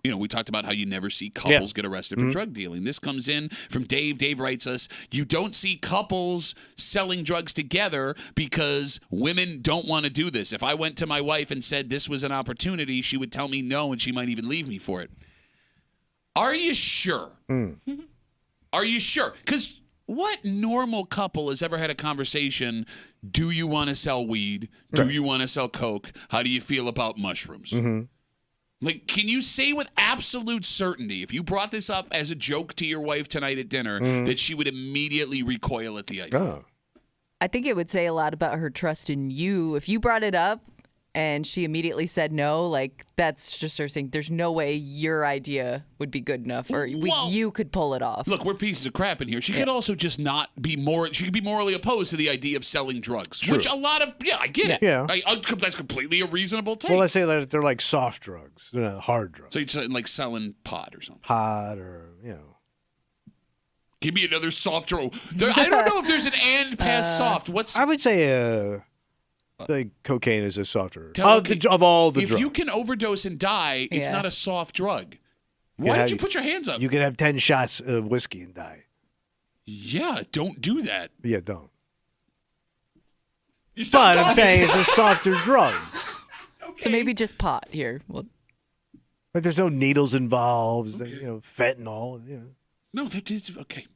We talked about how you never see couples get arrested for drug dealing. This comes in from Dave. Dave writes us, you don't see couples selling drugs together because women don't want to do this. If I went to my wife and said this was an opportunity, she would tell me no, and she might even leave me for it. Are you sure? Are you sure? Because what normal couple has ever had a conversation, do you want to sell weed? Do you want to sell coke? How do you feel about mushrooms? Like, can you say with absolute certainty, if you brought this up as a joke to your wife tonight at dinner, that she would immediately recoil at the idea? Oh. I think it would say a lot about her trust in you. If you brought it up and she immediately said no, like, that's just her saying, there's no way your idea would be good enough or you could pull it off. Look, we're pieces of crap in here. She could also just not be she could be morally opposed to the idea of selling drugs, which a lot of, I get it. Yeah. That's completely a reasonable take. Well, let's say that they're like soft drugs, they're not hard drugs. So you're like selling pot or something. Pot or, Give me another soft drug. I don't know if there's an and past soft. I would say like cocaine is a softer Okay, of all the if drugs. you can overdose and die, it's not a soft drug. Why have- did you put your hands up? You could have 10 shots of whiskey and die. Yeah, don't do that. Yeah, don't. You stop But I'm talking. saying it's a softer drug. So maybe just pot here. Well, Like there's no needles involved, fentanyl. No, that is okay.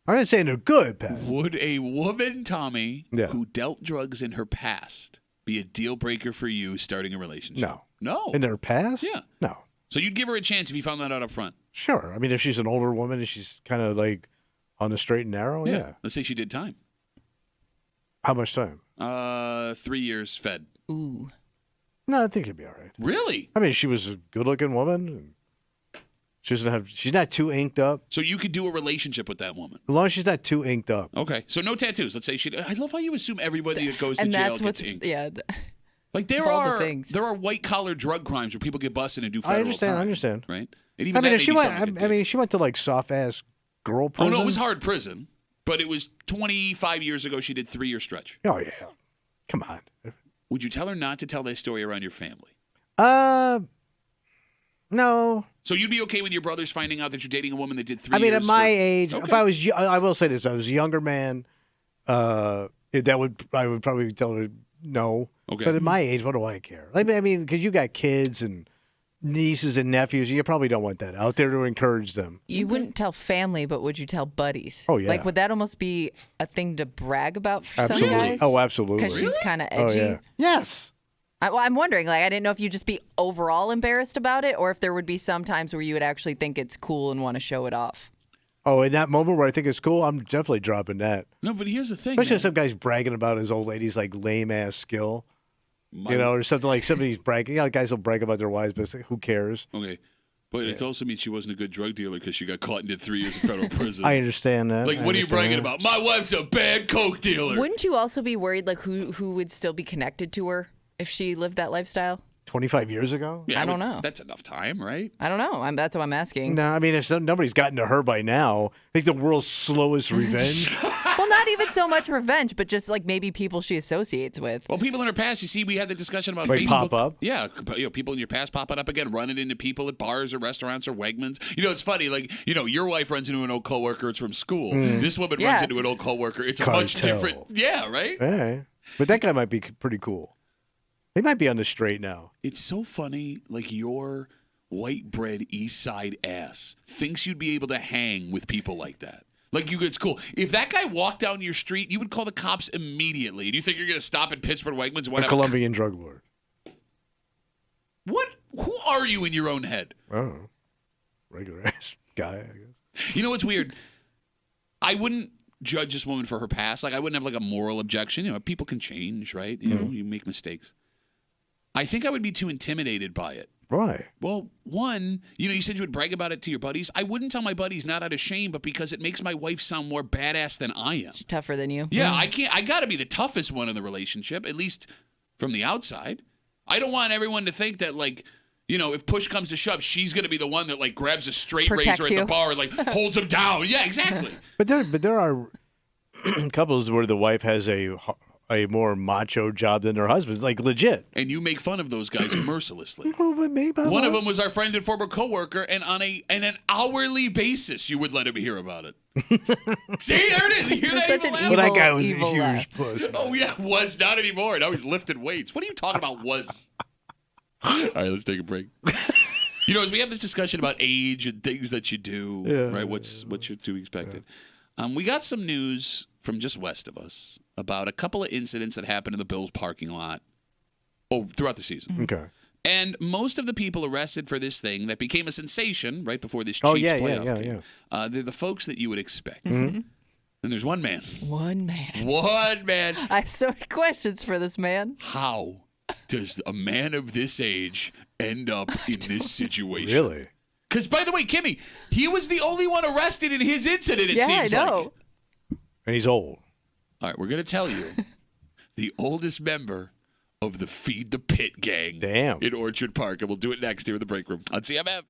I'm not saying they're good, Pat. Would a woman, Tommy, Yeah. who dealt drugs in her past, be a deal breaker for you starting a relationship? No. No. In their past? Yeah. No. So you'd give her a chance if you found that out up front? Sure. I mean, if she's an older woman and she's kind of like on the straight and narrow, yeah. Let's say she did time. How much time? 3 years fed. ooh. No, I think it'd be all right. Really? I mean, she was a good-looking woman. And she's not too inked up. So you could do a relationship with that woman? As long as she's not too inked up. Okay. So no tattoos. Let's say I love how you assume everybody that goes to And jail that's gets what's, inked. yeah. Like there all the are things. white-collar drug crimes where people get busted and do federal I time. understand. Right? And even I mean, that if she may be something went, to I mean, dig. she went to like soft-ass girl Oh, prison. no, it was hard prison. But it was 25 years ago. She did 3-year stretch. Oh, yeah. Come on. Would you tell her not to tell that story around your family? No. So you'd be okay with your brothers finding out that you're dating a woman that did 3 I mean, years? at my for- age, Okay. if I was, I will say this: I was a younger man. I would probably tell her no. Okay. But at my age, what do I care? I mean, because you got kids and nieces and nephews, you probably don't want that out there to encourage them. You wouldn't tell family, but would you tell buddies? Oh, yeah. Like, would that almost be a thing to brag about for Absolutely. some guys? Oh, absolutely. Because she's kind of Oh, edgy. yeah. Yes. I'm wondering, like, I didn't know if you'd just be overall embarrassed about it or if there would be some times where you would actually think it's cool and want to show it off. Oh, in that moment where I think it's cool, I'm definitely dropping that. No, but here's the thing. Especially man. if some guy's bragging about his old lady's like lame ass skill, or something like somebody's bragging. Guys will brag about their wives, but it's like, who cares? Okay. But it also means she wasn't a good drug dealer because she got caught and did 3 years in federal prison. I understand that. Like, what are you bragging about? My wife's a bad coke dealer. Wouldn't you also be worried, like, who would still be connected to her if she lived that lifestyle? 25 years ago? Yeah, I don't know. That's enough time, right? I don't know. That's what I'm asking. No, I mean, if nobody's gotten to her by now, I think the world's slowest revenge. Well, not even so much revenge, but just like maybe people she associates with. Well, people in her past, you see, we had the discussion about Like Facebook. pop up? Yeah, people in your past popping up again, running into people at bars or restaurants or Wegmans. It's funny, like, your wife runs into an old coworker, it's from school. This woman runs into an old coworker, it's a much different. Yeah, right? Yeah. But that guy might be pretty cool. He might be on the straight now. It's so funny, like your white bread East Side ass thinks you'd be able to hang with people like that. Like, it's cool. If that guy walked down your street, you would call the cops immediately. Do you think you're going to stop at Pittsford Wegmans? A Colombian drug lord. What? Who are you in your own head? Oh, regular ass guy, I guess. You know what's weird? I wouldn't judge this woman for her past. Like, I wouldn't have, like, a moral objection. People can change, right? You make mistakes. I think I would be too intimidated by it. Why? Well, one, you said you would brag about it to your buddies. I wouldn't tell my buddies not out of shame, but because it makes my wife sound more badass than I am. She's tougher than you. Yeah, I got to be the toughest one in the relationship, at least from the outside. I don't want everyone to think that, like, if push comes to shove, she's going to be the one that, like, grabs a straight Protects razor at you. the bar and, like, holds him down. Yeah, exactly. But there are couples where the wife has a more macho job than their husband, like legit. And you make fun of those guys mercilessly. Oh, but maybe One of them was our friend and former coworker, and on an hourly basis, you would let him hear about it. See, there it is. You hear that Such evil an laugh? evil- Well, that guy was a evil huge laugh. puss. Oh, yeah, was not anymore. Now he's lifting weights. What are you talking about, was? All right, let's take a break. As we have this discussion about age and things that you do, right? What's to be expected? We got some news from just west of us about a couple of incidents that happened in the Bills parking lot throughout the season. Okay. And most of the people arrested for this thing that became a sensation right before this Chiefs playoff game, they're the folks that you would expect. Mm-hmm. And there's one man. One man. One man. I have so many questions for this man. How does a man of this age end up in this situation? Really? Because, by the way, Kimmy, he was the only one arrested in his incident, it seems I know. like. And he's old. All right, we're going to tell you the oldest member of the Feed the Pit gang in Orchard Park. And we'll do it next here in the break room on CMF.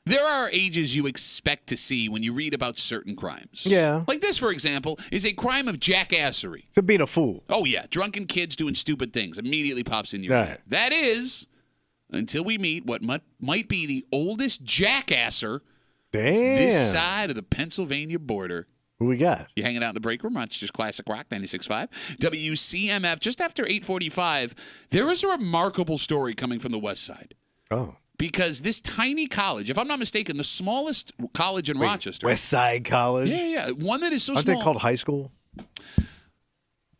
There are ages you expect to see when you read about certain crimes. Yeah. Like this, for example, is a crime of jackassery. To being a fool. Oh, yeah. Drunken kids doing stupid things immediately pops in your Right. head. That is, until we meet what might be the oldest jackasser Damn. this side of the Pennsylvania border. Who we got? You're hanging out in the break room. Rochester's Classic Rock 96.5. WCMF, just after 8:45, there is a remarkable story coming from the West Side. Oh. Because this tiny college, if I'm not mistaken, the smallest college in Rochester. West Side College? Yeah. One that is so Aren't small. they called high school?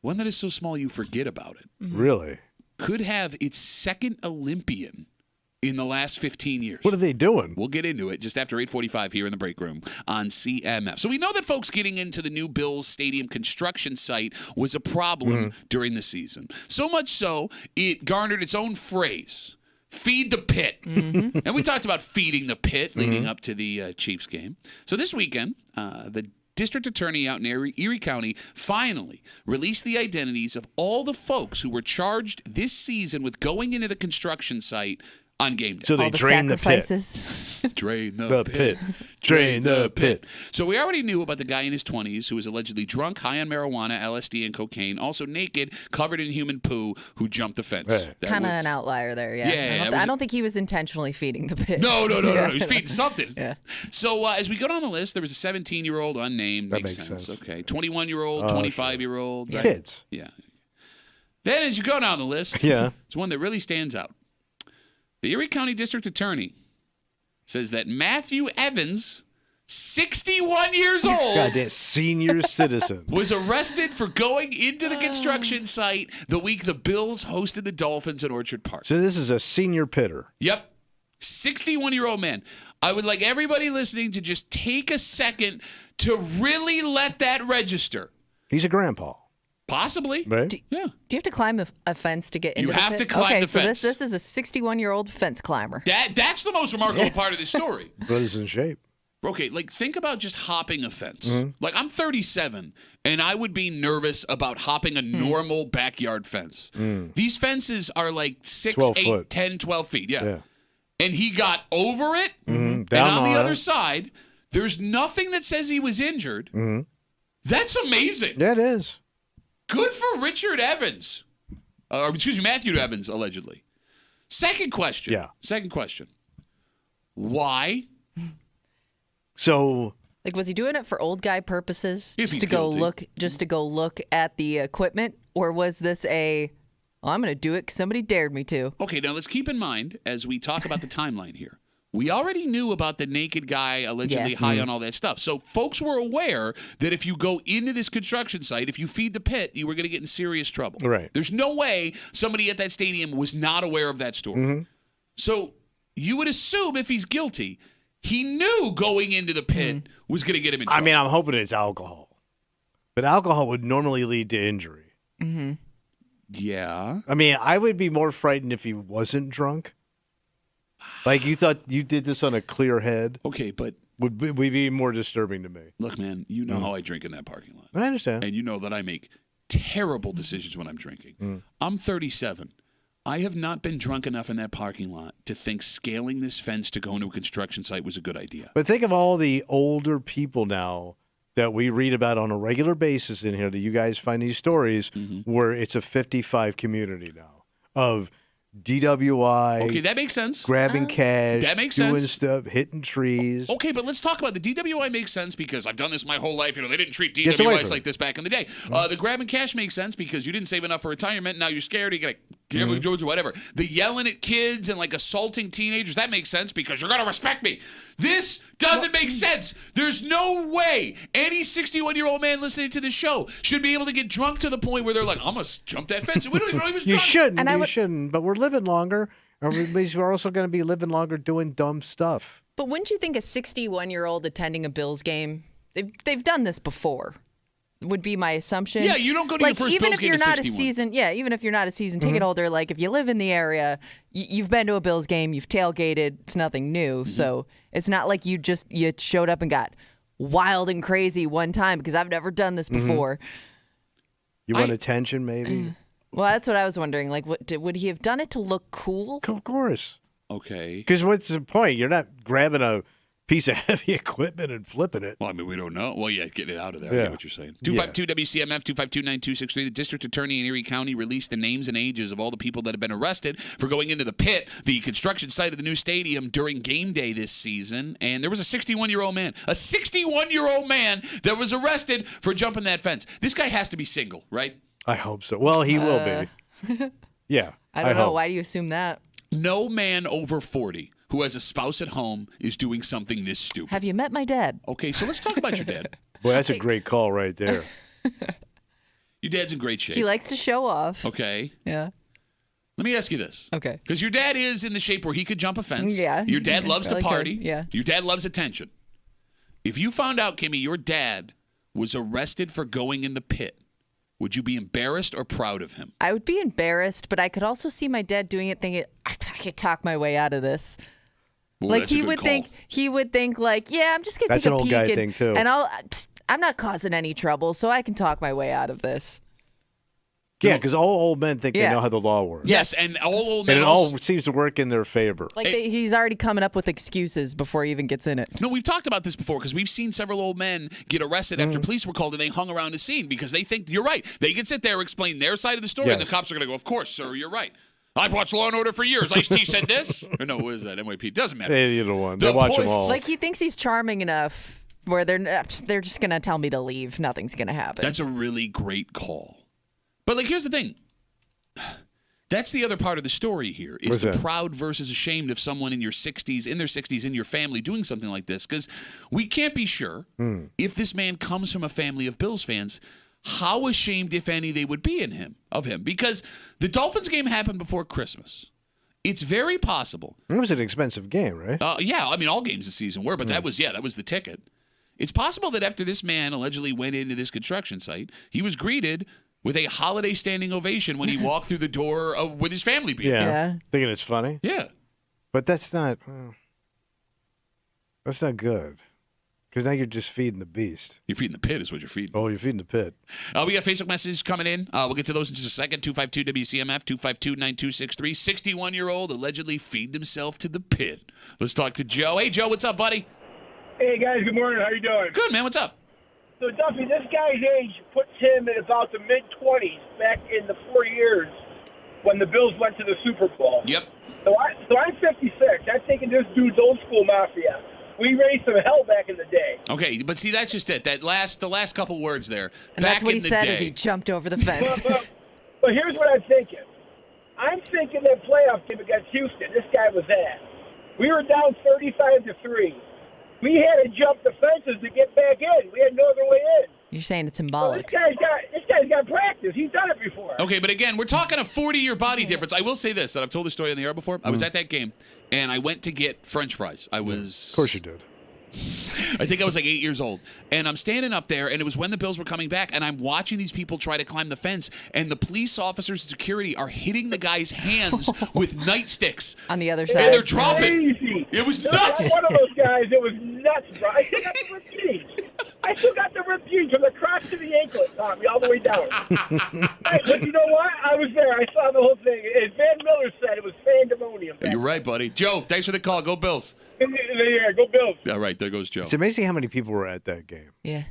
One that is so small you forget about it. Really? Could have its second Olympian in the last 15 years. What are they doing? We'll get into it just after 8:45 here in the break room on CMF. So we know that folks getting into the new Bills Stadium construction site was a problem during the season. So much so, it garnered its own phrase, feed the pit. And we talked about feeding the pit leading up to the Chiefs game. So this weekend, the district attorney out in Erie County finally released the identities of all the folks who were charged this season with going into the construction site on game day. So they All the drain the pit. sacrifices. Drain The pit. Drain the pit. So we already knew about the guy in his 20s who was allegedly drunk, high on marijuana, LSD, and cocaine, also naked, covered in human poo, who jumped the fence. Right. That Kind of was- an outlier there, yeah. Yeah, I don't think he was intentionally feeding the pit. No. He's feeding something. Yeah. So as we go down the list, there was a 17-year-old unnamed. That makes makes sense. sense. Okay. 21-year-old, Oh, 25-year-old. Right? Kids. Yeah. Then as you go down the list, Yeah. it's one that really stands out. The Erie County District Attorney says that Matthew Evans, 61 years old, Goddamn senior citizen. was arrested for going into the construction site the week the Bills hosted the Dolphins at Orchard Park. So this is a senior pitter. Yep. 61-year-old man. I would like everybody listening to just take a second to really let that register. He's a grandpa, Possibly. right? Yeah. Do you have to climb a fence to get into You the have pit? to climb okay, the so fence. this is a 61-year-old fence climber. That's the most remarkable part of this story. Brothers in shape. Okay, like think about just hopping a fence. Like I'm 37 and I would be nervous about hopping a normal backyard fence. These fences are like 6, 12 8, foot. 10, 12 feet. Yeah. Yeah. And he got over it. And Down on the on other it. side, there's nothing that says he was injured. That's amazing. Yeah, it is. Good for Richard Evans. Or excuse me, Matthew Evans, allegedly. Second question. Yeah. Second question. Why? So Like, was he doing it for old guy purposes? If just he's to go guilty. look at the equipment, or was this I'm going to do it because somebody dared me to? Okay, now let's keep in mind as we talk about the timeline here. We already knew about the naked guy allegedly Yeah. high on all that stuff. So folks were aware that if you go into this construction site, if you feed the pit, you were going to get in serious trouble. Right. There's no way somebody at that stadium was not aware of that story. So you would assume if he's guilty, he knew going into the pit was going to get him in trouble. I mean, I'm hoping it's alcohol, but alcohol would normally lead to injury. Yeah. I mean, I would be more frightened if he wasn't drunk. Like you thought you did this on a clear head Okay, but would be more disturbing to me. look, man, you know how I drink in that parking lot. I understand. And you know that I make terrible decisions when I'm drinking. I'm 37. I have not been drunk enough in that parking lot to think scaling this fence to go into a construction site was a good idea. But think of all the older people now that we read about on a regular basis in here that you guys find these stories where it's a 55 community now of DWI, Okay, that makes sense. grabbing cash, That makes doing sense. stuff, hitting trees. Okay, but let's talk about the DWI makes sense because I've done this my whole life. You know, they didn't treat Gets away DWIs from like it. this back in the day. The grab and cash makes sense because you didn't save enough for retirement. Now you're scared. You got to gambling Jones or whatever. The yelling at kids and like assaulting teenagers, that makes sense because you're going to respect me. This doesn't make sense. There's no way any 61-year-old man listening to this show should be able to get drunk to the point where they're like, I'm going to jump that fence. We don't even know he was You drunk. shouldn't. And I You would- shouldn't. But we're living longer. Or at least we're also going to be living longer doing dumb stuff. But wouldn't you think a 61-year-old attending a Bills game, they've done this before, would be my assumption. Yeah, you don't go to your first even Bills if game you're at not 61. a season, even if you're not a season ticket holder, like if you live in the area, you've been to a Bills game, you've tailgated, it's nothing new. So it's not like you showed up and got wild and crazy one time because I've never done this before. You want attention, maybe? Well, that's what I was wondering. Like, would he have done it to look cool? Of course. Okay. Because what's the point? You're not grabbing a piece of heavy equipment and flipping it. Well, I mean, we don't know. Well, yeah, getting it out of there. I Yeah. get what you're saying. 252 WCMF 252-9263. The district attorney in Erie County released the names and ages of all the people that have been arrested for going into the pit, the construction site of the new stadium, during game day this season. And there was a 61-year-old man, that was arrested for jumping that fence. This guy has to be single, right? I hope so. Well, he will be. Yeah. I don't know. hope. Why do you assume that? No man over 40 who has a spouse at home is doing something this stupid. Have you met my dad? Okay, so let's talk about your dad. Boy, that's a great call right there. Your dad's in great shape. He likes to show off. Okay. Yeah. Let me ask you this. Okay. Because your dad is in the shape where he could jump a fence. Yeah. Your dad loves to Probably party. could, yeah. Your dad loves attention. If you found out, Kimmy, your dad was arrested for going in the pit, would you be embarrassed or proud of him? I would be embarrassed, but I could also see my dad doing it, thinking, I could talk my way out of this. Boy, Like that's a good call. he would think like, yeah, I'm just gonna That's take an a old peek guy and, thing, too. and I'm not causing any trouble, so I can talk my way out of this. Yeah, because all old men think they Yeah. know how the law works. Yes, and all old And men it all seems to work in their favor. Like he's already coming up with excuses before he even gets in it. No, we've talked about this before because we've seen several old men get arrested Mm-hmm. after police were called and they hung around the scene because they think, you're right. They can sit there, explain their side of the story, and the Yes. cops are going to go, of course, sir, you're right. I've watched Law & Order for years. Ice-T said this. Or no, what is that? NYP. Doesn't matter. Either one. The They watch point- them all. Like he thinks he's charming enough where they're just gonna tell me to leave. Nothing's gonna happen. That's a really great call. But, like, here's the thing. That's the other part of the story here is What's the that? proud versus ashamed of someone in their 60s, in your family doing something like this. Because we can't be sure if this man comes from a family of Bills fans, how ashamed, if any, they would be of him. Because the Dolphins game happened before Christmas. It's very possible. It was an expensive game, right? Yeah, I mean, all games this season were, but that was the ticket. It's possible that after this man allegedly went into this construction site, he was greeted with a holiday standing ovation when he walked through the door with his family being there. Yeah. Thinking it's funny. Yeah. But that's not good. Because now you're just feeding the beast. You're feeding the pit is what you're feeding. Oh, you're feeding the pit. We got Facebook messages coming in. We'll get to those in just a second. 252-WCMF, 252-9263. 61-year-old allegedly feeding himself to the pit. Let's talk to Joe. Hey, Joe, what's up, buddy? Hey guys, good morning. How you doing? Good, man. What's up? So Duffy, this guy's age puts him in about the mid-20s back in the 4 years when the Bills went to the Super Bowl. Yep. So I'm 56. I'm thinking this dude's old school mafia. We raised some hell back in the day. Okay, but see, that's just it. The last couple words there. And back that's what in he the said day. as he jumped over the fence. But here's what I'm thinking. I'm thinking that playoff game against Houston, this guy was at. We were down 35-3. We had to jump the fences to get back in. We had no other way in. You're saying it's So symbolic. this guy's got practice. He's done it before. Okay, but again, we're talking a 40-year body difference. I will say this, that I've told the story on the air before. I was at that game, and I went to get French fries. Of course you did. I think I was like 8 years old. And I'm standing up there, and it was when the Bills were coming back, and I'm watching these people try to climb the fence, and the police officers and security are hitting the guy's hands with nightsticks. On the other And side. they're dropping. Crazy. It was I'm nuts. one of those guys. It was nuts, bro. I still got the ripped jeans. From the crotch to the ankle. It taught me all the way down. Hey, but you know what? I was there. I saw the whole thing. As Van Miller said, it was pandemonium. You're right, buddy. Joe, thanks for the call. Go Bills. Yeah, go Bills. All right, there goes Joe. It's amazing how many people were at that game. Yeah.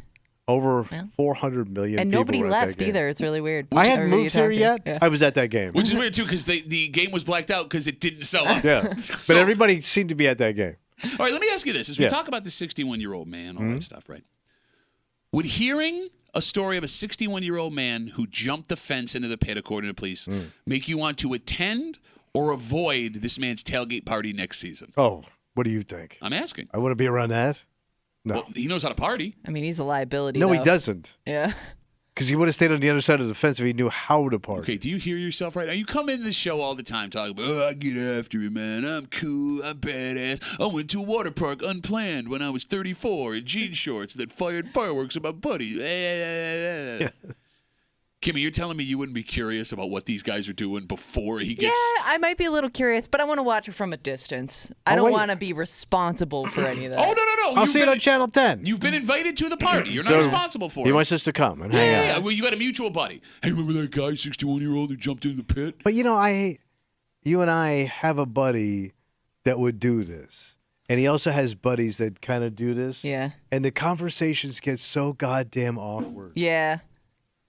Over 400 million And people nobody were at that left game. either. It's really weird. I hadn't Everybody moved here talked to. yet. Yeah. I was at that game. Which is weird, too, because the game was blacked out because it didn't sell out. Yeah. But So- everybody seemed to be at that game. All right, let me ask you this. As we Yeah. talk about the 61-year-old man, all that stuff, right? Would hearing a story of a 61-year-old man who jumped the fence into the pit, according to police, make you want to attend or avoid this man's tailgate party next season? Oh, what do you think? I'm asking. I want to be around that? No. Well, he knows how to party. I mean, he's a liability. No, he though. doesn't. Yeah. Because he would have stayed on the other side of the fence if he knew how to party. Okay, do you hear yourself right now? You come in this show all the time talking about, I get after it, man. I'm cool. I'm badass. I went to a water park unplanned when I was 34 in jean shorts that fired fireworks at my buddy. Kimmy, you're telling me you wouldn't be curious about what these guys are doing before he gets... Yeah, I might be a little curious, but I want to watch it from a distance. I Oh, don't wait. want to be responsible for any of that. Oh, no. I'll You've see it been- on Channel 10. You've been invited to the party. You're not So, responsible for He it. wants us to come and Yeah, hang out. well, you got a mutual buddy. Hey, remember that guy, 61-year-old who jumped in the pit? But you and I have a buddy that would do this. And he also has buddies that kind of do this. Yeah. And the conversations get so goddamn awkward. Yeah.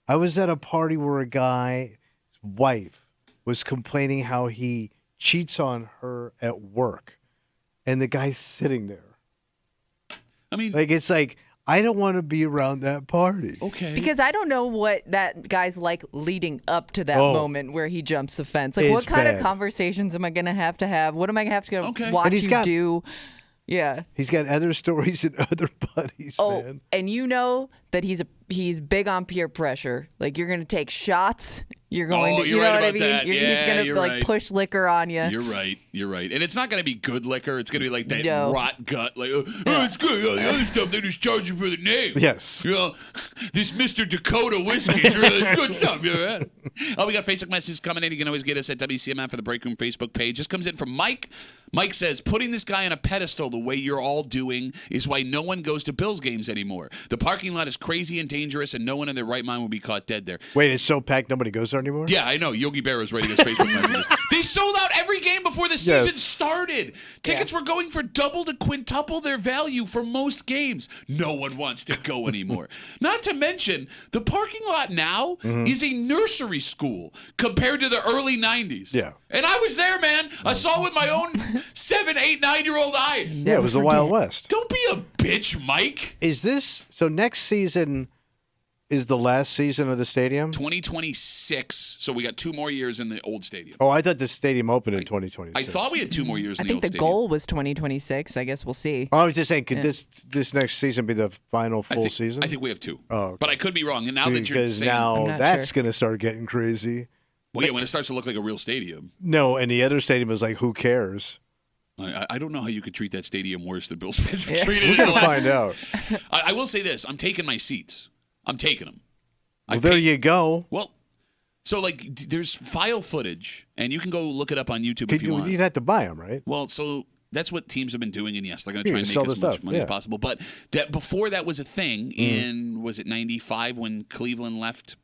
I was at a party where a guy's wife was complaining how he cheats on her at work. And the guy's sitting there. I mean, it's like, I don't want to be around that party. okay. Because I don't know what that guy's like leading up to that moment where he jumps the fence. Like, It's what kind bad. of conversations am I going to have? What am I going to have to go Okay. watch And he's you got- do? Yeah. He's got other stories and other buddies, Oh, man. and you know that he's big on peer pressure. Like, you're going to take shots. You're going to, you're you know right what I about mean? that. He's Yeah, going to you're like right. push liquor on you. You're right. You're right. And it's not going to be good liquor. It's going to be like that No. rot gut. Like, oh, it's good. All the other stuff, they just charge you for the name. Yes. You know, this Mr. Dakota whiskey, it's good stuff. You know, man. Oh, we got Facebook messages coming in. You can always get us at WCMF for the Break Room Facebook page. Just comes in from Mike. Mike says, putting this guy on a pedestal the way you're all doing is why no one goes to Bills games anymore. The parking lot is crazy and dangerous, and no one in their right mind will be caught dead there. Wait, it's so packed nobody goes there anymore? Yeah, I know. Yogi Berra is writing us Facebook messages. They sold out every game before the season Yes. started. Tickets were going for double to quintuple their value for most games. No one wants to go anymore. Not to mention, the parking lot now is a nursery school compared to the early 90s. Yeah. And I was there, man. I saw it with my own 7, 8, 9-year-old eyes. Yeah, it was the Wild West. Don't be a bitch, Mike. Is this so? Next season is the last season of the stadium? 2026. So we got 2 more years in the old stadium. Oh, I thought the stadium opened in 2026. I thought we had 2 more years I in the think old the stadium. goal was 2026. I guess we'll see. Oh, I was just saying, could this next season be the final full season? I think we have 2. Oh, okay. But I could be wrong. And now that you're Because saying, now I'm not that's sure. going to start getting crazy. well, yeah, when it starts to look like a real stadium, No, and the other stadium is like, who cares? I don't know how you could treat that stadium worse than Bills fans have Yeah. treated We're it. going to find out. I will say this: I'm taking my seats. I'm taking them. Well, there you go. Well, so like, there's file footage, and you can go look it up on YouTube if you want. You'd have to buy them, right? Well, so that's what teams have been doing, and yes, they're going to try and sell make the as much stuff, money as yeah. possible. But that before that was a thing in was it '95 when Cleveland left?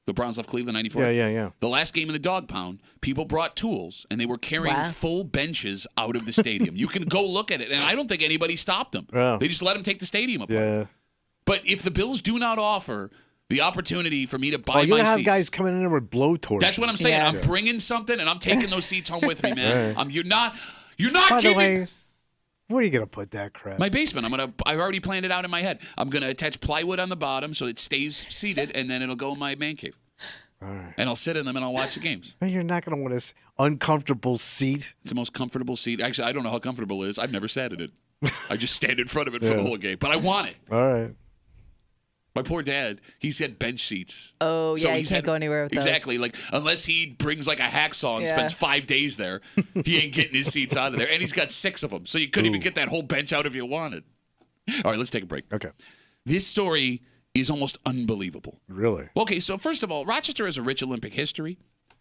The Browns left Cleveland '94. Yeah. The last game in the dog pound, people brought tools and they were carrying Wow. full benches out of the stadium. You can go look at it, and I don't think anybody stopped them. Wow. They just let them take the stadium apart. Yeah. But if the Bills do not offer the opportunity for me to buy Oh, you're my going to have seats, guys coming in there with blowtorches. that's what I'm saying. Yeah. I'm bringing something, and I'm taking those seats home with me, man. Right. You're not By the kidding. way, where are you going to put that crap? My basement. I've already planned it out in my head. I'm gonna attach plywood on the bottom so it stays seated, and then it'll go in my man cave. All right. And I'll sit in them and I'll watch the games. Man, you're not going to want this uncomfortable seat. It's the most comfortable seat. Actually, I don't know how comfortable it is. I've never sat in it. I just stand in front of it for the whole game. But I want it. All right. My poor dad, he's had bench seats. Oh, So yeah, you he's can't go anywhere with those. Exactly. Like, unless he brings like a hacksaw and Yeah. spends 5 days there, he ain't getting his seats out of there. And he's got 6 of them. So you couldn't even get that whole bench out if you wanted. All right, let's take a break. Okay. This story is almost unbelievable. Really? Okay, so first of all, Rochester has a rich Olympic history.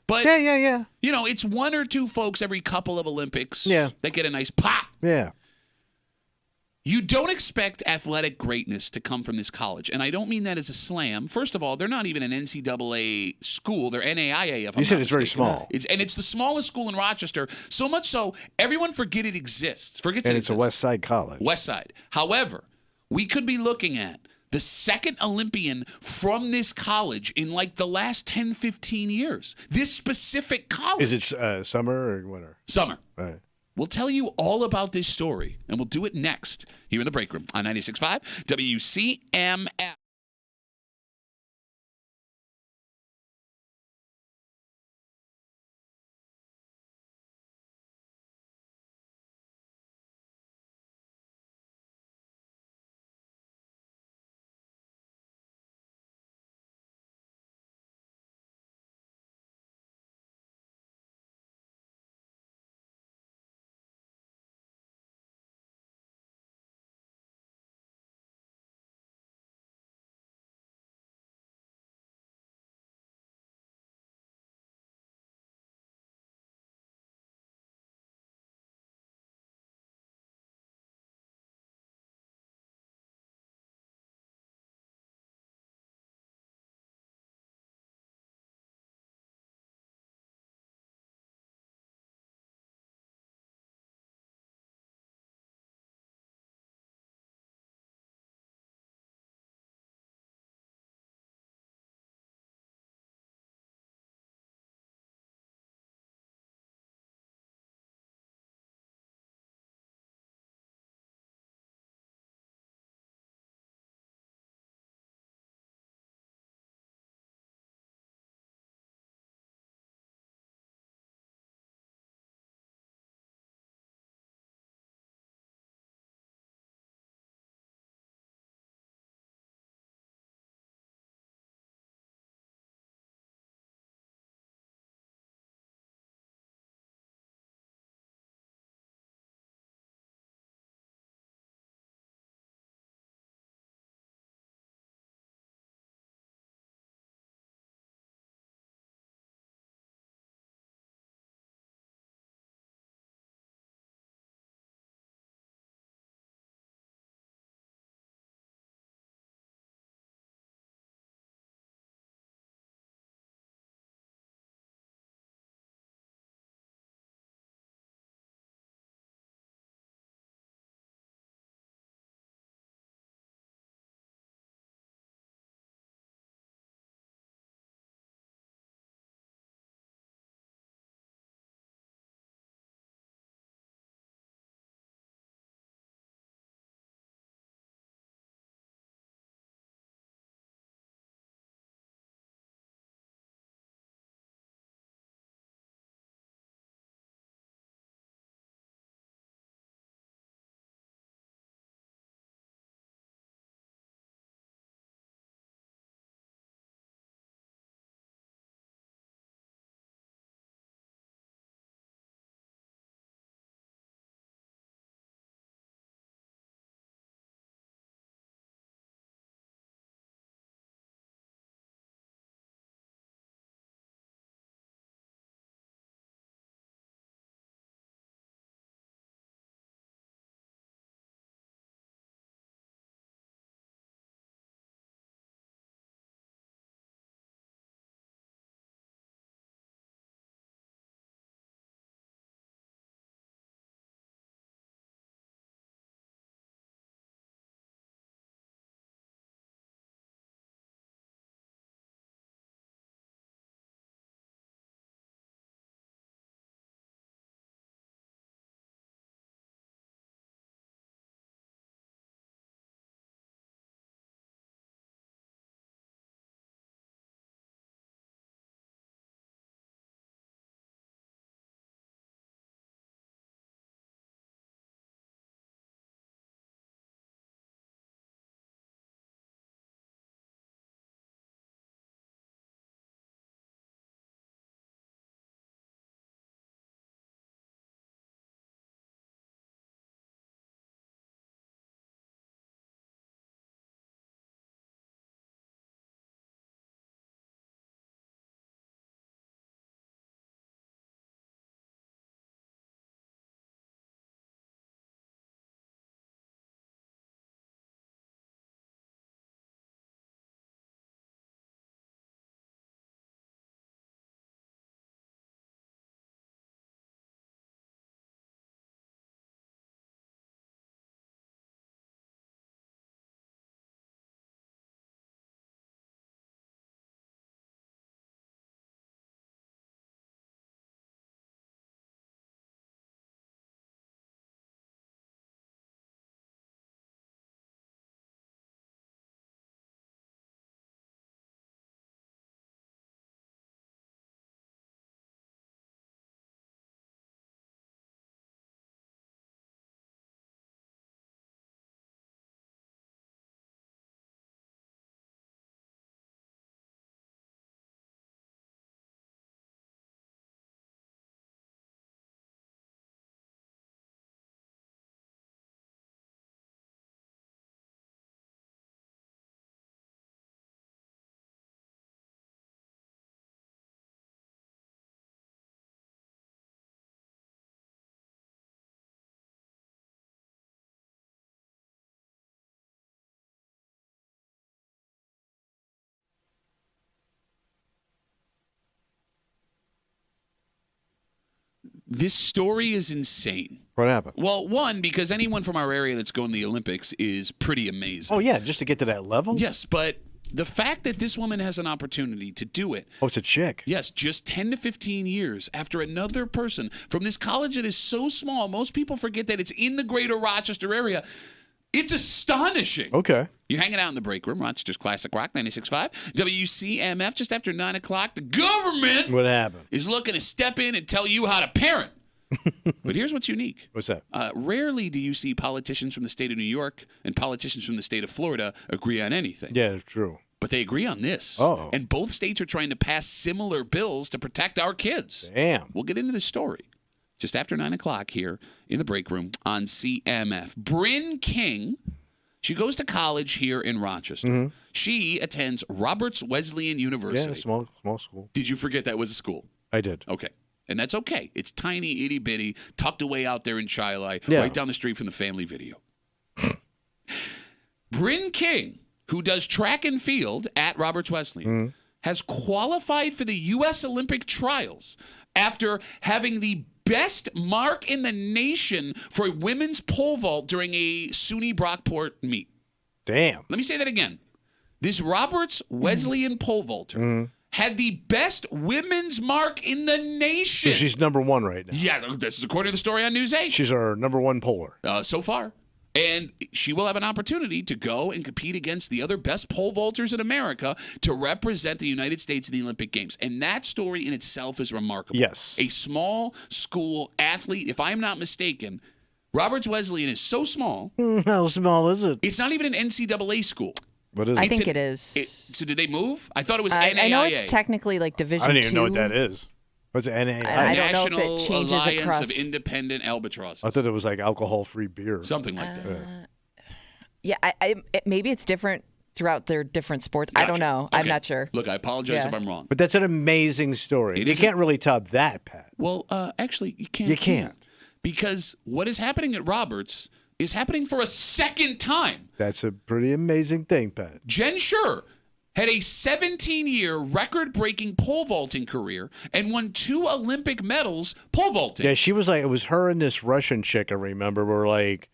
But, Yeah. you know, it's 1 or 2 folks every couple of Olympics Yeah. that get a nice pop. Yeah. You don't expect athletic greatness to come from this college. And I don't mean that as a slam. First of all, they're not even an NCAA school. They're NAIA, if I'm You said not it's very mistaken. small. It's the smallest school in Rochester. So much so, everyone forgets it exists. And it's a West Side college. West Side. However, we could be looking at the second Olympian from this college in like the last 10, 15 years. This specific college. Is it summer or winter? Summer. All right. We'll tell you all about this story, and we'll do it next here in the break room on 96.5 WCMF. This story is insane. What happened? Well, one, because anyone from our area that's going to the Olympics is pretty amazing. Oh, yeah, just to get to that level? Yes, but the fact that this woman has an opportunity to do it. Oh, it's a chick. Yes, just 10 to 15 years after another person from this college that is so small, most people forget that it's in the greater Rochester area. It's astonishing. Okay. You're hanging out in the break room, Rochester's Classic Rock 96.5. WCMF, just after 9 o'clock. The government What happened? is looking to step in and tell you how to parent. But here's what's unique. What's that? Rarely do you see politicians from the state of New York and politicians from the state of Florida agree on anything. Yeah, it's true. But they agree on this. Oh. And both states are trying to pass similar bills to protect our kids. Damn. We'll get into the story just after 9 o'clock here in the break room on CMF. Bryn King, she goes to college here in Rochester. Mm-hmm. She attends Roberts Wesleyan University. Yeah, small school. Did you forget that was a school? I did. Okay. And that's okay. It's tiny, itty bitty, tucked away out there in Chi-Li, Yeah. right down the street from the family video. Bryn King, who does track and field at Roberts Wesleyan, has qualified for the U.S. Olympic trials after having the best mark in the nation for a women's pole vault during a SUNY Brockport meet. Damn. Let me say that again. This Roberts Wesleyan pole vaulter had the best women's mark in the nation. So she's number one right now. Yeah, this is according to the story on News 8. She's our number one poller. So far. And she will have an opportunity to go and compete against the other best pole vaulters in America to represent the United States in the Olympic Games. And that story in itself is remarkable. Yes. A small school athlete, if I'm not mistaken, Roberts Wesleyan is so small. How small is it? It's not even an NCAA school. What is I it? think an- it is. So did they move? I thought it was NAIA. I know it's technically like Division I don't even know 2. what that is. What's it, NAIA? I don't know if it National changes Alliance across- of Independent Albatrosses. I thought it was like alcohol-free beer. Something like that. Yeah, maybe it's different throughout their different sports. I don't Gotcha. know. I'm Okay. not sure. Look, I apologize Yeah. if I'm wrong. But that's an amazing story. It You is can't really top that, Pat. Well, actually, you can't. You can't. Because what is happening at Roberts is happening for a second time. That's a pretty amazing thing, Pat. Jen Schur had a 17-year record-breaking pole vaulting career and won 2 Olympic medals pole vaulting. Yeah, she was like, it was her and this Russian chick, I remember, were like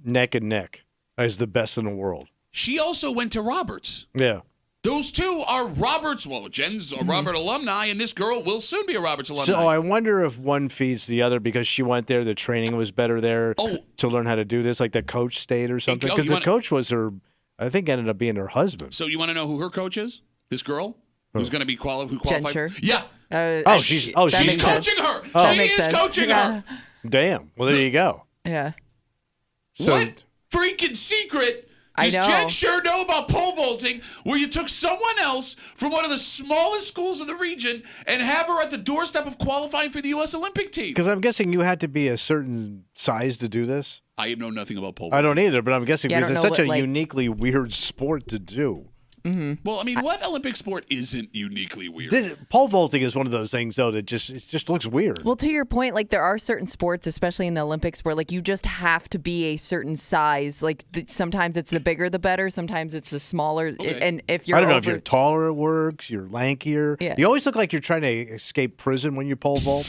neck and neck as the best in the world. She also went to Roberts. Yeah. Those two are Roberts. Well, Jen's a Robert alumni, and this girl will soon be a Roberts alumni. So I wonder if one feeds the other because she went there, the training was better there to learn how to do this, like the coach stayed or something. oh, Because you the wanna- coach was her, I think ended up being her husband. So you want to know who her coach is? This girl who's going to be who qualified? Schur? Yeah. She's that She's makes sense. coaching her. That She makes is sense. coaching her. Damn. Well, there you go. Yeah. So, What freaking secret I does know. Jen Schur know about pole vaulting where you took someone else from one of the smallest schools in the region and have her at the doorstep of qualifying for the U.S. Olympic team? Because I'm guessing you had to be a certain size to do this. I know nothing about pole I vaulting. don't either, but I'm guessing Yeah, I because it's don't know such a what, like- uniquely weird sport to do. Well, I mean, what Olympic sport isn't uniquely weird? Pole vaulting is one of those things, though, that it just looks weird. Well, to your point, like there are certain sports, especially in the Olympics, where like you just have to be a certain size. Like sometimes it's the bigger the better, sometimes it's the smaller. Okay. And if you're I don't know over, if you're taller, it works. You're lankier. Yeah. You always look like you're trying to escape prison when you pole vault.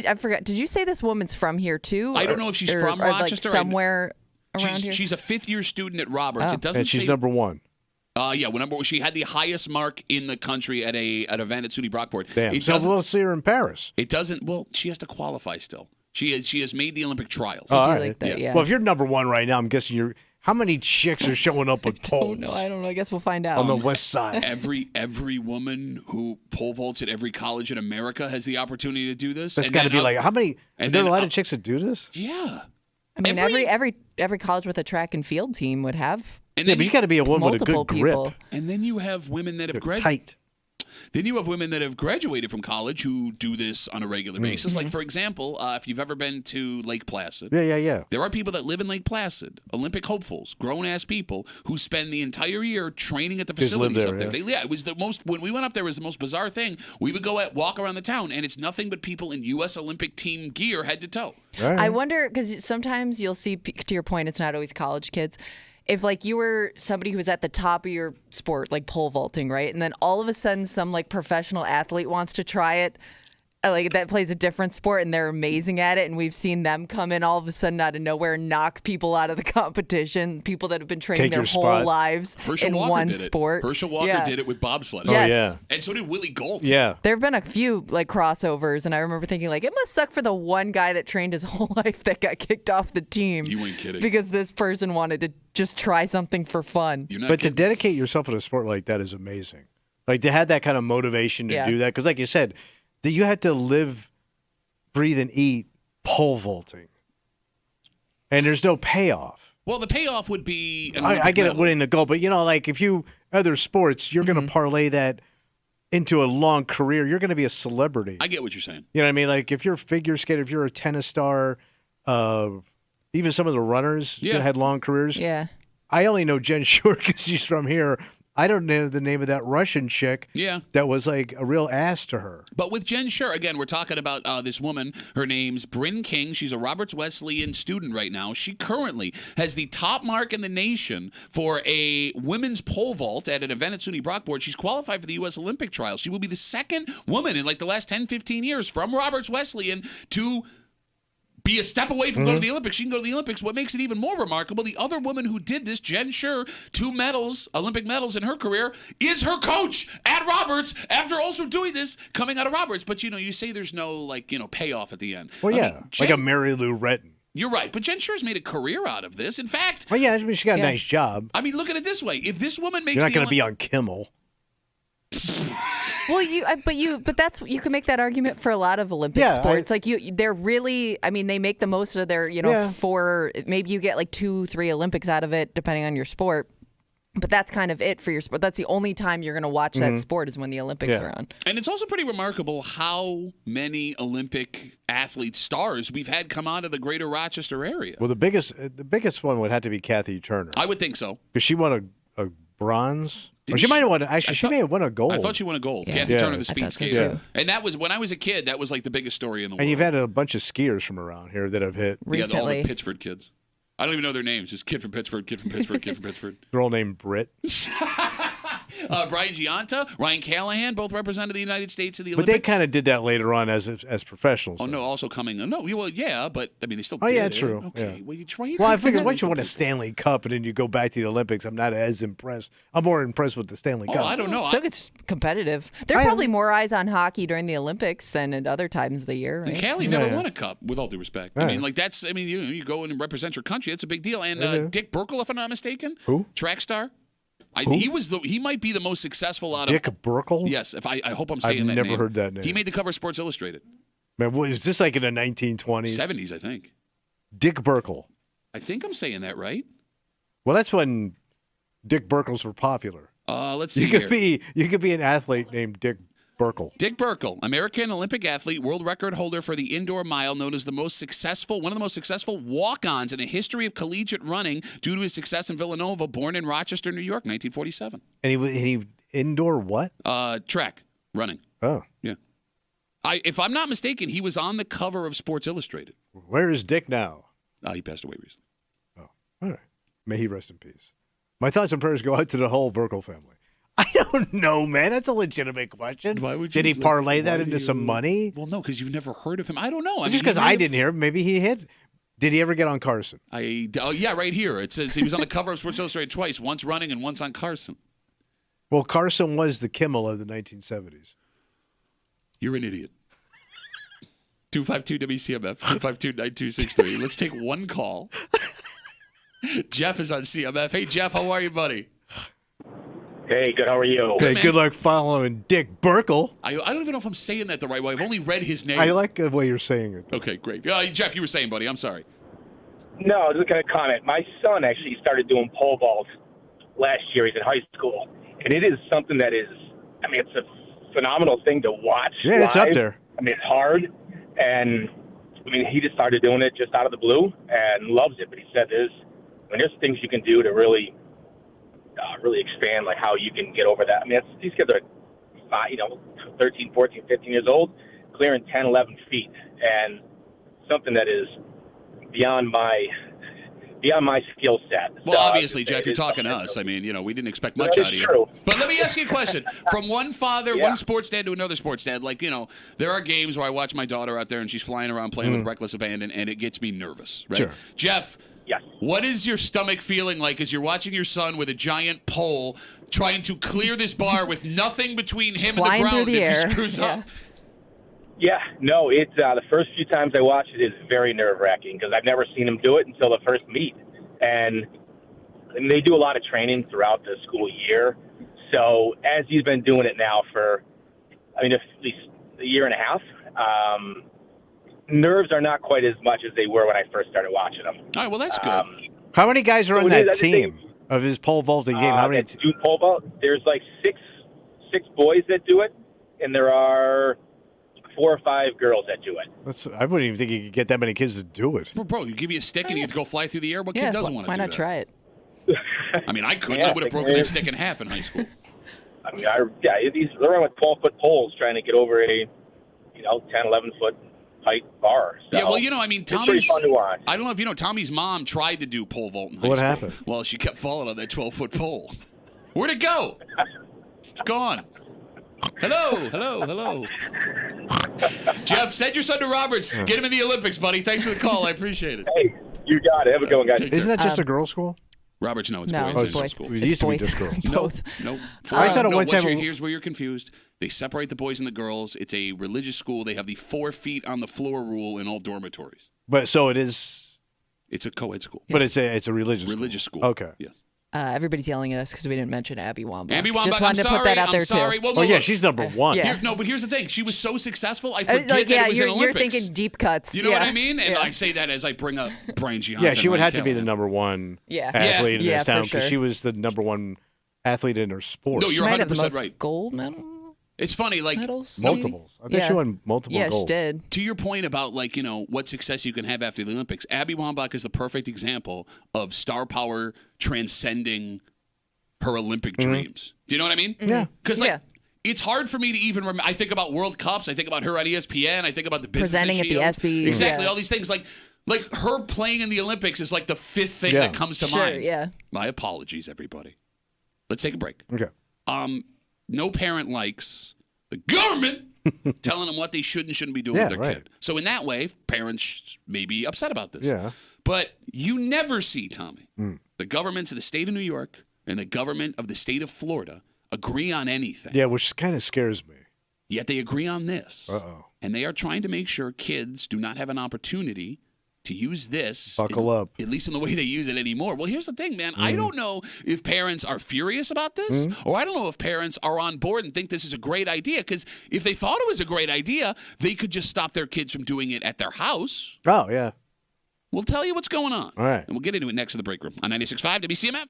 I forgot. Did you say this woman's from here too? I don't know if she's from or, Rochester. Like somewhere around here. She's a 5th-year student at Roberts. Oh. It doesn't And she's say. number one. Yeah, she had the highest mark in the country at an event at SUNY Brockport. Damn. It So doesn't. we'll see her in Paris. It doesn't. Well, she has to qualify still. She has made the Olympic trials. Oh, all do right. like that, yeah. Well, if you're number one right now, I'm guessing you're. How many chicks are showing up with poles I don't know. I guess we'll find out. on the west side? Every woman who pole vaults at every college in America has the opportunity to do this. That's And got to then be like how many? Are and there a then lot up- of chicks that do this? Yeah. I mean, every college with a track and field team would have. And Yeah, then but you got to be a woman with a multiple good grip. people. And then you have women that have Tight. Then you have women that have graduated from college who do this on a Mm. regular basis. Like, for example, if you've ever been to Lake Placid, Yeah. there are people that live in Lake Placid, Olympic hopefuls, grown-ass people who spend the entire year training at the Just live facilities there, up there. It was the most, when we went up there, it was the most bizarre thing. We would go walk around the town, and it's nothing but people in U.S. Olympic team gear head to toe. All right. I wonder because sometimes you'll see. To your point, it's not always college kids. If like you were somebody who was at the top of your sport, like pole vaulting, right, and then all of a sudden some like professional athlete wants to try it, like that plays a different sport and they're amazing at it, and we've seen them come in all of a sudden out of nowhere and knock people out of the competition, people that have been training their whole lives Herschel in Walker one did sport. Herschel Walker did it with bobsledding. Yes. Oh, yeah. And so did Willie Gold. Yeah. There have been a few like crossovers, and I remember thinking like it must suck for the one guy that trained his whole life that got kicked off the team. You ain't kidding. Because this person wanted to just try something for fun. You're not But kidding. to dedicate yourself to a sport like that is amazing. Like to have that kind of motivation to do that, because like you said, that you had to live, breathe, and eat pole vaulting, and there's no payoff. Well, the payoff would be an I Olympic get it, medal. winning the gold, but like if you other sports, you're going to parlay that into a long career. You're going to be a celebrity. I get what you're saying. You know what I mean? Like if you're a figure skater, if you're a tennis star, even some of the runners that had long careers. Yeah. I only know Jen Short because she's from here. I don't know the name of that Russian chick. Yeah. That was like a real ass to her. But with Jen Shur, again, we're talking about this woman. Her name's Bryn King. She's a Roberts Wesleyan student right now. She currently has the top mark in the nation for a women's pole vault at an event at SUNY Brockport. She's qualified for the U.S. Olympic trials. She will be the second woman in like the last 10, 15 years from Roberts Wesleyan to be a step away from going to the Olympics. She can go to the Olympics. What makes it even more remarkable, the other woman who did this, Jen Shur, 2 medals, Olympic medals in her career, is her coach at Roberts after also doing this, coming out of Roberts. But, you say there's no, payoff at the end. Well, I yeah, mean, like a Mary Lou Retton. You're right, but Jen Shur's made a career out of this. In fact, Well, yeah, I mean, she got a nice job. I mean, look at it this way. If this woman makes You're not the going to be on Kimmel. Well, you can make that argument for a lot of Olympic sports. They're really, I mean, they make the most of their, 4, maybe you get like 2-3 Olympics out of it, depending on your sport. But that's kind of it for your sport. That's the only time you're going to watch that sport is when the Olympics are on. And it's also pretty remarkable how many Olympic athlete stars we've had come out of the greater Rochester area. Well, the biggest one would have to be Kathy Turner. I would think so. Because she won a bronze. Didn't She might have she- won. Actually, she may have won a gold. I thought she won a gold. Yeah. Kathy Yeah. Turner, the I speed thought so, skater. too. And that was, when I was a kid, that was like the biggest story in the world. And you've had a bunch of skiers from around here that have hit. Yeah, all the Recently. Pittsford kids. I don't even know their names. Just kid from Pittsford, kid from Pittsford, kid from Pittsford. They're all named Britt. Brian Giunta, Ryan Callahan, both represented the United States in the But Olympics. they kind of did that later on as professionals. Oh, no, also coming. No, well, yeah, but I mean, they still did yeah, it. true. Okay, Yeah. well, you try. Well, I figured once you win a Stanley Cup and then you go back to the Olympics, I'm not as impressed. I'm more impressed with the Stanley Cup. I don't know. Still gets competitive. There are probably more eyes on hockey during the Olympics than at other times of the year, And right? Callie never won a cup, with all due respect. I Right. mean, you go in and represent your country. That's a big deal. And Dick Burkle, if I'm not mistaken. Who? Track star. He might be the most successful out Dick of. Burkle? Yes, I hope I'm saying I've that never name. heard that name. He made the cover of Sports Illustrated. Man, was this like in the 1920s? 70s, I think. Dick Burkle. I think I'm saying that right. Well, that's when Dick Burkles were popular. Let's see You here. could be an athlete named Dick Burkle. Dick Burkle, American Olympic athlete, world record holder for the indoor mile, known as one of the most successful walk-ons in the history of collegiate running due to his success in Villanova, born in Rochester, New York, 1947. And he indoor what? Track, running. Oh, Yeah. If I'm not mistaken, he was on the cover of Sports Illustrated. where is Dick now? He passed away recently. All right. May he rest in peace. My thoughts and prayers go out to the whole Burkle family. I don't know, man. That's a legitimate question. Why would Did you- he parlay that why into do some you- money? Well, no, because you've never heard of him. I don't know. Just because I didn't hear him, maybe he hit. Did he ever get on Carson? Yeah, right here. It says he was on the cover of Sports Illustrated twice, once running and once on Carson. Well, Carson was the Kimmel of the 1970s. You're an idiot. 252 WCMF, 252-9263. Let's take one call. Jeff is on CMF. Hey, Jeff, how are you, buddy? Hey, good. How are you? Okay, man. good luck following Dick Burkle. I don't even know if I'm saying that the right way. I've only read his name. I like the way you're saying it. Okay, great. Jeff, you were saying, buddy. I'm sorry. No, just going to comment. My son actually started doing pole vault last year. He's in high school, and it is something that is. I mean, it's a phenomenal thing to watch. Yeah, it's up live. there. I mean, it's hard, and I mean, he just started doing it just out of the blue and loves it. But he said there's things you can do to really expand, like how you can get over that. I mean, these kids are 13, 14, 15 years old, clearing 10, 11 feet, and something that is beyond my beyond my skill set. Well, So, obviously, Jeff, Jeff, you're talking to us. I mean, we didn't expect much out of you. True. But let me ask you a question. From one father, Yeah. one sports dad to another sports dad, there are games where I watch my daughter out there and she's flying around playing with reckless abandon, and it gets me nervous, right? Sure. Jeff, Yes. what is your stomach feeling like as you're watching your son with a giant pole trying to clear this bar with nothing between him Flying and the through ground the if he air. screws up? Yeah, no, it's the first few times I watch it is very nerve-wracking because I've never seen him do it until the first meet. And they do a lot of training throughout the school year. So as he's been doing it now for, at least a year and a half, nerves are not quite as much as they were when I first started watching them. All right, well, that's good. How many guys are on So it that is, I think team of his pole vaulting game? How many? that do pole vault? There's like six boys that do it, and there are 4 or 5 girls that do it. I wouldn't even think you could get that many kids to do it. Bro, you give you a stick and you get to go fly through the air? What kid doesn't want to why do not that? try it? I mean, I couldn't. Yeah, I would have broken that stick in half in high school. They're on with 12-foot poles trying to get over a 10, 11-foot height bar. So Yeah, well, it's pretty Tommy's. fun to watch. I don't know if you know, Tommy's mom tried to do pole vault in high What school. happened? Well, she kept falling on that 12-foot pole. Where'd it go? It's gone. Hello. Jeff, send your son to Roberts. Get him in the Olympics, buddy. Thanks for the call. I appreciate it. Hey, you got it. Have a good one, guys. Take care. Isn't that just a girls' school? Roberts, no, it's No, boys. it's in boys. school. It used to be boys. just girls. Both. No. I thought at one time- Here's where you're confused. They separate the boys and the girls. It's a religious school. They have the 4 feet on the floor rule in all dormitories. But so it is. It's a co-ed school. But it's a religious school. Okay. Yes. Everybody's yelling at us because we didn't mention Abby Wambach. Abby Wambach, Just I'm wanted to sorry. put that out I'm there sorry. too. Well, Oh yeah, look, she's number one. Yeah. but here's the thing. She was so successful, I forget that it was you're, an you're Olympics. thinking deep cuts. You know what Yeah. I mean? And Yeah. I say that as I bring up Brian Giannis. Yeah, she would and have Ryan to be the Callahan. number one Yeah. athlete in Yeah, this town for sure. she was the number one athlete in her sport. No, She you're might have the 100% most right. gold medal. It's funny, like, Medals, maybe? multiples. I think she won multiple Yeah, goals. she did. to your point about, what success you can have after the Olympics, Abby Wambach is the perfect example of star power transcending her Olympic dreams. Do you know what I mean? Yeah. Because, Yeah. it's hard for me to even remember. I think about World Cups. I think about her on ESPN. I think about the business Presenting at the ESPYs, Exactly, yeah. all these things. Like her playing in the Olympics is like the 5th thing Yeah. that comes to Sure, mind. yeah. My apologies, everybody. Let's take a break. Okay. No parent likes the government telling them what they should and shouldn't be doing Yeah, with their right. kid. So in that way, parents may be upset about this. Yeah. But you never see, Tommy, Mm. the governments of the state of New York and the government of the state of Florida agree on anything. Yeah, which kind of scares me. Yet they agree on this. Uh-oh. And they are trying to make sure kids do not have an opportunity to use this. Buckle up. At least in the way they use it anymore. Well, here's the thing, man. I don't know if parents are furious about this, or I don't know if parents are on board and think this is a great idea. Because if they thought it was a great idea, they could just stop their kids from doing it at their house. Oh, yeah. We'll tell you what's going on. All right. And we'll get into it next in the break room on 96.5 WCMF.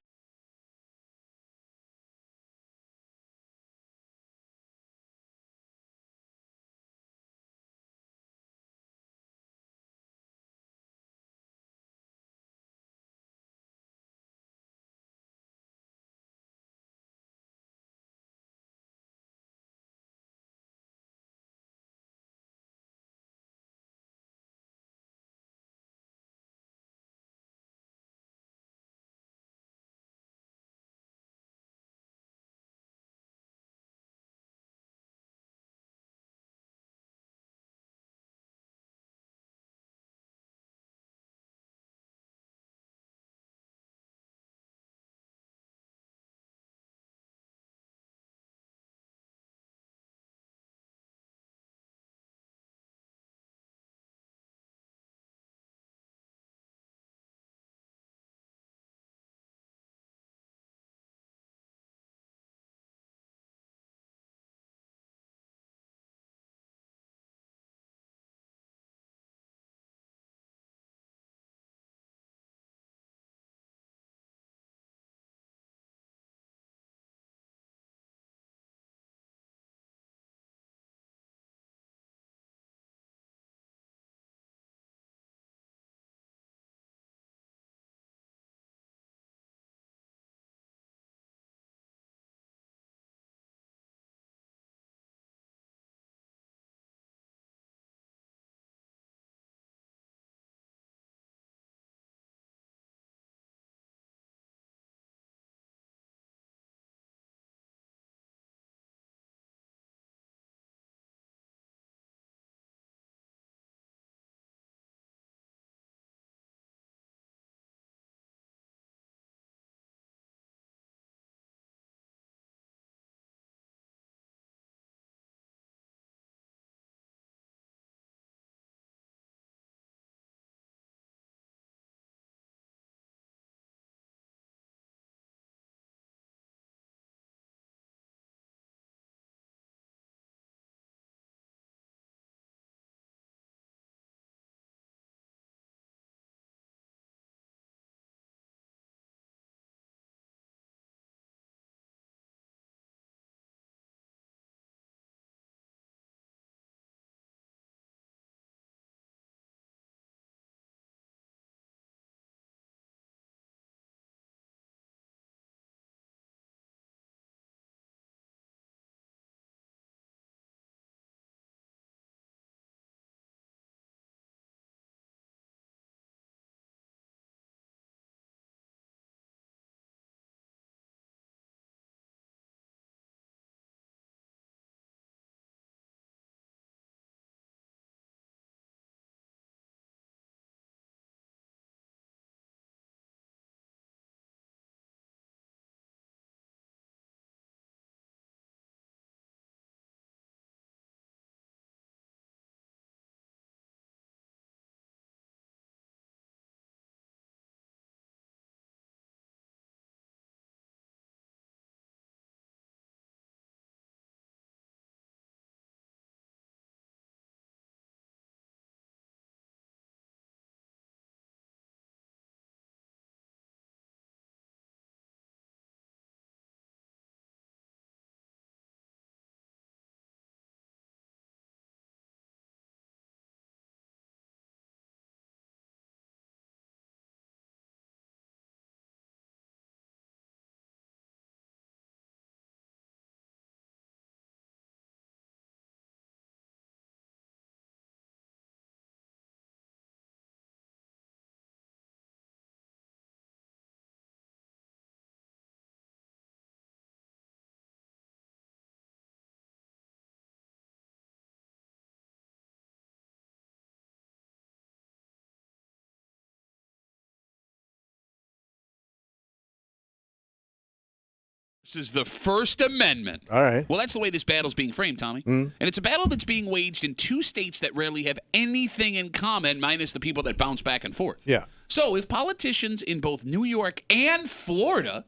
This is the First Amendment. All right. Well, that's the way this battle's being framed, Tommy. And it's a battle that's being waged in two states that rarely have anything in common, minus the people that bounce back and forth. Yeah. So if politicians in both New York and Florida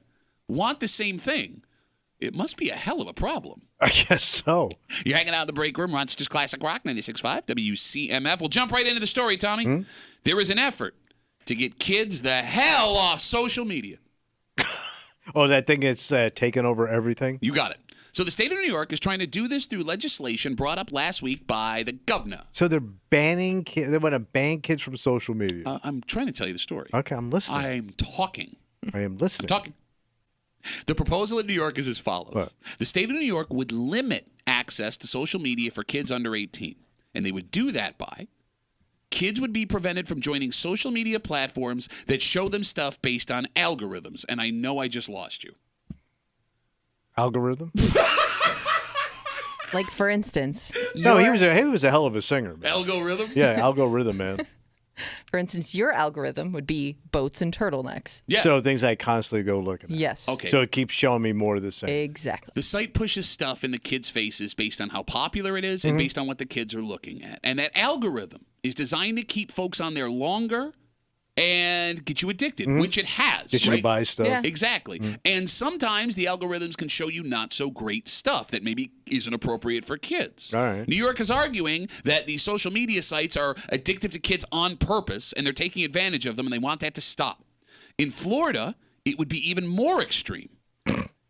want the same thing, it must be a hell of a problem. I guess so. You're hanging out in the break room, Rochester's Classic Rock, 96.5, WCMF. We'll jump right into the story, Tommy. There is an effort to get kids the hell off social media. Oh, that thing is taking over everything? You got it. So the state of New York is trying to do this through legislation brought up last week by the governor. So they're banning kids. They want to ban kids from social media. I'm trying to tell you the story. Okay, I'm listening. I'm talking. I am listening. I'm talking. The proposal in New York is as follows. What? The state of New York would limit access to social media for kids under 18. And they would do that by kids would be prevented from joining social media platforms that show them stuff based on algorithms. And I know I just lost you. Algorithm? Like, for instance, No, he was a hell of a singer, man. Algorithm? Yeah, algorithm, man. for instance, your algorithm would be boats and turtlenecks. Yeah. So things I constantly go looking at. Yes. Okay. So it keeps showing me more of the same. Exactly. The site pushes stuff in the kids' faces based on how popular it is and based on what the kids are looking at. And that algorithm is designed to keep folks on there longer and get you addicted, which it has. Get you to buy stuff. Yeah. Exactly. And sometimes the algorithms can show you not so great stuff that maybe isn't appropriate for kids. All right. New York is arguing that these social media sites are addictive to kids on purpose and they're taking advantage of them and they want that to stop. In Florida, it would be even more extreme.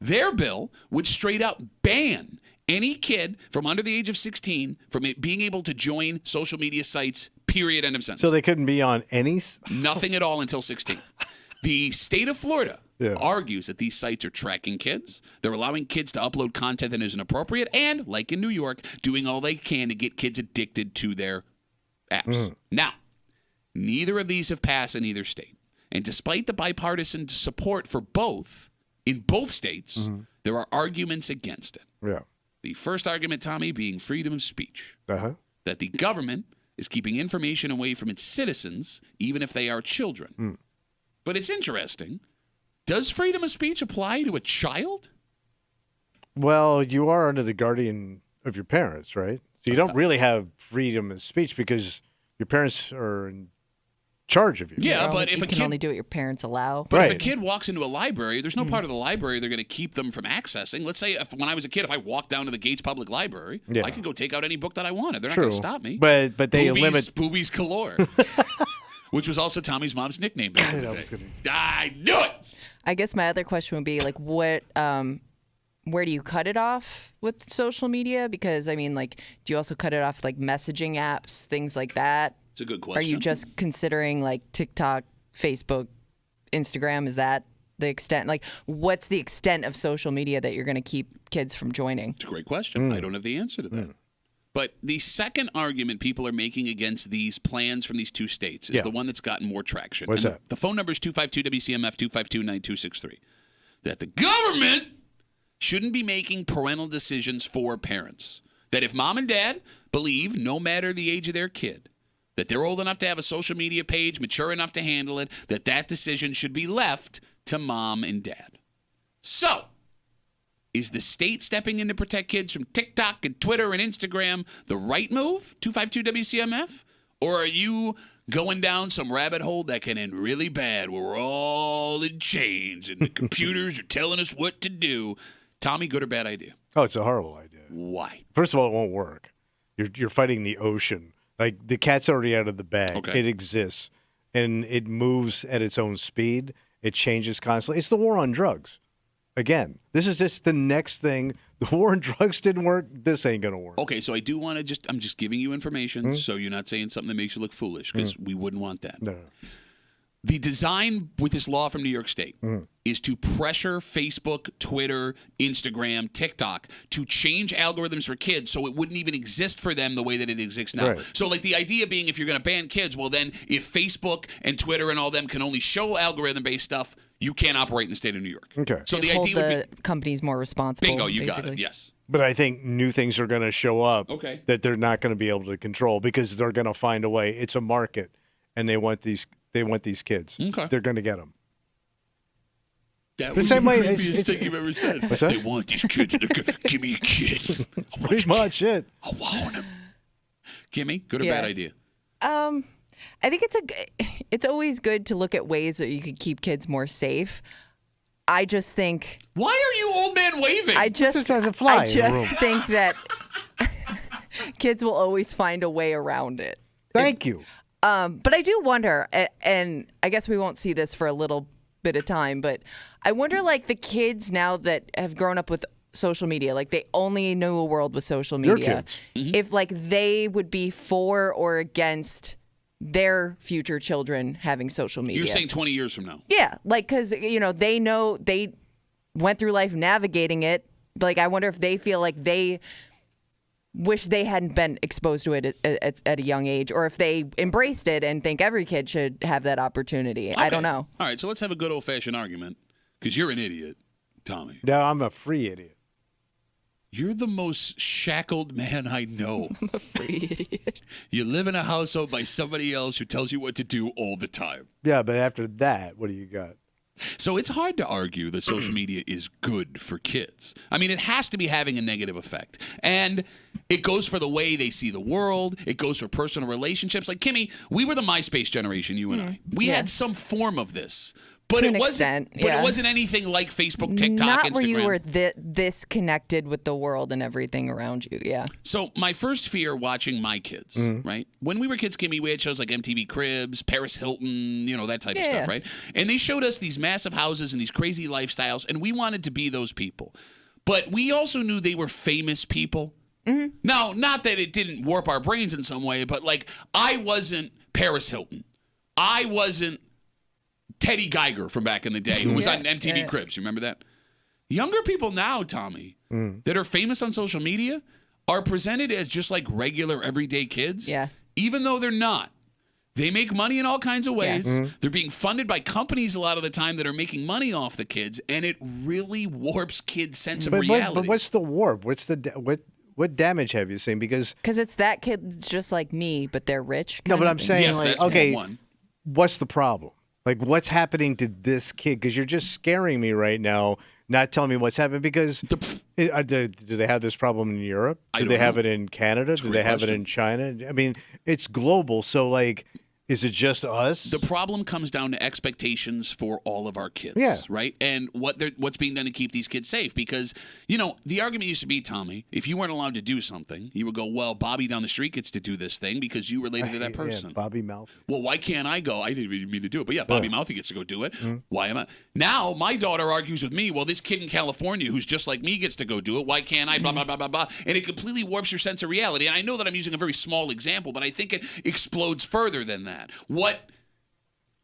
Their bill would straight up ban any kid from under the age of 16 from being able to join social media sites, period, end of sentence. So they couldn't be on any? Nothing at all until 16. The state of Florida Yeah. argues that these sites are tracking kids. They're allowing kids to upload content that isn't appropriate and, like in New York, doing all they can to get kids addicted to their apps. Now, neither of these have passed in either state. And despite the bipartisan support for both, in both states, there are arguments against it. Yeah. The first argument, Tommy, being freedom of speech. Uh-huh. That the government is keeping information away from its citizens, even if they are children. But it's interesting. Does freedom of speech apply to a child? Well, you are under the guardian of your parents, right? So you don't really have freedom of speech because your parents are in charge of you. Yeah, Well, but if you a can kid only do what your parents allow. But if a Right. kid walks into a library, there's no part of the library they're going to keep them from accessing. Let's say when I was a kid, if I walked down to the Gates Public Library, Yeah. I could go take out any book that I wanted. They're not True. going to stop me. But they Boobies, limit. Boobies galore, which was also Tommy's mom's nickname back in the I day. was gonna- I knew it. I guess my other question would be like, what, where do you cut it off with social media? Because I mean, like, do you also cut it off like messaging apps, things like that? It's a good Are question. you just considering like TikTok, Facebook, Instagram? Is that the extent? Like, what's the extent of social media that you're going to keep kids from joining? It's a great question. I don't have the answer to that. But the second argument people are making against these plans from these two states is Yeah. the one that's gotten more traction. What's And that? The phone number is 252-WCMF, 252-9263. That the government shouldn't be making parental decisions for parents. That if mom and dad believe, no matter the age of their kid, that they're old enough to have a social media page, mature enough to handle it, that decision should be left to mom and dad. So, is the state stepping in to protect kids from TikTok and Twitter and Instagram the right move, 252-WCMF? Or are you going down some rabbit hole that can end really bad where we're all in chains and the computers are telling us what to do? Tommy, good or bad idea? Oh, it's a horrible idea. Why? First of all, it won't work. You're fighting the ocean. Like, the cat's already out of the bag. Okay. It exists, and it moves at its own speed. It changes constantly. It's the war on drugs. Again, this is just the next thing. The war on drugs didn't work. This ain't going to work. Okay, so I do want to I'm just giving you information so you're not saying something that makes you look foolish because we wouldn't want that. No. The design with this law from New York State is to pressure Facebook, Twitter, Instagram, TikTok to change algorithms for kids so it wouldn't even exist for them the way that it exists now. Right. So, like, the idea being if you're going to ban kids, well, then if Facebook and Twitter and all them can only show algorithm-based stuff, you can't operate in the state of New York. Okay. So the Hold idea would the be companies more responsible. bingo, you got basically. it. Yes. But I think new things are going to show up Okay. that they're not going to be able to control because they're going to find a way. It's a market, and they want these kids. Okay. They're going to get them. That The was same the way creepiest thing you've ever said. What's that? They want these kids. Give me a kid. I want Pretty your much it. I want him. Kimmy, good or Yeah. bad idea? I think it's always good to look at ways that you could keep kids more safe. I just think Why are you old man waving? I just There's a fly I in the room. just think that kids will always find a way around it. Thank you. But I do wonder, and I guess we won't see this for a little bit of time, but I wonder, like, the kids now that have grown up with social media, like they only know a world with social Your media. kids. If like they would be for or against their future children having social media. You're saying 20 years from now. Yeah, like because they went through life navigating it. Like I wonder if they feel like they wish they hadn't been exposed to it at a young age, or if they embraced it and think every kid should have that opportunity. I don't know. All right, so let's have a good old-fashioned argument, because you're an idiot, Tommy. No, I'm a free idiot. You're the most shackled man I know. I'm a free idiot. You live in a house owned by somebody else who tells you what to do all the time. Yeah, but after that, what do you got? So it's hard to argue that social media is good for kids. I mean, it has to be having a negative effect. And it goes for the way they see the world. It goes for personal relationships. Like, Kimmy, we were the MySpace generation, you and I. We had some form of this. But To it an wasn't. extent, But yeah. it wasn't anything like Facebook, TikTok, Not Instagram. where you were this connected with the world and everything around you. Yeah. So my first fear watching my kids, right? When we were kids, Kimmy, we had shows like MTV Cribs, Paris Hilton, that type of stuff, right? And they showed us these massive houses and these crazy lifestyles, and we wanted to be those people. But we also knew they were famous people. Now, not that it didn't warp our brains in some way, but like I wasn't Paris Hilton. I wasn't Teddy Geiger from back in the day who was on MTV Cribs. You remember that? Younger people now, Tommy, that are famous on social media are presented as just like regular everyday kids. Yeah. Even though they're not. They make money in all kinds of ways. They're being funded by companies a lot of the time that are making money off the kids, and it really warps kids' sense of reality. But what's the warp? What damage have you seen? Because it's that kid's just like me, but they're rich. no, kind but of I'm thing. saying Yes, like, that's okay, one. what's the problem? Like, what's happening to this kid? Because you're just scaring me right now, not telling me what's happening. Because do they have this problem in Europe? Do they have it in Canada? Do they have it in China? I mean, it's global. So, like, is it just us? The problem comes down to expectations for all of our kids, right? And what's being done to keep these kids safe. Because, the argument used to be, Tommy, if you weren't allowed to do something, you would go, well, Bobby down the street gets to do this thing because you related to that person. Yeah, Bobby Mouth. Well, why can't I go? I didn't even mean to do it. But yeah, Bobby Mouthy gets to go do it. Why am I? Now, my daughter argues with me, well, this kid in California who's just like me gets to go do it. Why can't I? Blah, blah, blah, blah, blah. And it completely warps your sense of reality. And I know that I'm using a very small example, but I think it explodes further than that. What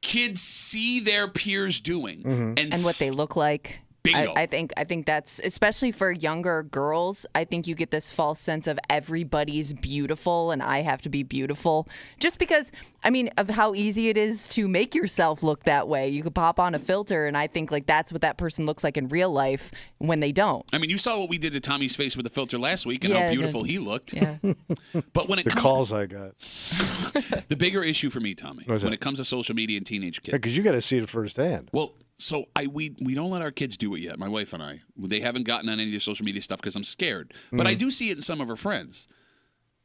kids see their peers doing and what they look like. Bingo. I think that's especially for younger girls. I think you get this false sense of everybody's beautiful and I have to be beautiful just because, of how easy it is to make yourself look that way. You could pop on a filter and I think like that's what that person looks like in real life when they don't. you saw what we did to Tommy's face with the filter last week and how beautiful he looked. Yeah. But when it The calls I got. the bigger issue for me, Tommy, when it comes to social media and teenage kids. Because you got to see it firsthand. Well, so we don't let our kids do it yet. My wife and I, they haven't gotten on any of the social media stuff because I'm scared. But I do see it in some of her friends.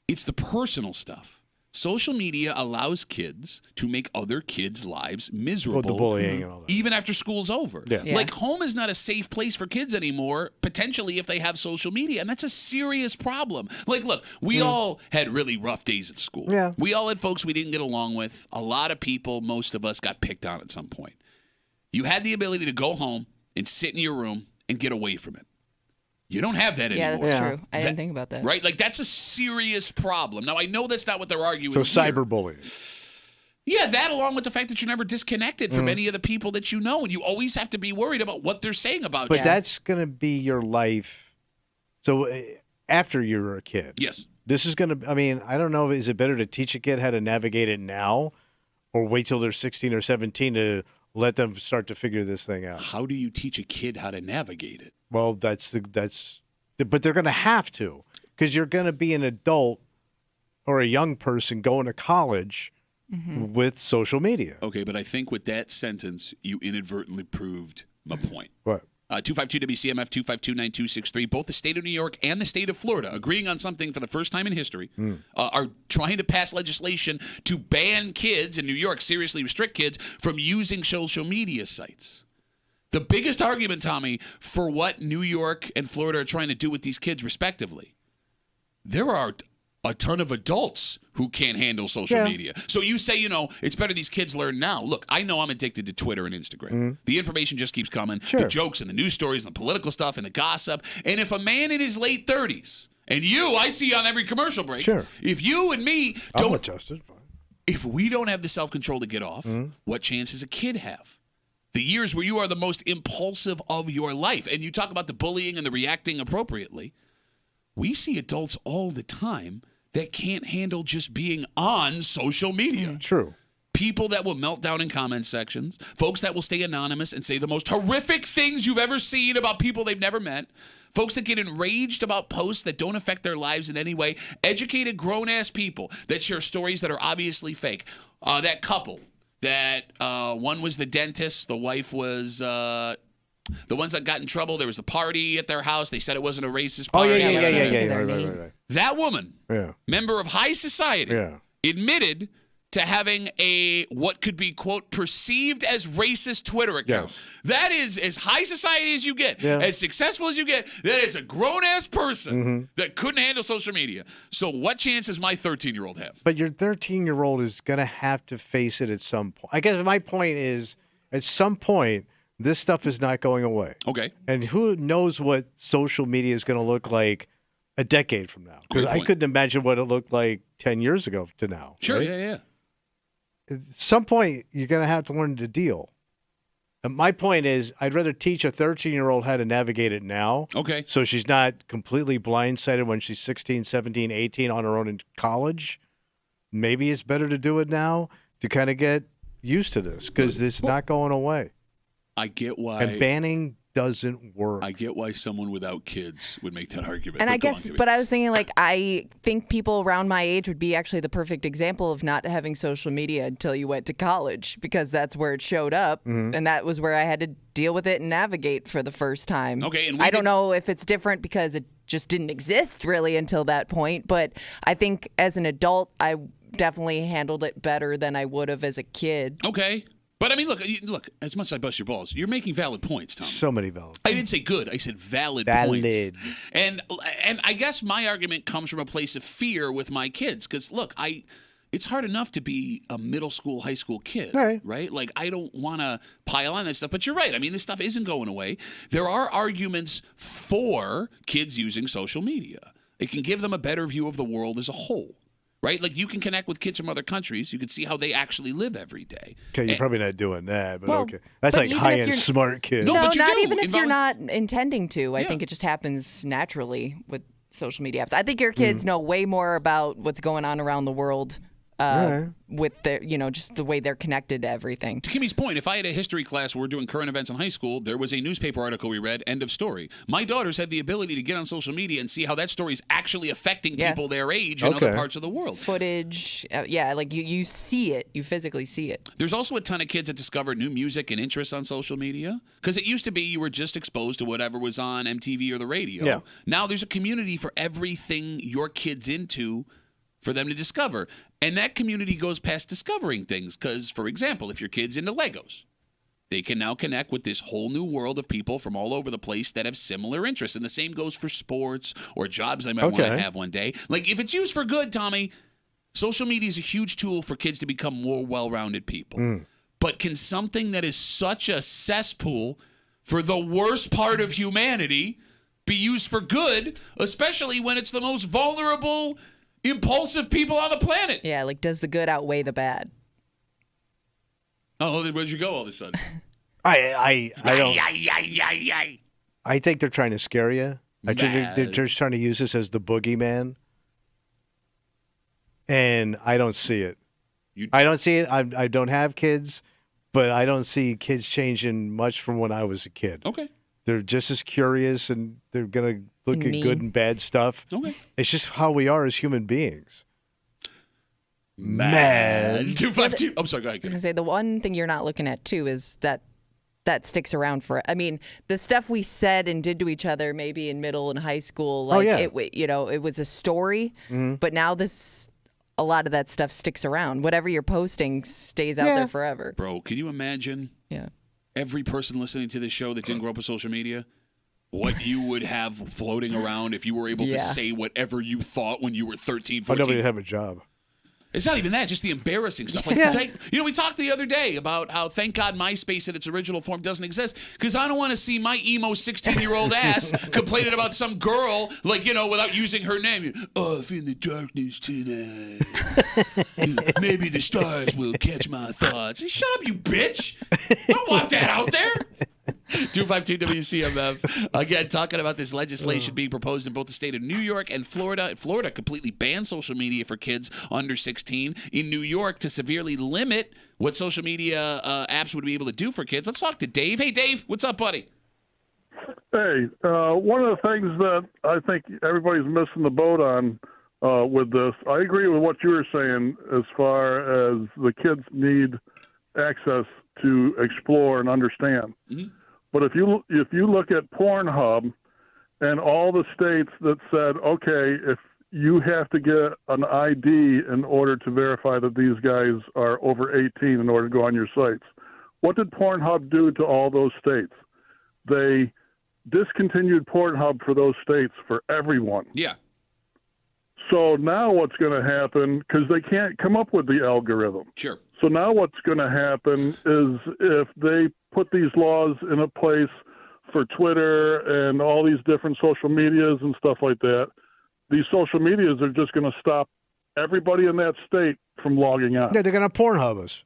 It's the personal stuff. Social media allows kids to make other kids' lives miserable. Well, the bullying and all that. Even after school's over. Yeah. Like, home is not a safe place for kids anymore, potentially if they have social media. And that's a serious problem. Like, look, we all had really rough days at school. Yeah. We all had folks we didn't get along with. A lot of people, most of us, got picked on at some point. You had the ability to go home and sit in your room and get away from it. You don't have that anymore. Yeah, that's true. I didn't think about that. Right? Like, that's a serious problem. Now, I know that's not what they're arguing So here. cyberbullying. Yeah, that along with the fact that you're never disconnected from any of the people that you know, and you always have to be worried about what they're saying about But you. that's going to be your life. So after you're a kid. Yes. This is going to, I don't know, is it better to teach a kid how to navigate it now or wait till they're 16 or 17 to let them start to figure this thing out? How do you teach a kid how to navigate it? Well, but they're going to have to, because you're going to be an adult or a young person going to college with social media. Okay, but I think with that sentence, you inadvertently proved my point. What? 252-WCMF, 252-9263. Both the state of New York and the state of Florida, agreeing on something for the first time in history, are trying to pass legislation to ban kids, in New York, seriously restrict kids from using social media sites. The biggest argument, Tommy, for what New York and Florida are trying to do with these kids, respectively, there are a ton of adults who can't handle social media. So you say, it's better these kids learn now. Look, I know I'm addicted to Twitter and Instagram. The information just keeps coming. Sure. The jokes and the news stories and the political stuff and the gossip. And if a man in his late 30s, and you, I see on every commercial break, if you and me I'm adjusted. Fine. If we don't have the self-control to get off, what chance does a kid have? The years where you are the most impulsive of your life. And you talk about the bullying and the reacting appropriately. We see adults all the time that can't handle just being on social media. True. People that will melt down in comment sections, folks that will stay anonymous and say the most horrific things you've ever seen about people they've never met, folks that get enraged about posts that don't affect their lives in any way, educated grown-ass people that share stories that are obviously fake. That couple, that one was the dentist, the wife was... the ones that got in trouble, there was a party at their house. They said it wasn't a racist party. Oh, yeah. Right. That woman, member of high society, admitted to having a what could be, quote, perceived as racist Twitter account. Yes. That is as high society as you get, as successful as you get. That is a grown-ass person that couldn't handle social media. So what chance does my 13-year-old have? But your 13-year-old is going to have to face it at some point. I guess my point is, at some point, this stuff is not going away. Okay. And who knows what social media is going to look like a decade from now? Because I couldn't imagine what it looked like 10 years ago to now. Sure, right? yeah. At some point, you're going to have to learn to deal. And my point is, I'd rather teach a 13-year-old how to navigate it now. Okay. So she's not completely blindsided when she's 16, 17, 18 on her own in college. Maybe it's better to do it now to kind of get used to this because it's not going away. I get why. And banning doesn't work. I get why someone without kids would make that argument. And I guess, but I was thinking, I think people around my age would be actually the perfect example of not having social media until you went to college, because that's where it showed up, and that was where I had to deal with it and navigate for the first time. Okay, and I don't know if it's different because it just didn't exist really until that point, but I think as an adult, I definitely handled it better than I would have as a kid. Okay. But I mean, look. As much as I bust your balls, you're making valid points, Tom. So many valid points. I didn't say good. I said valid points. And I guess my argument comes from a place of fear with my kids. Because look, it's hard enough to be a middle school, high school kid, right? Like I don't want to pile on that stuff. But you're right. I mean, this stuff isn't going away. There are arguments for kids using social media. It can give them a better view of the world as a whole. Right? Like you can connect with kids from other countries. You can see how they actually live every day. Okay, you're probably not doing that, but okay. That's like high-end smart kids. No, but not even if you're not intending to. I think it just happens naturally with social media apps. I think your kids know way more about what's going on around the world with their, just the way they're connected to everything. To Kimmy's point, if I had a history class where we're doing current events in high school, there was a newspaper article we read, end of story. My daughters have the ability to get on social media and see how that story is actually affecting people their age in other parts of the world. Footage, like you see it. You physically see it. There's also a ton of kids that discover new music and interests on social media. Because it used to be you were just exposed to whatever was on MTV or the radio. Yeah. Now there's a community for everything your kid's into for them to discover. And that community goes past discovering things because, for example, if your kid's into Legos, they can now connect with this whole new world of people from all over the place that have similar interests. And the same goes for sports or jobs they might want to have one day. Like, if it's used for good, Tommy, social media is a huge tool for kids to become more well-rounded people. But can something that is such a cesspool for the worst part of humanity be used for good, especially when it's the most vulnerable, impulsive people on the planet? Yeah, like does the good outweigh the bad? Oh, where'd you go all of a sudden? I don't. I think they're trying to scare you. I think they're just trying to use this as the boogeyman, and I don't see it. I don't see it. I don't have kids, but I don't see kids changing much from when I was a kid. Okay. They're just as curious, and they're gonna look at good and bad stuff. Okay. It's just how we are as human beings. Mad. 252. I'm sorry, go ahead. I was going to say, the one thing you're not looking at, too, is that that sticks around for. I mean, the stuff we said and did to each other, maybe in middle and high school, like it was a story. But now a lot of that stuff sticks around. Whatever you're posting stays out there forever. Bro, can you imagine? Every person listening to this show that didn't grow up with social media, what you would have floating around if you were able to say whatever you thought when you were 13, 14. Nobody would have a job. It's not even that, just the embarrassing stuff. Like, we talked the other day about how, thank God, MySpace in its original form doesn't exist, because I don't want to see my emo 16-year-old ass complaining about some girl, without using her name. Off in the darkness tonight. Maybe the stars will catch my thoughts. Shut up, you bitch. I don't want that out there. 252 WCMF. Again, talking about this legislation being proposed in both the state of New York and Florida. Florida completely banned social media for kids under 16. In New York, to severely limit what social media apps would be able to do for kids. Let's talk to Dave. Hey, Dave. What's up, buddy? Hey, one of the things that I think everybody's missing the boat on with this, I agree with what you were saying as far as the kids need access to explore and understand. Mm-hmm. But if you look at Pornhub and all the states that said, okay, if you have to get an ID in order to verify that these guys are over 18 in order to go on your sites, what did Pornhub do to all those states? They discontinued Pornhub for those states for everyone. Yeah. So now what's going to happen, because they can't come up with the algorithm. Sure. So now what's going to happen is if they put these laws in a place for Twitter and all these different social medias and stuff like that, these social medias are just going to stop everybody in that state from logging on. Yeah, they're going to Pornhub us.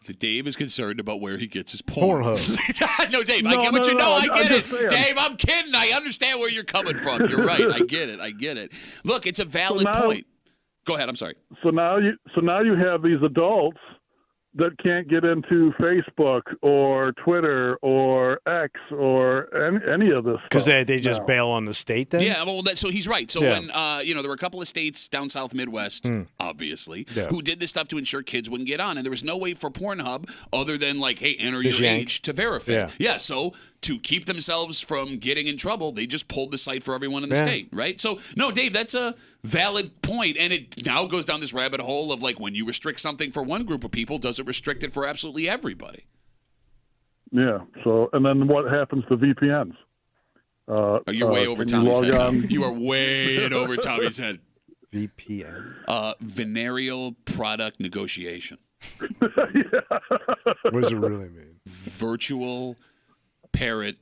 So Dave is concerned about where he gets his porn. Pornhub. No, Dave, I get what you know. I get it. Saying. Dave, I'm kidding. I understand where you're coming from. You're right. I get it. Look, it's a valid point. Go ahead. I'm sorry. So now you have these adults that can't get into Facebook or Twitter or X or any of this because they just bail on the state then? Yeah, well, so he's right. So when there were a couple of states down south Midwest, obviously, who did this stuff to ensure kids wouldn't get on, and there was no way for Pornhub other than hey, enter your age to verify. Yeah, so to keep themselves from getting in trouble, they just pulled the site for everyone in the state, right? So, no, Dave, that's a valid point, and it now goes down this rabbit hole of when you restrict something for one group of people, does it restrict it for absolutely everybody? Yeah. So, and then what happens to VPNs? You're way over Tommy's head. You are way in over Tommy's head. VPN. Venereal product negotiation. What does it really mean? Virtual parrot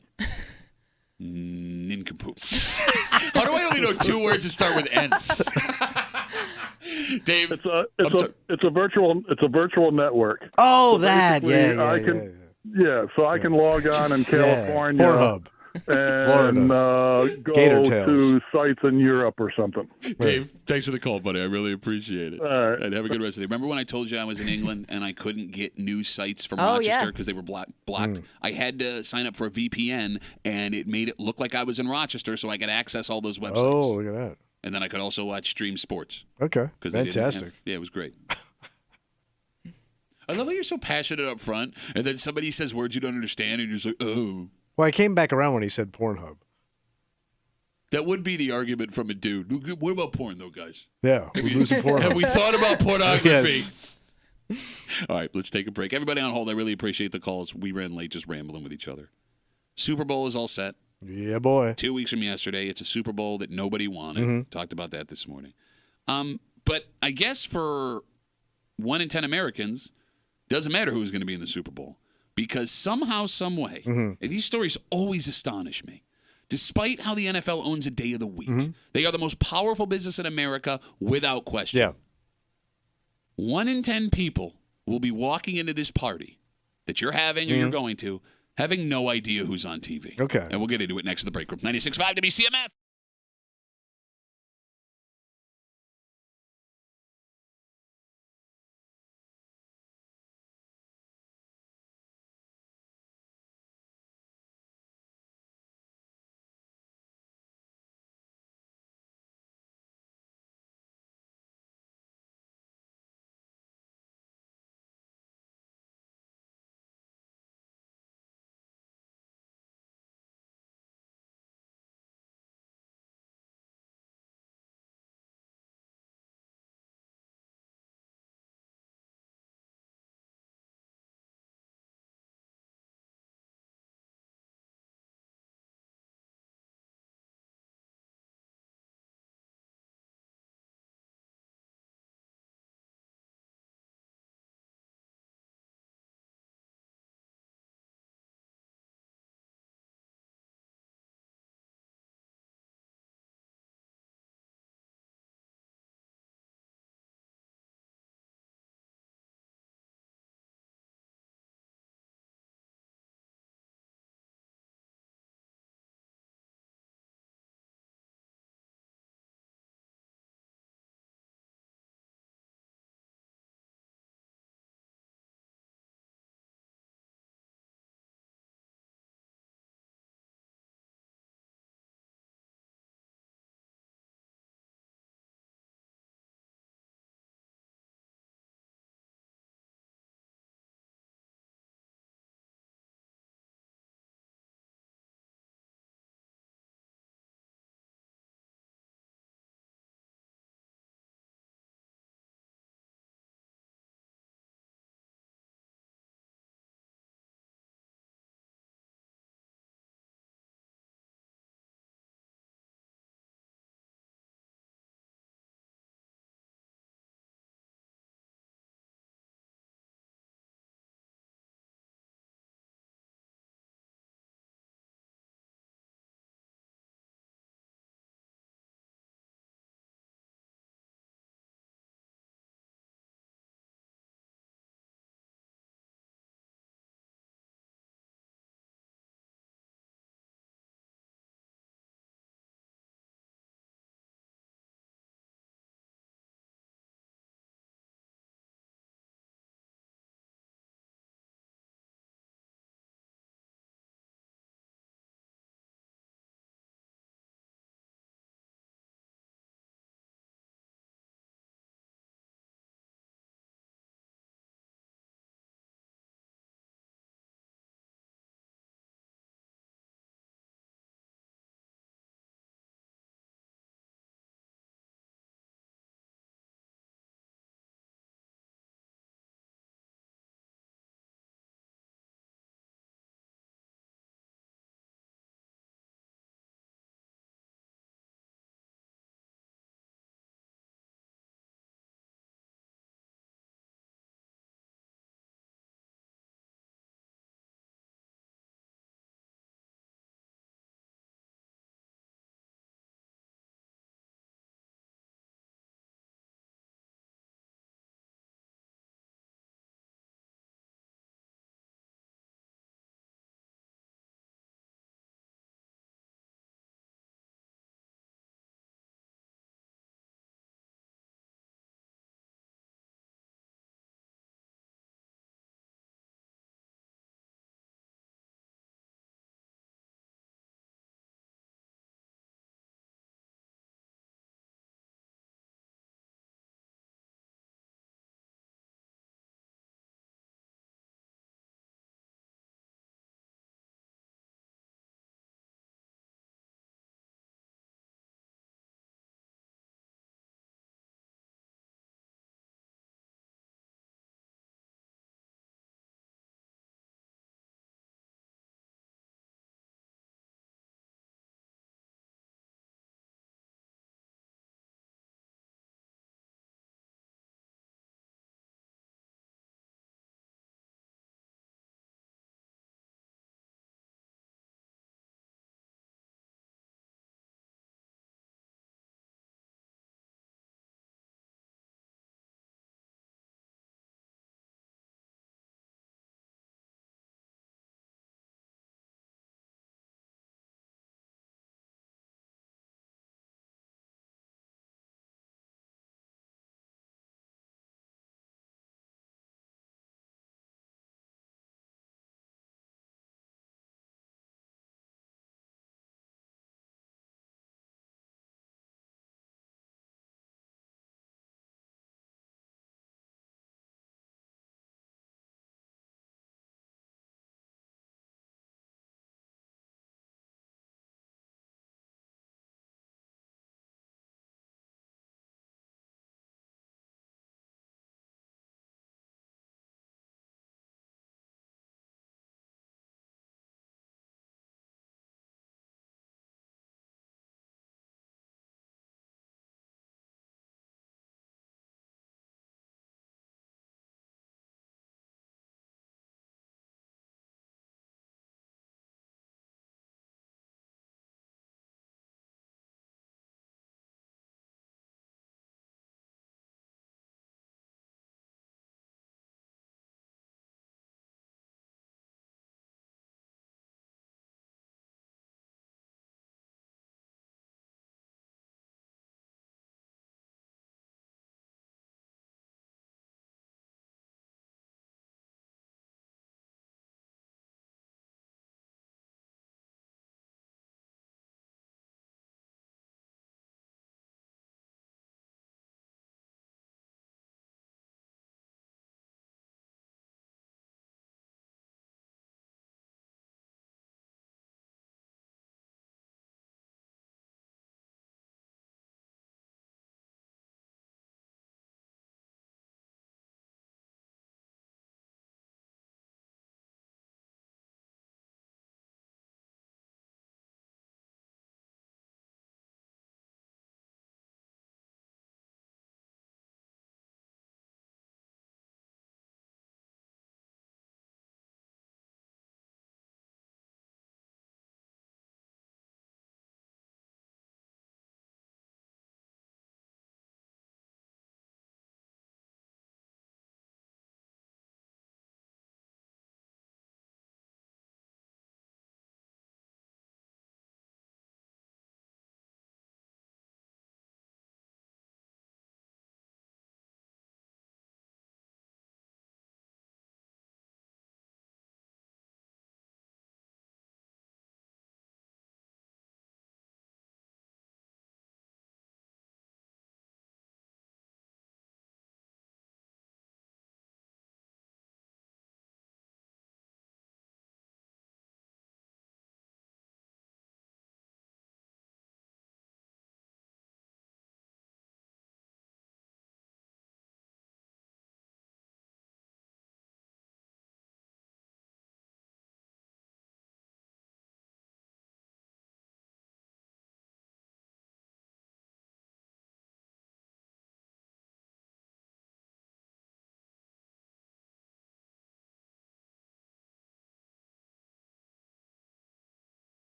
nincompoop. How do I only know two words that start with N? Dave, it's a virtual network. Oh, so that so I can log on in California, Pornhub, and go to sites in Europe or something. Dave, thanks for the call, buddy. I really appreciate it. All right. And have a good rest of the day. Remember when I told you I was in England and I couldn't get news sites from Rochester because they were blocked? I had to sign up for a VPN, and it made it look like I was in Rochester so I could access all those websites. Oh, look at that. And then I could also watch stream sports. Okay, fantastic. It was great. I love how you're so passionate up front, and then somebody says words you don't understand, and you're just like, oh. Well, I came back around when he said Pornhub. That would be the argument from a dude. What about porn, though, guys? Yeah, have we thought about pornography? Yes. All right, let's take a break. Everybody on hold, I really appreciate the calls. We ran late just rambling with each other. Super Bowl is all set. Yeah, boy. 2 weeks from yesterday. It's a Super Bowl that nobody wanted. Talked about that this morning. But I guess for 1 in 10 Americans, doesn't matter who's going to be in the Super Bowl. Because somehow, some way, and these stories always astonish me, despite how the NFL owns a day of the week, they are the most powerful business in America without question. Yeah. 1 in 10 people will be walking into this party that you're having or you're going to, having no idea who's on TV. Okay. And we'll get into it next in the break room. 96.5 WCMF.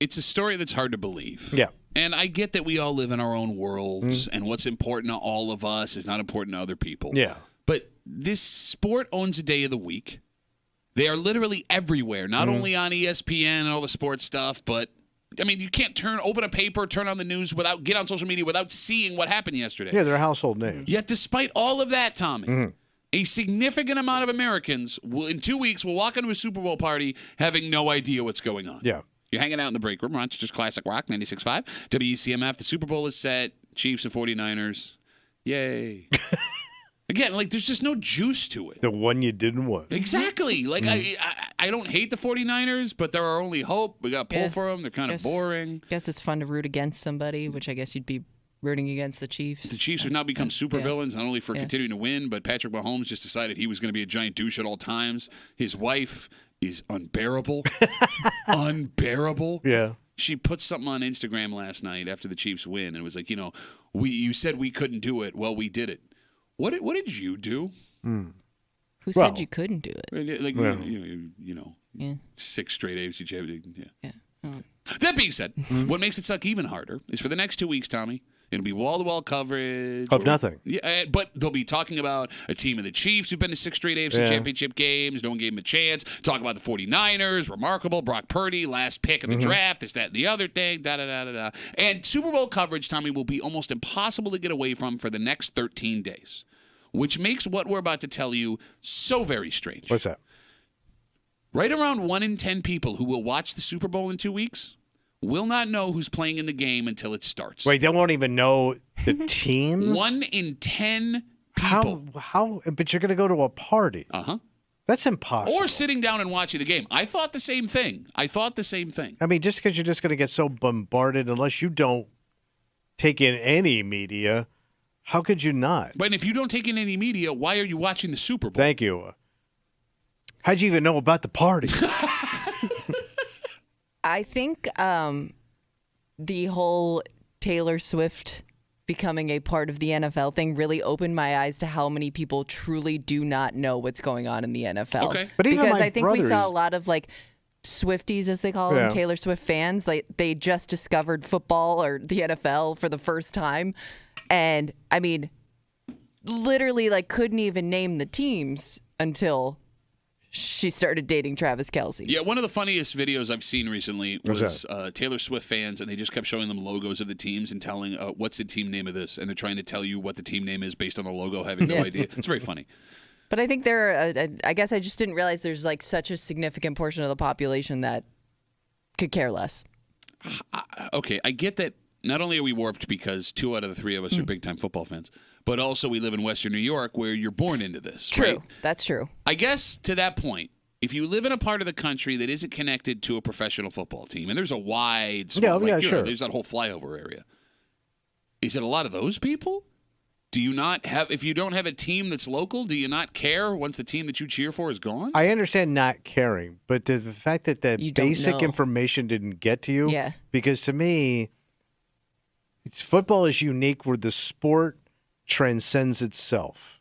It's a story that's hard to believe. Yeah. And I get that we all live in our own worlds, and what's important to all of us is not important to other people. Yeah. But this sport owns a day of the week. They are literally everywhere, not only on ESPN and all the sports stuff, but I mean, you can't open a paper, turn on the news, get on social media without seeing what happened yesterday. Yeah, they're household names. Yet, despite all of that, Tommy, a significant amount of Americans in 2 weeks will walk into a Super Bowl party having no idea what's going on. Yeah. You're hanging out in the break room. Rochester's Classic Rock 96.5. WCMF. The Super Bowl is set. Chiefs and 49ers. Yay. Again, like, there's just no juice to it. The one you didn't want. Exactly. Like, I don't hate the 49ers, but they're our only hope. We got to pull for them. They're kind of boring. Guess it's fun to root against somebody, which I guess you'd be rooting against the Chiefs. The Chiefs have now become super villains, not only for continuing to win, but Patrick Mahomes just decided he was going to be a giant douche at all times. His wife is unbearable. Unbearable. Yeah. She put something on Instagram last night after the Chiefs win, and it was like, you said we couldn't do it. Well, we did it. What did you do? Who said you couldn't do it? Like, 6 straight AFC championships. Yeah. That being said, what makes it suck even harder is for the next 2 weeks, Tommy, it'll be wall-to-wall coverage. Of nothing. Yeah, but they'll be talking about a team of the Chiefs who've been to 6 straight AFC championship games. No one gave them a chance. Talk about the 49ers, remarkable, Brock Purdy, last pick of the draft, this, that, and the other thing, da-da-da-da-da. And Super Bowl coverage, Tommy, will be almost impossible to get away from for the next 13 days, which makes what we're about to tell you so very strange. What's that? Right around 1 in 10 people who will watch the Super Bowl in 2 weeks will not know who's playing in the game until it starts. Wait, they won't even know the teams? 1 in 10 people. How? But you're going to go to a party. Uh-huh. That's impossible. Or sitting down and watching the game. I thought the same thing. I mean, just because you're just going to get so bombarded, unless you don't take in any media, how could you not? But if you don't take in any media, why are you watching the Super Bowl? Thank you. How'd you even know about the party? I think the whole Taylor Swift becoming a part of the NFL thing really opened my eyes to how many people truly do not know what's going on in the NFL. Okay. But even because my I think we saw brothers- a lot of like Swifties, as they call them, Taylor Swift fans. They just discovered football or the NFL for the first time. And I mean, literally like couldn't even name the teams until she started dating Travis Kelce. Yeah, one of the funniest videos I've seen recently was Taylor Swift fans, and they just kept showing them logos of the teams and telling, what's the team name of this? And they're trying to tell you what the team name is based on the logo, having no idea. It's very funny. But I think I guess I just didn't realize there's like such a significant portion of the population that could care less. Okay, I get that. Not only are we warped because 2 out of the 3 of us are big-time football fans, but also we live in Western New York where you're born into this. True. Right? That's true. I guess to that point, if you live in a part of the country that isn't connected to a professional football team, and there's a wide swath, there's that whole flyover area. Is it a lot of those people? Do you not have, if you don't have a team that's local, do you not care once the team that you cheer for is gone? I understand not caring, but the fact that the basic information didn't get to you, because to me, football is unique where the sport transcends itself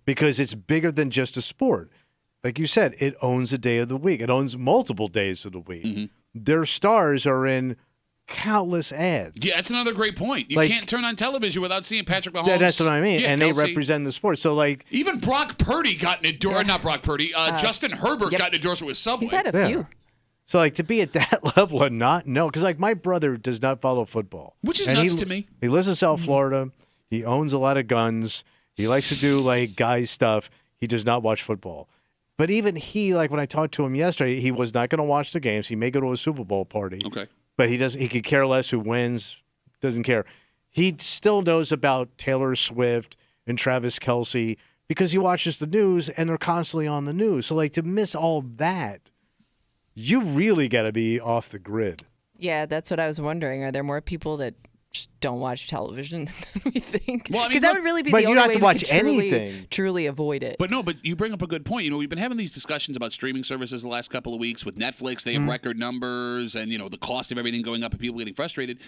because it's bigger than just a sport. Like you said, it owns a day of the week. It owns multiple days of the week. Their stars are in countless ads. Yeah, that's another great point. You can't turn on television without seeing Patrick Mahomes. That's what I mean. Yeah, and Kelce. they represent the sport. So, like, even Brock Purdy got an endorsement. Not Brock Purdy. Justin Herbert got an endorsement with Subway. He's had a few. So, like, to be at that level and not know, because, like, my brother does not follow football. Which is nuts to me. He lives in South Florida. He owns a lot of guns. He likes to do, like, guy stuff. He does not watch football. But even he, like, when I talked to him yesterday, he was not going to watch the games. He may go to a Super Bowl party. Okay. But he could care less who wins, doesn't care. He still knows about Taylor Swift and Travis Kelce because he watches the news, and they're constantly on the news. So, like, to miss all that, you really got to be off the grid. Yeah, that's what I was wondering. Are there more people that just don't watch television than we think? Well, I mean, because that would really be but the you only don't have way to we watch could anything. truly avoid it. But you bring up a good point. We've been having these discussions about streaming services the last couple of weeks with Netflix. They have record numbers and, the cost of everything going up and people getting frustrated.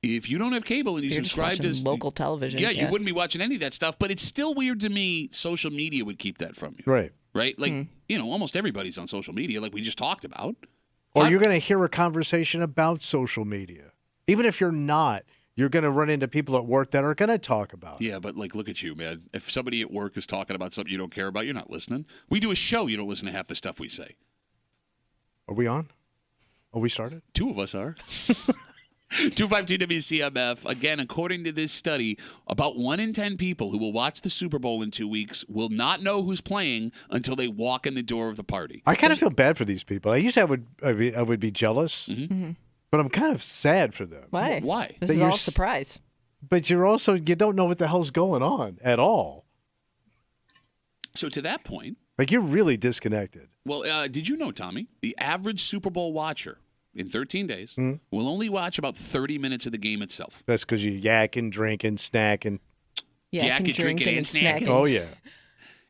If you don't have cable and you You're subscribe just to local television. you wouldn't be watching any of that stuff. But it's still weird to me social media would keep that from you. Right. Right? Like, almost everybody's on social media like we just talked about. Or you're going to hear a conversation about social media. Even if you're not, you're going to run into people at work that are going to talk about it. Yeah, but like, look at you, man. If somebody at work is talking about something you don't care about, you're not listening. We do a show. You don't listen to half the stuff we say. Are we on? Oh, we started? 2 of us are. 252 WCMF. Again, according to this study, about 1 in 10 people who will watch the Super Bowl in 2 weeks will not know who's playing until they walk in the door of the party. I kind of feel bad for these people. I used to I would be jealous, but I'm kind of sad for them. Why? Why? This is all a surprise. But you don't know what the hell's going on at all. So to that point, like you're really disconnected. Well, did you know, Tommy, the average Super Bowl watcher in 13 days will only watch about 30 minutes of the game itself. That's because you yakking, drinking, snacking. Yakking, drinking, and snacking. Oh, yeah.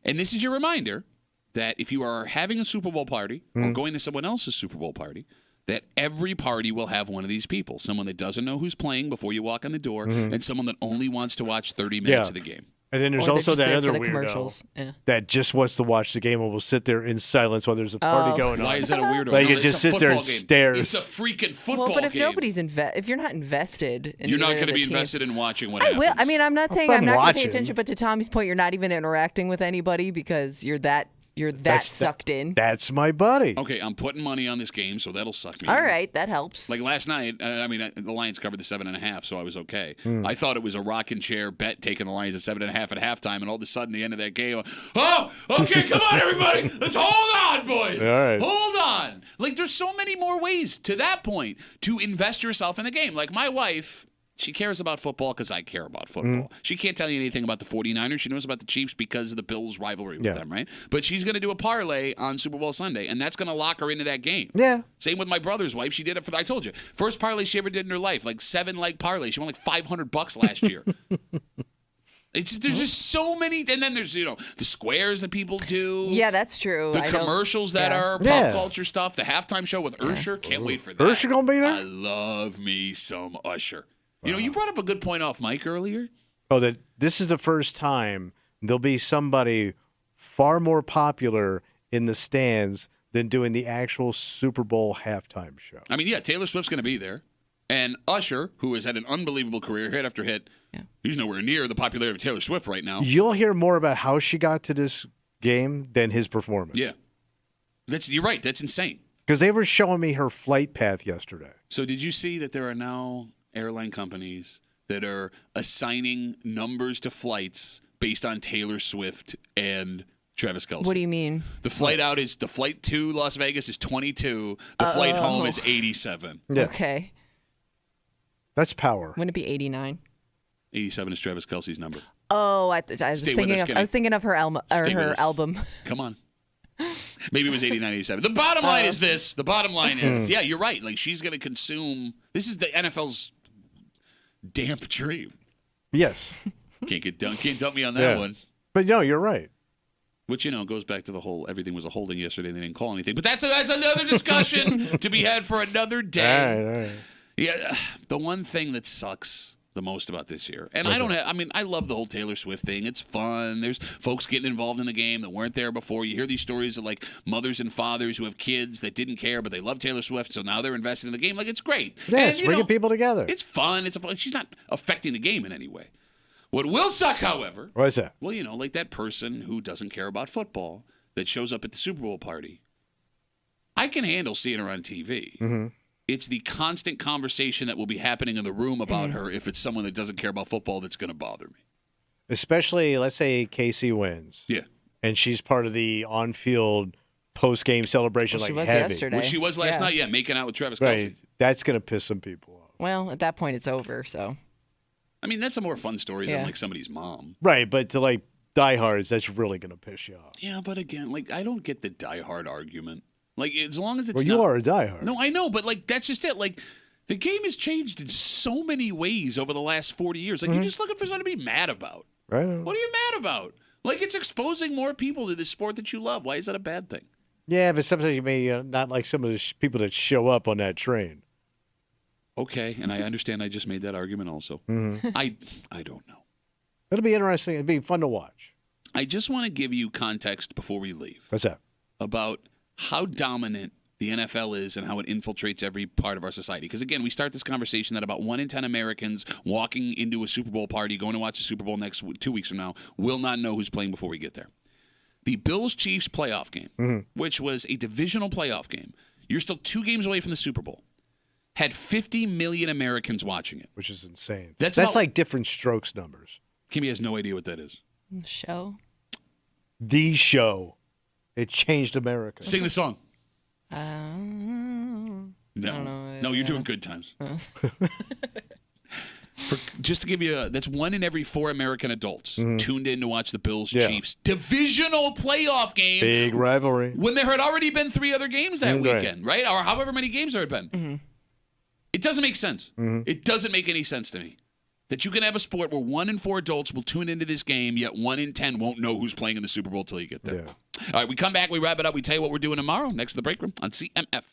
And this is your reminder that if you are having a Super Bowl party or going to someone else's Super Bowl party, that every party will have one of these people. Someone that doesn't know who's playing before you walk in the door and someone that only wants to watch 30 minutes of the game. And then there's also that other weirdo that just wants to watch the game and will sit there in silence while there's a party going on. Why is that a weirdo? Like you just sit there and stares. It's a freaking football game. Well, but if nobody's if you're not invested in you're not going to be invested in watching what happens. Will. I mean, I'm not saying I'm not going to pay attention, but to Tommy's point, you're not even interacting with anybody because you're that sucked in. That's my buddy. Okay, I'm putting money on this game, so that'll suck me All in. right, that helps. Like last night, the Lions covered the 7.5, so I was okay. I thought it was a rocking chair bet taking the Lions at 7.5 at halftime, and all of a sudden, the end of that game, oh, okay, come on, everybody. Let's hold on, boys. All right. Hold on. Like, there's so many more ways to that point to invest yourself in the game. Like my wife, she cares about football because I care about football. She can't tell you anything about the 49ers. She knows about the Chiefs because of the Bills' rivalry with them, right? But she's going to do a parlay on Super Bowl Sunday, and that's going to lock her into that game. Yeah. Same with my brother's wife. She did it I told you, first parlay she ever did in her life, like 7-leg parlay. She won like $500 last year. There's just so many, and then there's the squares that people do. Yeah, that's true. The commercials that are pop culture stuff. The halftime show with Usher. Can't wait for that. Usher gonna be there? I love me some Usher. You brought up a good point off mic earlier. Oh, that this is the first time there'll be somebody far more popular in the stands than doing the actual Super Bowl halftime show. I mean, yeah, Taylor Swift's going to be there. And Usher, who has had an unbelievable career, hit after hit, he's nowhere near the popularity of Taylor Swift right now. You'll hear more about how she got to this game than his performance. Yeah. You're right. That's insane. Because they were showing me her flight path yesterday. So did you see that there are now airline companies that are assigning numbers to flights based on Taylor Swift and Travis Kelce? What do you mean? The flight out is the flight to Las Vegas is 22. The flight home is 87. Yeah. Okay. That's power. Wouldn't it be 89? 87 is Travis Kelce's number. Oh, I was thinking of her album. Come on. Maybe it was 89, 87. The bottom line is this. The bottom line is, yeah, you're right. Like, she's going to consume. This is the NFL's damp dream. Yes. Can't dump me on that one. But no, you're right. Which, goes back to the whole everything was a holding yesterday and they didn't call anything. But that's another discussion to be had for another day. All right. Yeah, the one thing that sucks the most about this year, and I love the whole Taylor Swift thing. It's fun. There's folks getting involved in the game that weren't there before. You hear these stories of like mothers and fathers who have kids that didn't care, but they love Taylor Swift, so now they're invested in the game. Like, it's great. Yeah, it's bringing people together. It's fun. She's not affecting the game in any way. What will suck, however. What is that? Well, like that person who doesn't care about football that shows up at the Super Bowl party. I can handle seeing her on TV. Mm-hmm. It's the constant conversation that will be happening in the room about her if it's someone that doesn't care about football that's going to bother me. Especially, let's say KC wins. Yeah. And she's part of the on-field post-game celebration she was heavy. yesterday. Which she was last night, making out with Travis Kelce. Right. That's going to piss some people off. Well, at that point, it's over, so. I mean, that's a more fun story than like somebody's mom. Right, but to diehards, that's really going to piss you off. Yeah, but again, I don't get the diehard argument. Like, as long as it's you are a diehard. No, I know, but that's just it. Like, the game has changed in so many ways over the last 40 years. Like, you're just looking for something to be mad about. Right. What are you mad about? Like, it's exposing more people to the sport that you love. Why is that a bad thing? Yeah, but sometimes you may not like some of the people that show up on that train. Okay, and I understand I just made that argument also. Mm-hmm. I don't know. It'll be interesting. It'll be fun to watch. I just want to give you context before we leave. What's that? About how dominant the NFL is and how it infiltrates every part of our society. Because, again, we start this conversation that about 1 in 10 Americans walking into a Super Bowl party, going to watch the Super Bowl 2 weeks from now, will not know who's playing before we get there. The Bills-Chiefs playoff game, which was a divisional playoff game, you're still 2 games away from the Super Bowl, had 50 million Americans watching it. Which is insane. That's like different strokes numbers. Kimmy has no idea what that is. Show. The show. It changed America. Sing the song. No, No, you're doing good times. Just to give you, that's 1 in every 4 American adults tuned in to watch the Bills-Chiefs divisional playoff game. Big rivalry. When there had already been 3 other games that weekend, right? Or however many games there had been. It doesn't make sense. It doesn't make any sense to me. That you can have a sport where 1 in 4 adults will tune into this game, yet 1 in 10 won't know who's playing in the Super Bowl till you get there. Yeah. All right, we come back, we wrap it up, we tell you what we're doing tomorrow next to the break room on CMF.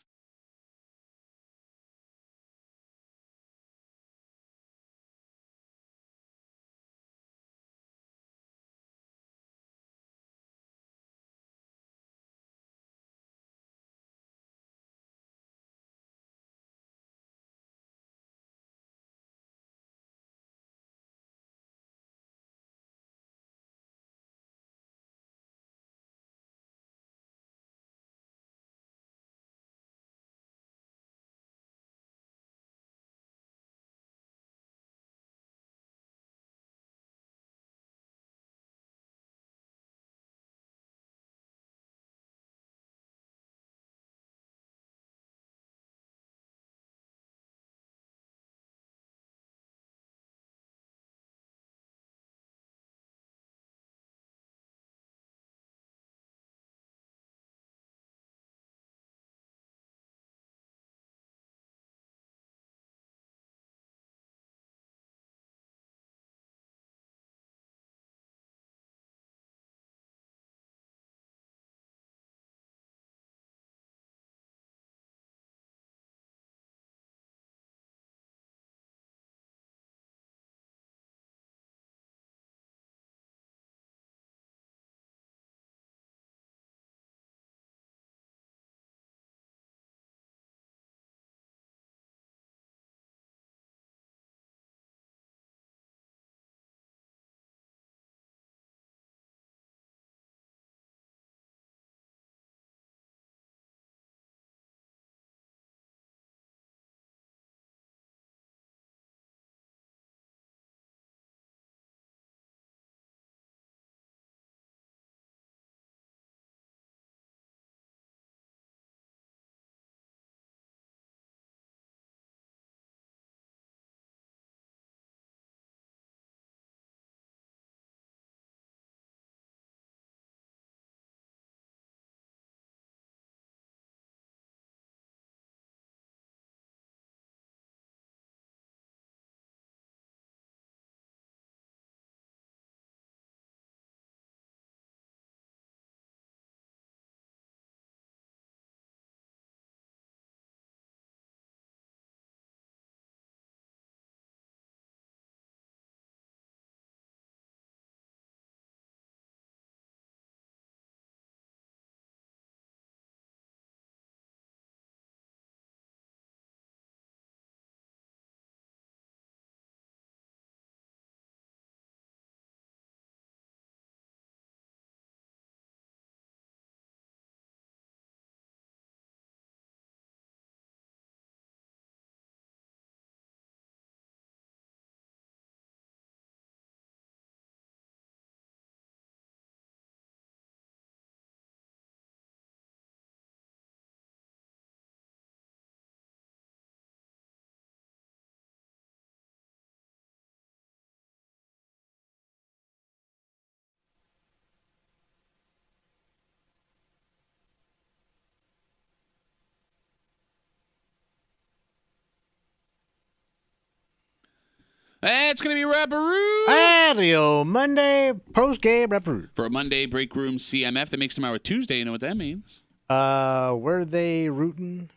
It's going to be Rapperoo. Adio Monday post-game Rapperoo. For a Monday break room CMF that makes tomorrow Tuesday, you know what that means? Were they rooting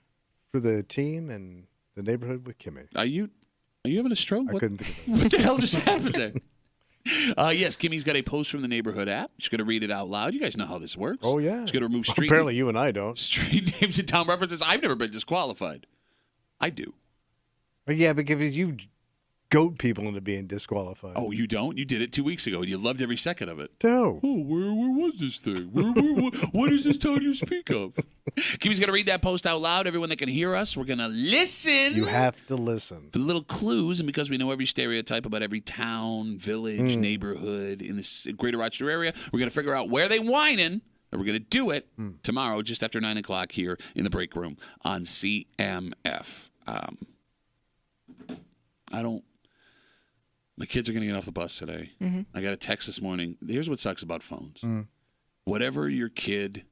for the team and the neighborhood with Kimmy? Are you having a stroke? I couldn't think of it. What the hell just happened there? Yes, Kimmy's got a post from the neighborhood app. She's going to read it out loud. You guys know how this works. Oh, yeah. She's going to remove street Apparently you and I don't. street names and town references. I've never been disqualified. I do. Yeah, because you goat people into being disqualified. Oh, you don't? You did it 2 weeks ago, and you loved every second of it. No. Oh, where was this thing? What is this town you speak of? Kimmy's going to read that post out loud. Everyone that can hear us, we're going to listen. You have to listen. For little clues, and because we know every stereotype about every town, village, neighborhood in this greater Rochester area, we're going to figure out where they whining, and we're going to do it tomorrow just after 9 o'clock here in the break room on CMF. My kids are going to get off the bus today. I got a text this morning. Here's what sucks about phones. Whatever your kid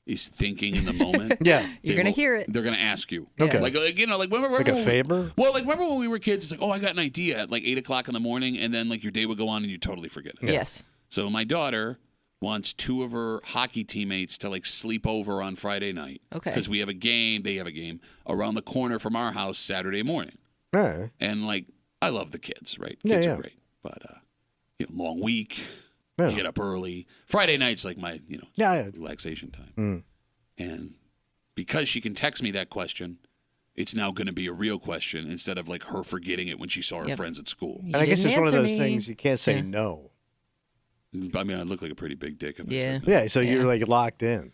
is thinking in the moment, you're going to hear it. They're going to ask you. Okay. Like remember Like a favor? remember when we were kids? It's like, oh, I got an idea at like 8 o'clock in the morning, and then like your day would go on and you totally forget it. Yes. So my daughter wants 2 of her hockey teammates to like sleep over on Friday night. Okay. Because we have a game. They have a game around the corner from our house Saturday morning. Right. And like, I love the kids, right? Yeah, Kids yeah. are great, but long week, Yeah. get up early. Friday night's like my Yeah. relaxation time. And because she can text me that question, it's now going to be a real question instead of like her forgetting it when she saw her friends at school. And I guess didn't it's one of answer those me. things you can't say no. I mean, I look like a pretty big dick if I Yeah. said no. Yeah, so you're like locked in.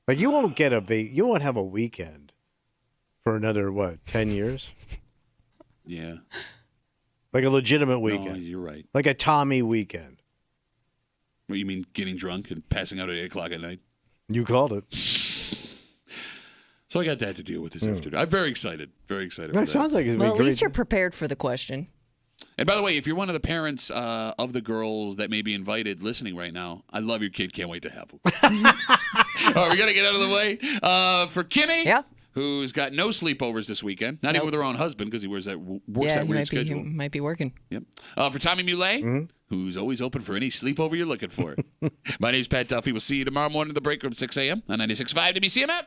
Like you won't get you won't have a weekend for another 10 years? Yeah. Like a legitimate No, weekend. you're right. Like a Tommy weekend. What, you mean getting drunk and passing out at 8 o'clock at night? You called it. So I got that to deal with this afternoon. I'm very excited. Very excited for It that. sounds like it'd be Well, at great. least you're prepared for the question. And by the way, if you're one of the parents of the girls that may be invited listening right now, I love your kid. Can't wait to have them. All right, we got to get out of the way. For Kimmy, who's got no sleepovers this weekend, not even with her own husband because he works that weird schedule. He might be working. Yep. For Tommy Muley, who's always open for any sleepover you're looking for. My name's Pat Duffy. We'll see you tomorrow morning in the break room, 6 a.m. on 96.5 WCMF.